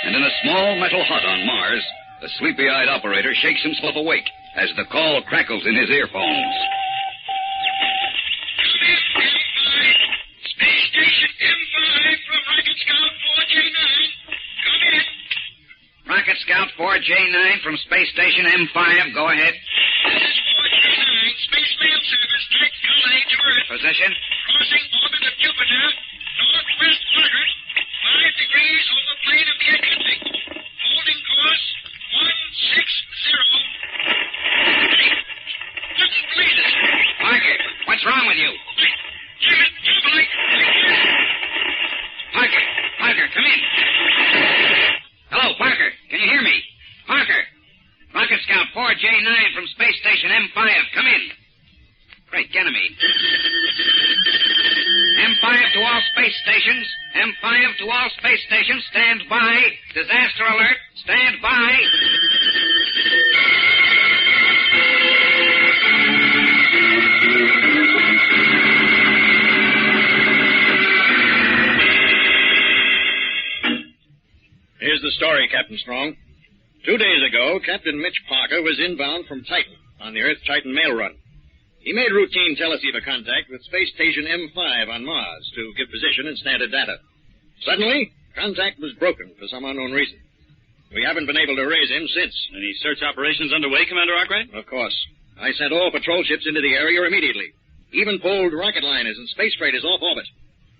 And in a small metal hut on Mars, the sleepy-eyed operator shakes himself awake as the call crackles in his earphones. Space Station M5 from Rocket Scout 4J9. Come in. Rocket Scout 4J9 from Space Station M5. Go ahead. This is 4J9. Space Mail Service. Tactical aid to Earth. Position. Crossing orbit of Jupiter. Northwest quadrant. 5 degrees over plane of the ecliptic. Holding course 160. Wouldn't believe it. Parker, what's wrong with you? Damn it, Blake. Parker, come in. Hello, Parker. Can you hear me? Parker. Rocket Scout 4J9 from Space Station M5. Come in. Great Ganymede. M5 to all space stations. M5 to all space stations. Stand by. Disaster alert. Stand by. Here's the story, Captain Strong. 2 days ago, Captain Mitch Parker was inbound from Titan on the Earth-Titan mail run. He made routine teleceiver contact with Space Station M5 on Mars to give position and standard data. Suddenly, contact was broken for some unknown reason. We haven't been able to raise him since. Any search operations underway, Commander Arkwright? Of course. I sent all patrol ships into the area immediately. Even pulled rocket liners and space freighters off orbit.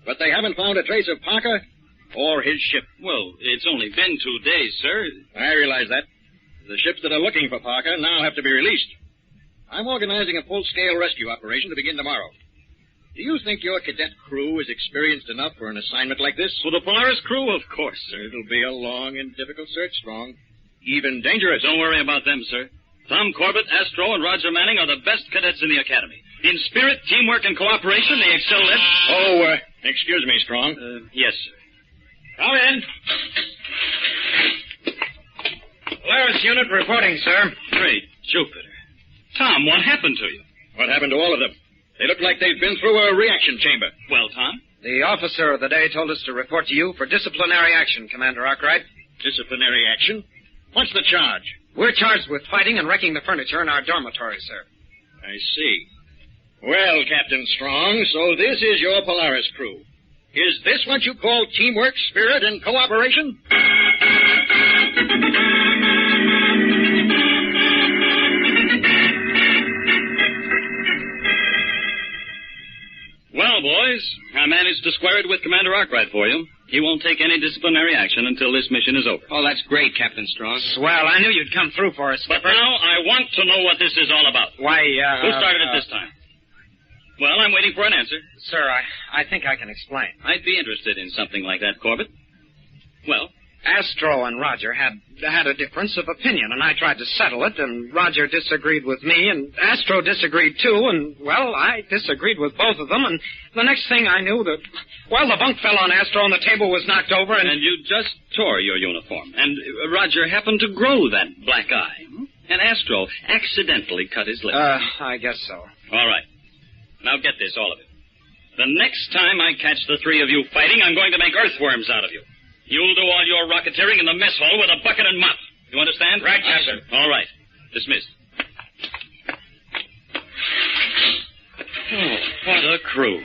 But they haven't found a trace of Parker or his ship. Well, it's only been 2 days, sir. I realize that. The ships that are looking for Parker now have to be released. I'm organizing a full-scale rescue operation to begin tomorrow. Do you think your cadet crew is experienced enough for an assignment like this? For the Polaris crew, of course, sir. It'll be a long and difficult search, Strong. Even dangerous. Don't worry about them, sir. Tom Corbett, Astro, and Roger Manning are the best cadets in the Academy. In spirit, teamwork, and cooperation, they excel at... Oh, excuse me, Strong. Yes, sir. Come in. Polaris unit reporting, sir. Great Jupiter. Tom, what happened to you? What happened to all of them? They look like they've been through a reaction chamber. Well, Tom? The officer of the day told us to report to you for disciplinary action, Commander Arkwright. Disciplinary action? What's the charge? We're charged with fighting and wrecking the furniture in our dormitory, sir. I see. Well, Captain Strong, so this is your Polaris crew. Is this what you call teamwork, spirit, and cooperation? Well, boys, I managed to square it with Commander Arkwright for you. He won't take any disciplinary action until this mission is over. Oh, that's great, Captain Strong. Swell. I knew you'd come through for us, But Skipper. now I want to know what this is all about. Why, Who started it this time? Well, I'm waiting for an answer. Sir, I think I can explain. I'd be interested in something like that, Corbett. Well? Astro and Roger had a difference of opinion, and I tried to settle it, and Roger disagreed with me, and Astro disagreed too, and, well, I disagreed with both of them, and the next thing I knew the bunk fell on Astro and the table was knocked over, and... And you just tore your uniform, and Roger happened to grow that black eye, and Astro accidentally cut his lip. I guess so. All right. Now get this, all of it. The next time I catch the three of you fighting, I'm going to make earthworms out of you. You'll do all your rocketeering in the mess hall with a bucket and mop. You understand? Right, Captain. All right. Dismissed. Oh, what a crew.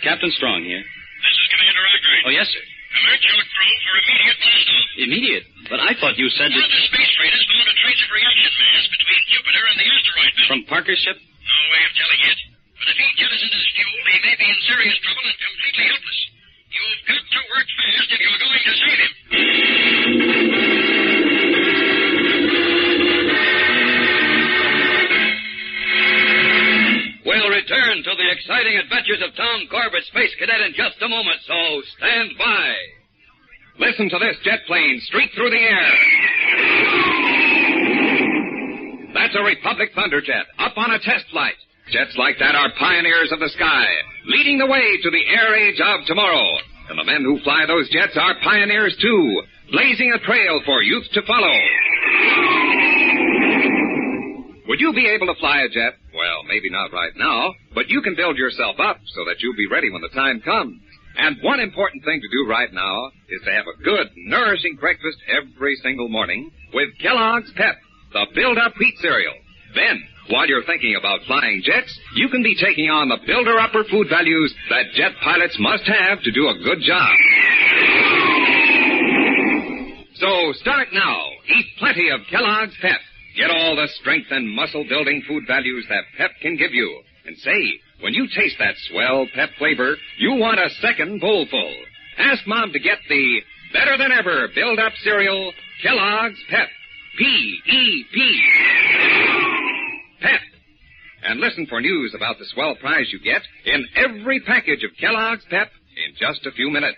Captain Strong here. This is Commander Arkwright. Oh, yes, sir. Alert your crew for immediate blast-off. Immediate? But I thought you said One of the space freighters found a trace of reaction mass between Jupiter and the asteroid belt. From Parker's ship? No way of telling yet. But if he jettisons his fuel, he may be in serious trouble and completely helpless. You've got to work fast if you're going to save him. We'll return to the exciting adventures of Tom Corbett, Space Cadet, in just a moment, so stand by. Listen to this jet plane streak through the air. That's a Republic Thunderjet up on a test flight. Jets like that are pioneers of the sky, leading the way to the air age of tomorrow. And the men who fly those jets are pioneers, too, blazing a trail for youth to follow. Would you be able to fly a jet? Well, maybe not right now, but you can build yourself up so that you'll be ready when the time comes. And one important thing to do right now is to have a good, nourishing breakfast every single morning with Kellogg's Pep, the build-up wheat cereal. Then, while you're thinking about flying jets, you can be taking on the builder-upper food values that jet pilots must have to do a good job. So start now. Eat plenty of Kellogg's Pep. Get all the strength and muscle-building food values that Pep can give you. And say, when you taste that swell Pep flavor, you want a second bowlful. Ask Mom to get the better-than-ever build-up cereal, Kellogg's Pep. P-E-P. Pep. And listen for news about the swell prize you get in every package of Kellogg's Pep in just a few minutes.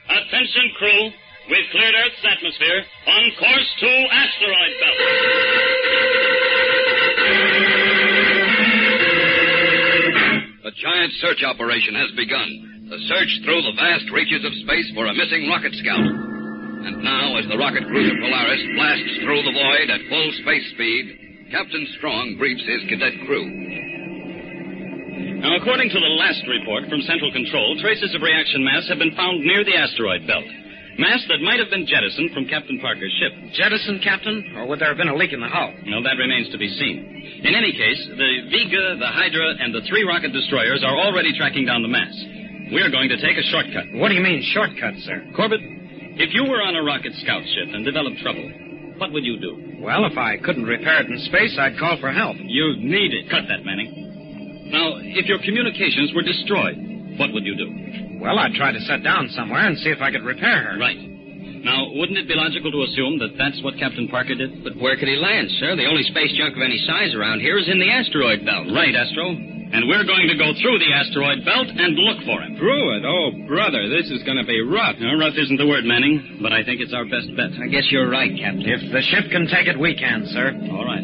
Attention, crew. We've cleared Earth's atmosphere on course to asteroid belt. The giant search operation has begun. The search through the vast reaches of space for a missing rocket scout. And now, as the rocket cruiser Polaris blasts through the void at full space speed, Captain Strong briefs his cadet crew. Now, according to the last report from Central Control, traces of reaction mass have been found near the asteroid belt. Mass that might have been jettisoned from Captain Parker's ship. Jettisoned, Captain? Or would there have been a leak in the hull? No, that remains to be seen. In any case, the Vega, the Hydra, and the 3 rocket destroyers are already tracking down the mass. We're going to take a shortcut. What do you mean, shortcut, sir? Corbett, if you were on a rocket scout ship and developed trouble, what would you do? Well, if I couldn't repair it in space, I'd call for help. You need it. Cut that, Manning. Now, if your communications were destroyed, what would you do? Well, I'd try to set down somewhere and see if I could repair her. Right. Now, wouldn't it be logical to assume that that's what Captain Parker did? But where could he land, sir? The only space junk of any size around here is in the asteroid belt. Right, Astro. And we're going to go through the asteroid belt and look for him. Through it? Oh, brother, this is going to be rough. No, rough isn't the word, Manning, but I think it's our best bet. I guess you're right, Captain. If the ship can take it, we can, sir. All right.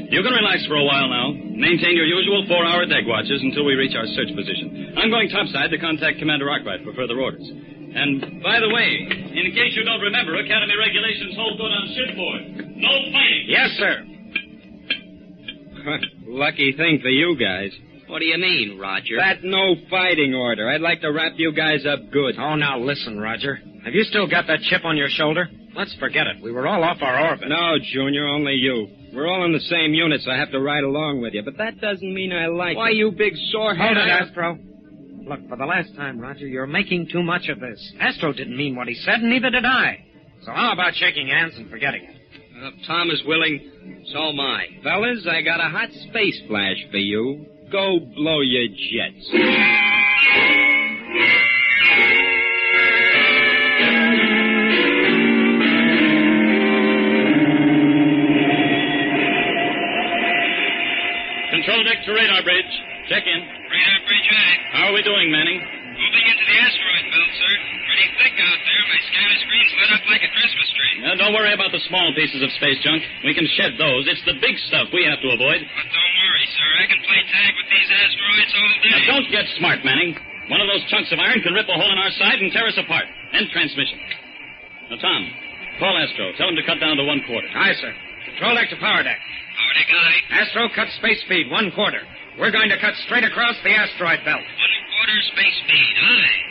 You can relax for a while now. Maintain your usual 4-hour deck watches until we reach our search position. I'm going topside to contact Commander Arkwright for further orders. And, by the way, in case you don't remember, Academy regulations hold good on shipboard. No fighting. Yes, sir. Lucky thing for you guys. What do you mean, Roger? That no fighting order. I'd like to wrap you guys up good. Oh, now listen, Roger. Have you still got that chip on your shoulder? Let's forget it. We were all off our orbit. No, Junior, only you. We're all in the same unit, so I have to ride along with you. But that doesn't mean I like Why, it. you big sorehead. Hold it, Astro. Look, for the last time, Roger, you're making too much of this. Astro didn't mean what he said, and neither did I. So how about shaking hands and forgetting it? If Tom is willing, so am I. Fellas, I got a hot space flash for you. Go blow your jets. Control deck to radar bridge. Check in. Radar bridge ready. How are we doing, Manning? Moving into the asteroid belt, sir. Pretty thick out there. My scanner screen's lit up like a Christmas tree. Now, don't worry about the small pieces of space junk. We can shed those. It's the big stuff we have to avoid. But don't worry, sir. I can play tag with these asteroids all day. Now, don't get smart, Manning. One of those chunks of iron can rip a hole in our side and tear us apart. End transmission. Now, Tom, call Astro. Tell him to cut down to 1/4. Aye, sir. Control deck to power deck. Power deck, aye. Astro, cut space speed 1/4. We're going to cut straight across the asteroid belt. 1/4 space speed, aye.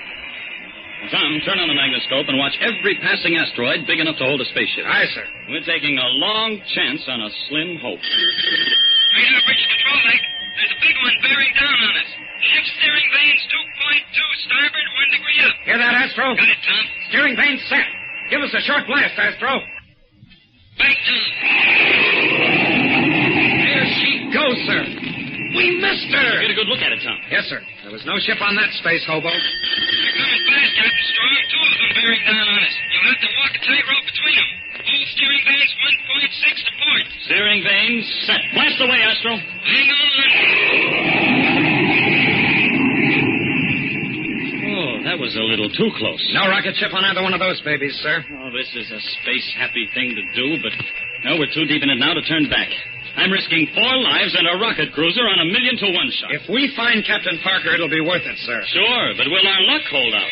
Tom, turn on the magnascope and watch every passing asteroid big enough to hold a spaceship. Aye, sir. We're taking a long chance on a slim hope. Radar bridge control deck. There's a big one bearing down on us. Shift steering vanes 2.2, starboard 1 degree up. Hear that, Astro? Got it, Tom. Steering vane set. Give us a short blast, Astro. Back down. There she goes, sir. We missed her. Get a good look at it, Tom. Yes, sir. There was no ship on that space hobo. They're coming fast, Captain Strong. 2 of them bearing down on us. You'll have to walk a tightrope between them. All steering vanes 1.6 to port. Steering vanes set. Blast away, Astro. Hang on. Oh, that was a little too close. No rocket ship on either one of those babies, sir. Oh, this is a space-happy thing to do, but no, we're too deep in it now to turn back. I'm risking 4 lives and a rocket cruiser on a 1,000,000-to-1 shot. If we find Captain Parker, it'll be worth it, sir. Sure, but will our luck hold out?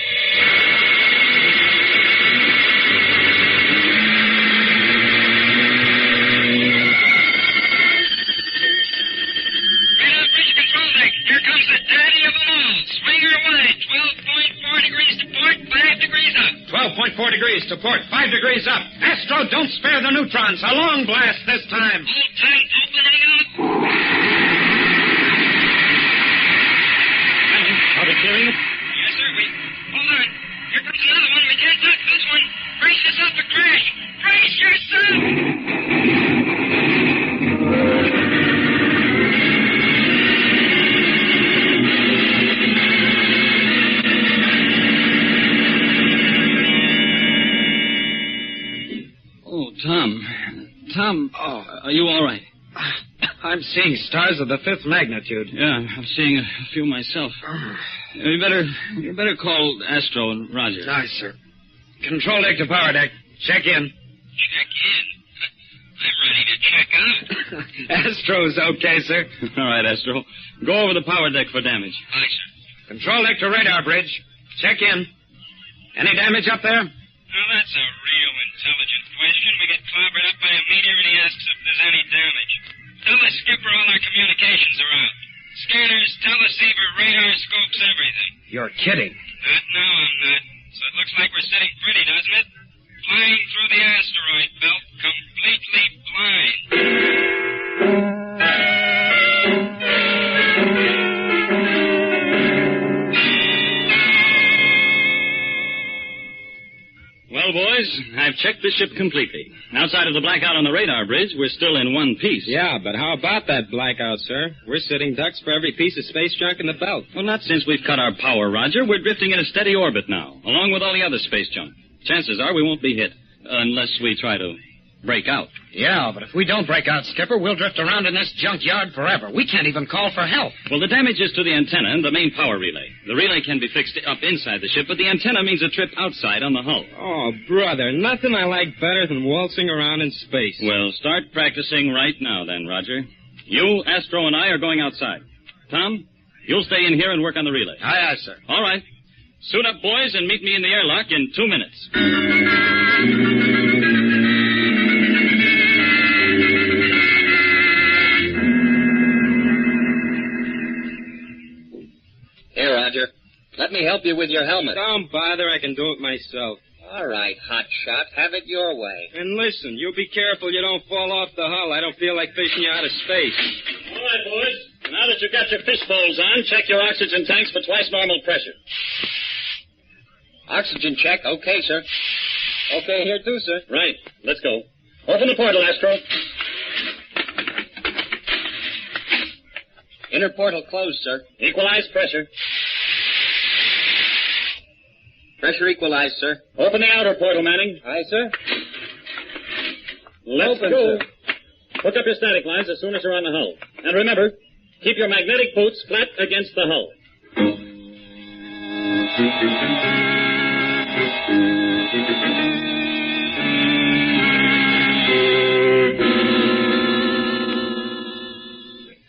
Radar bridge control deck. Here comes the daddy of them all. Swing her wide. 12.4 degrees to port, 5 degrees up. 12.4 degrees to port, 5 degrees up. Astro, don't spare the neutrons. A long blast this time. Hold tight. Opening up. Are they clearing it? Yes, sir. Hold on. Here comes another one. We can't touch this one. Brace yourself to crash. Brace yourself. Oh, Tom, are you all right? I'm seeing stars of the 5th magnitude. Yeah, I'm seeing a few myself. You better call Astro and Roger. Aye, sir. Control deck to power deck. Check in. Check in. I'm ready to check out. Astro's okay, sir. All right, Astro. Go over the power deck for damage. Aye, sir. Control deck to radar bridge. Check in. Any damage up there? Now, that's a real intelligent question. We get clobbered up by a meteor and he asks if there's any damage. Tell the skipper all our communications are out. Scanners, teleceiver, radar, scopes, everything. You're kidding. No, I'm not. So it looks like we're sitting pretty, doesn't it? Flying through the asteroid belt, completely blind. Well, boys, I've checked the ship completely. Outside of the blackout on the radar bridge, we're still in one piece. Yeah, but how about that blackout, sir? We're sitting ducks for every piece of space junk in the belt. Well, not since we've cut our power, Roger. We're drifting in a steady orbit now, along with all the other space junk. Chances are we won't be hit, unless we try to break out. Yeah, but if we don't break out, Skipper, we'll drift around in this junkyard forever. We can't even call for help. Well, the damage is to the antenna and the main power relay. The relay can be fixed up inside the ship, but the antenna means a trip outside on the hull. Oh, brother, nothing I like better than waltzing around in space. Well, start practicing right now then, Roger. You, Astro, and I are going outside. Tom, you'll stay in here and work on the relay. Aye, aye, sir. All right. Suit up, boys, and meet me in the airlock in 2 minutes. Here, Roger. Let me help you with your helmet. Don't bother, I can do it myself. All right, hot shot. Have it your way. And listen, you be careful you don't fall off the hull. I don't feel like fishing you out of space. All right, boys. Now that you've got your fish poles on, check your oxygen tanks for twice normal pressure. Oxygen check. Okay, sir. Okay here, too, sir. Right. Let's go. Open the portal, Astro. Inner portal closed, sir. Equalize pressure. Pressure equalized, sir. Open the outer portal, Manning. Aye, sir. Let's Open, go. sir. Hook up your static lines as soon as you're on the hull. And remember, keep your magnetic boots flat against the hull.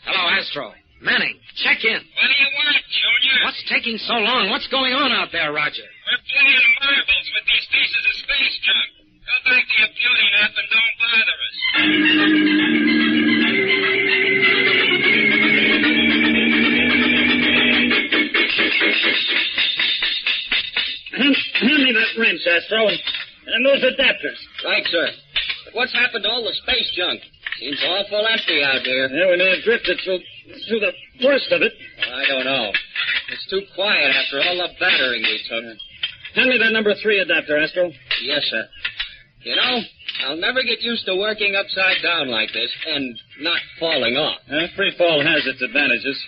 Hello, Astro. Manning, check in. What do you want, Junior? What's taking so long? What's going on out there, Roger? We're playing marbles with these pieces of space junk. Go back to your beauty nap and don't bother us. Hand me that wrench, Astro, and those adapters. Right, sir. But what's happened to all the space junk? Seems awful empty out here. Yeah, we may have drifted through the worst of it. I don't know. It's too quiet after all the battering we took. Hand me that number 3 adapter, Astro. Yes, sir. You know, I'll never get used to working upside down like this and not falling off. Free fall has its advantages.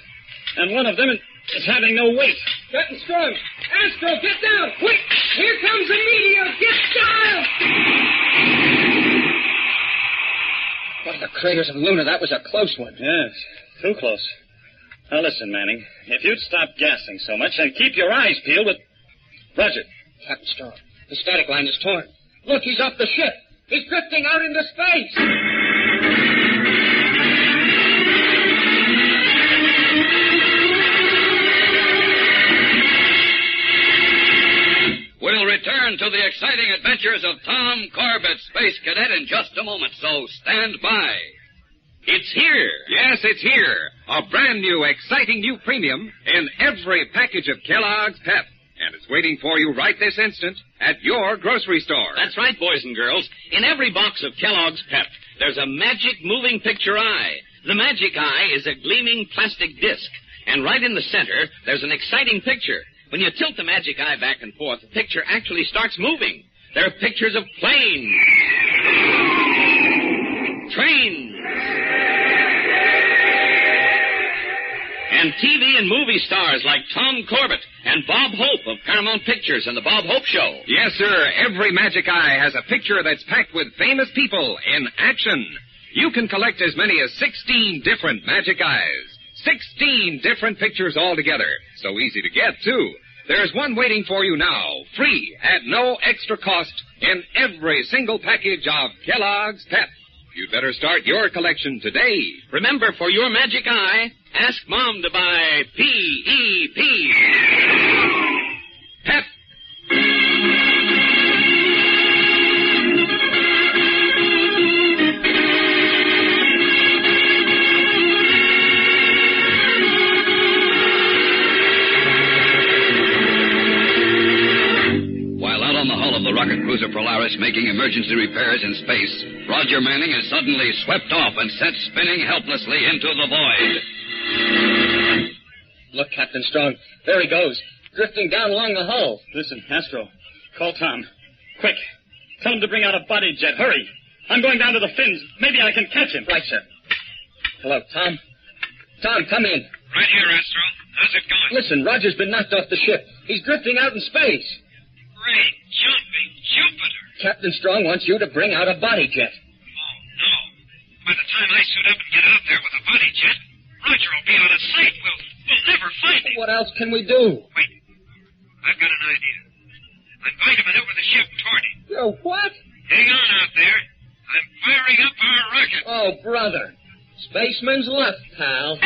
And one of them is having no weight. Captain Strong! Astro, get down! Quick! Here comes a meteor! Get down! By the craters of Luna, that was a close one. Yes, too close. Now listen, Manning. If you'd stop gassing so much and keep your eyes peeled with... Roger. Captain Strong, the static line is torn. Look, he's off the ship. He's drifting out into space. We'll return to the exciting adventures of Tom Corbett, Space Cadet, in just a moment, so stand by. It's here. Yes, it's here. A brand new, exciting new premium in every package of Kellogg's Pep. And it's waiting for you right this instant at your grocery store. That's right, boys and girls. In every box of Kellogg's Pep, there's a magic moving picture eye. The magic eye is a gleaming plastic disc. And right in the center, there's an exciting picture. When you tilt the magic eye back and forth, the picture actually starts moving. There are pictures of planes, trains, and TV and movie stars like Tom Corbett and Bob Hope of Paramount Pictures and The Bob Hope Show. Yes, sir. Every magic eye has a picture that's packed with famous people in action. You can collect as many as 16 different magic eyes. 16 different pictures altogether. So easy to get, too. There's one waiting for you now, free, at no extra cost, in every single package of Kellogg's Pep. You'd better start your collection today. Remember, for your magic eye, ask Mom to buy P-E-P. Pep. The rocket cruiser Polaris making emergency repairs in space, Roger Manning is suddenly swept off and sent spinning helplessly into the void. Look, Captain Strong. There he goes, drifting down along the hull. Listen, Astro, call Tom. Quick. Tell him to bring out a body jet. Hurry. I'm going down to the fins. Maybe I can catch him. Right, sir. Hello, Tom. Tom, come in. Right here, Astro. How's it going? Listen, Roger's been knocked off the ship. He's drifting out in space. Great jumping Jupiter. Captain Strong wants you to bring out a body jet. Oh, no. By the time I suit up and get out there with a body jet, Roger will be out of sight. We'll never find him. What else can we do? Wait. I've got an idea. I'm going to maneuver the ship toward him. What? Hang on out there. I'm firing up our rocket. Oh, brother. Spaceman's left, pal.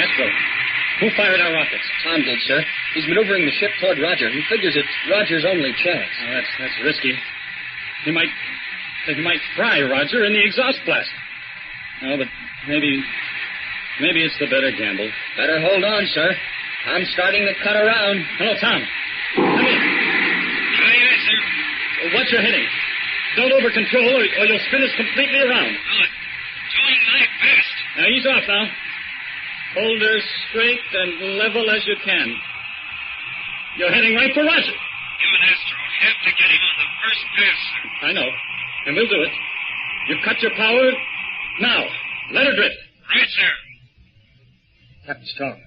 Astro, who fired our rockets? Tom did, sir. He's maneuvering the ship toward Roger. He figures it's Roger's only chance. Oh, that's risky. He might fry Roger in the exhaust blast. Oh, but maybe it's the better gamble. Better hold on, sir. I'm starting to cut around. Hello, Tom. Come in. Aye, sir. Watch your heading. Don't over-control or you'll spin us completely around. Doing my best. Now, ease off now. Hold her straight and level as you can. You're heading right for Roger. You and Astro have to get him on the first pass, sir. I know. And we'll do it. You've cut your power. Now, let her drift. Right, sir. Captain Strong,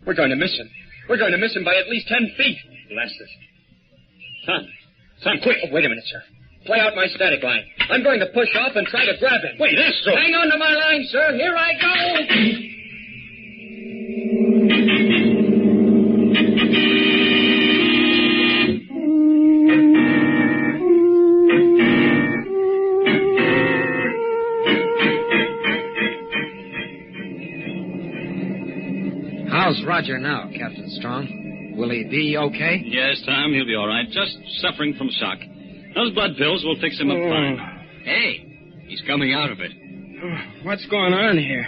we're going to miss him. We're going to miss him by at least 10 feet. Blast it. Tom, quick. Oh, wait a minute, sir. Play out my static line. I'm going to push off and try to grab him. Wait, Astro. Hang on to my line, sir. Here I go. How's Roger now, Captain Strong? Will he be okay? Yes, Tom, he'll be all right. Just suffering from shock. Those blood pills will fix him up fine. Hey, he's coming out of it. What's going on here?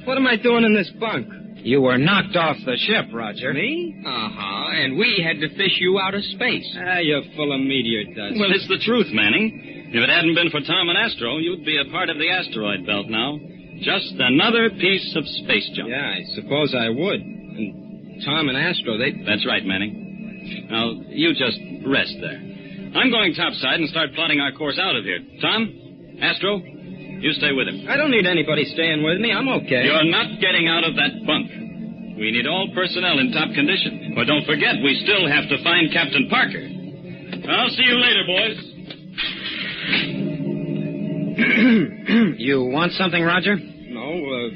What am I doing in this bunk? You were knocked off the ship, Roger. Me? Uh-huh, and we had to fish you out of space. You're full of meteor dust. Well, it's the truth, Manning. If it hadn't been for Tom and Astro, you'd be a part of the asteroid belt now. Just another piece of space junk. Yeah, I suppose I would. And Tom and Astro, That's right, Manning. Now, you just rest there. I'm going topside and start plotting our course out of here. Tom, Astro, you stay with him. I don't need anybody staying with me. I'm okay. You're not getting out of that bunk. We need all personnel in top condition. But don't forget, we still have to find Captain Parker. I'll see you later, boys. You want something, Roger? No,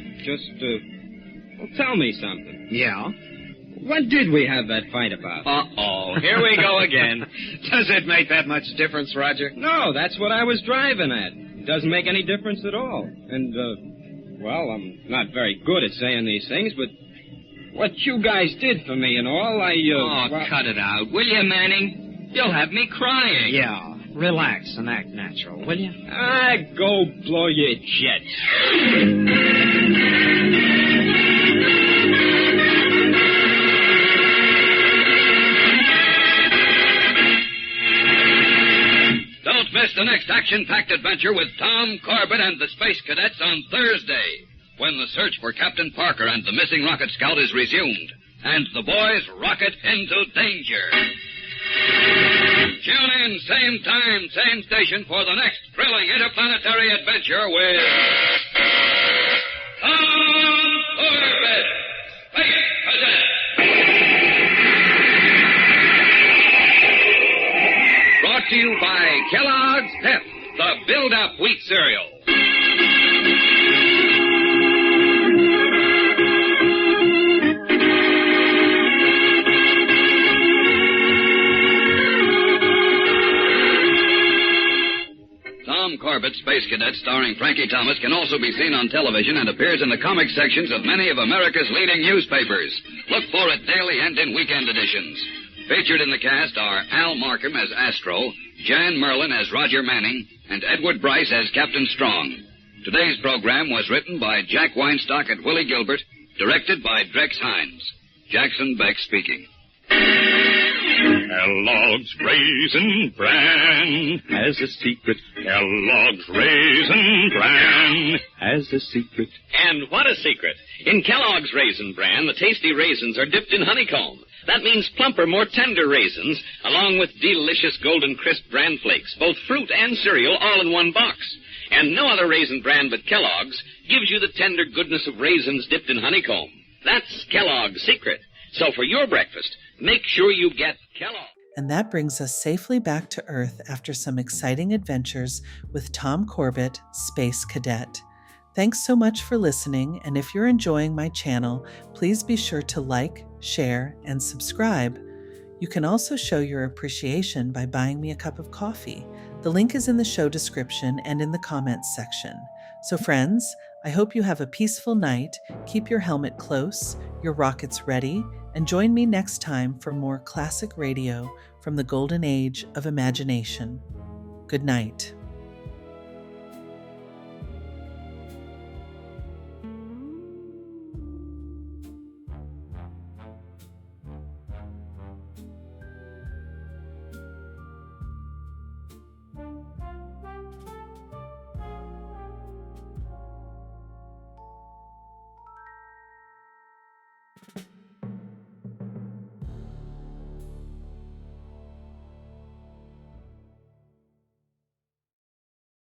tell me something. Yeah? What did we have that fight about? Uh-oh, here we go again. Does it make that much difference, Roger? No, that's what I was driving at. It doesn't make any difference at all. And, I'm not very good at saying these things, but what you guys did for me and all, cut it out, will you, Manning? You'll have me crying. Yeah. Relax and act natural, will you? Go blow your jet. Don't miss the next action-packed adventure with Tom Corbett and the Space Cadets on Thursday, when the search for Captain Parker and the missing rocket scout is resumed, and the boys rocket into danger. Tune in, same time, same station for the next thrilling interplanetary adventure with Tom Corbett, Space Cadet. Brought to you by Kellogg's Pep, the build-up wheat cereal. Tom Corbett, Space Cadet, starring Frankie Thomas, can also be seen on television and appears in the comic sections of many of America's leading newspapers. Look for it daily and in weekend editions. Featured in the cast are Al Markham as Astro, Jan Merlin as Roger Manning, and Edward Bryce as Captain Strong. Today's program was written by Jack Weinstock and Willie Gilbert, directed by Drex Hines. Jackson Beck speaking. Kellogg's Raisin Bran has a secret. Kellogg's Raisin Bran has a secret. And what a secret! In Kellogg's Raisin Bran, the tasty raisins are dipped in honeycomb. That means plumper, more tender raisins, along with delicious golden crisp bran flakes, both fruit and cereal, all in one box. And no other raisin brand but Kellogg's gives you the tender goodness of raisins dipped in honeycomb. That's Kellogg's secret. So for your breakfast, make sure you get Kellogg. And that brings us safely back to Earth after some exciting adventures with Tom Corbett, Space Cadet. Thanks so much for listening, and if you're enjoying my channel, please be sure to like, share, and subscribe. You can also show your appreciation by buying me a cup of coffee. The link is in the show description and in the comments section. So friends, I hope you have a peaceful night, keep your helmet close, your rockets ready, and join me next time for more classic radio from the golden age of imagination. Good night.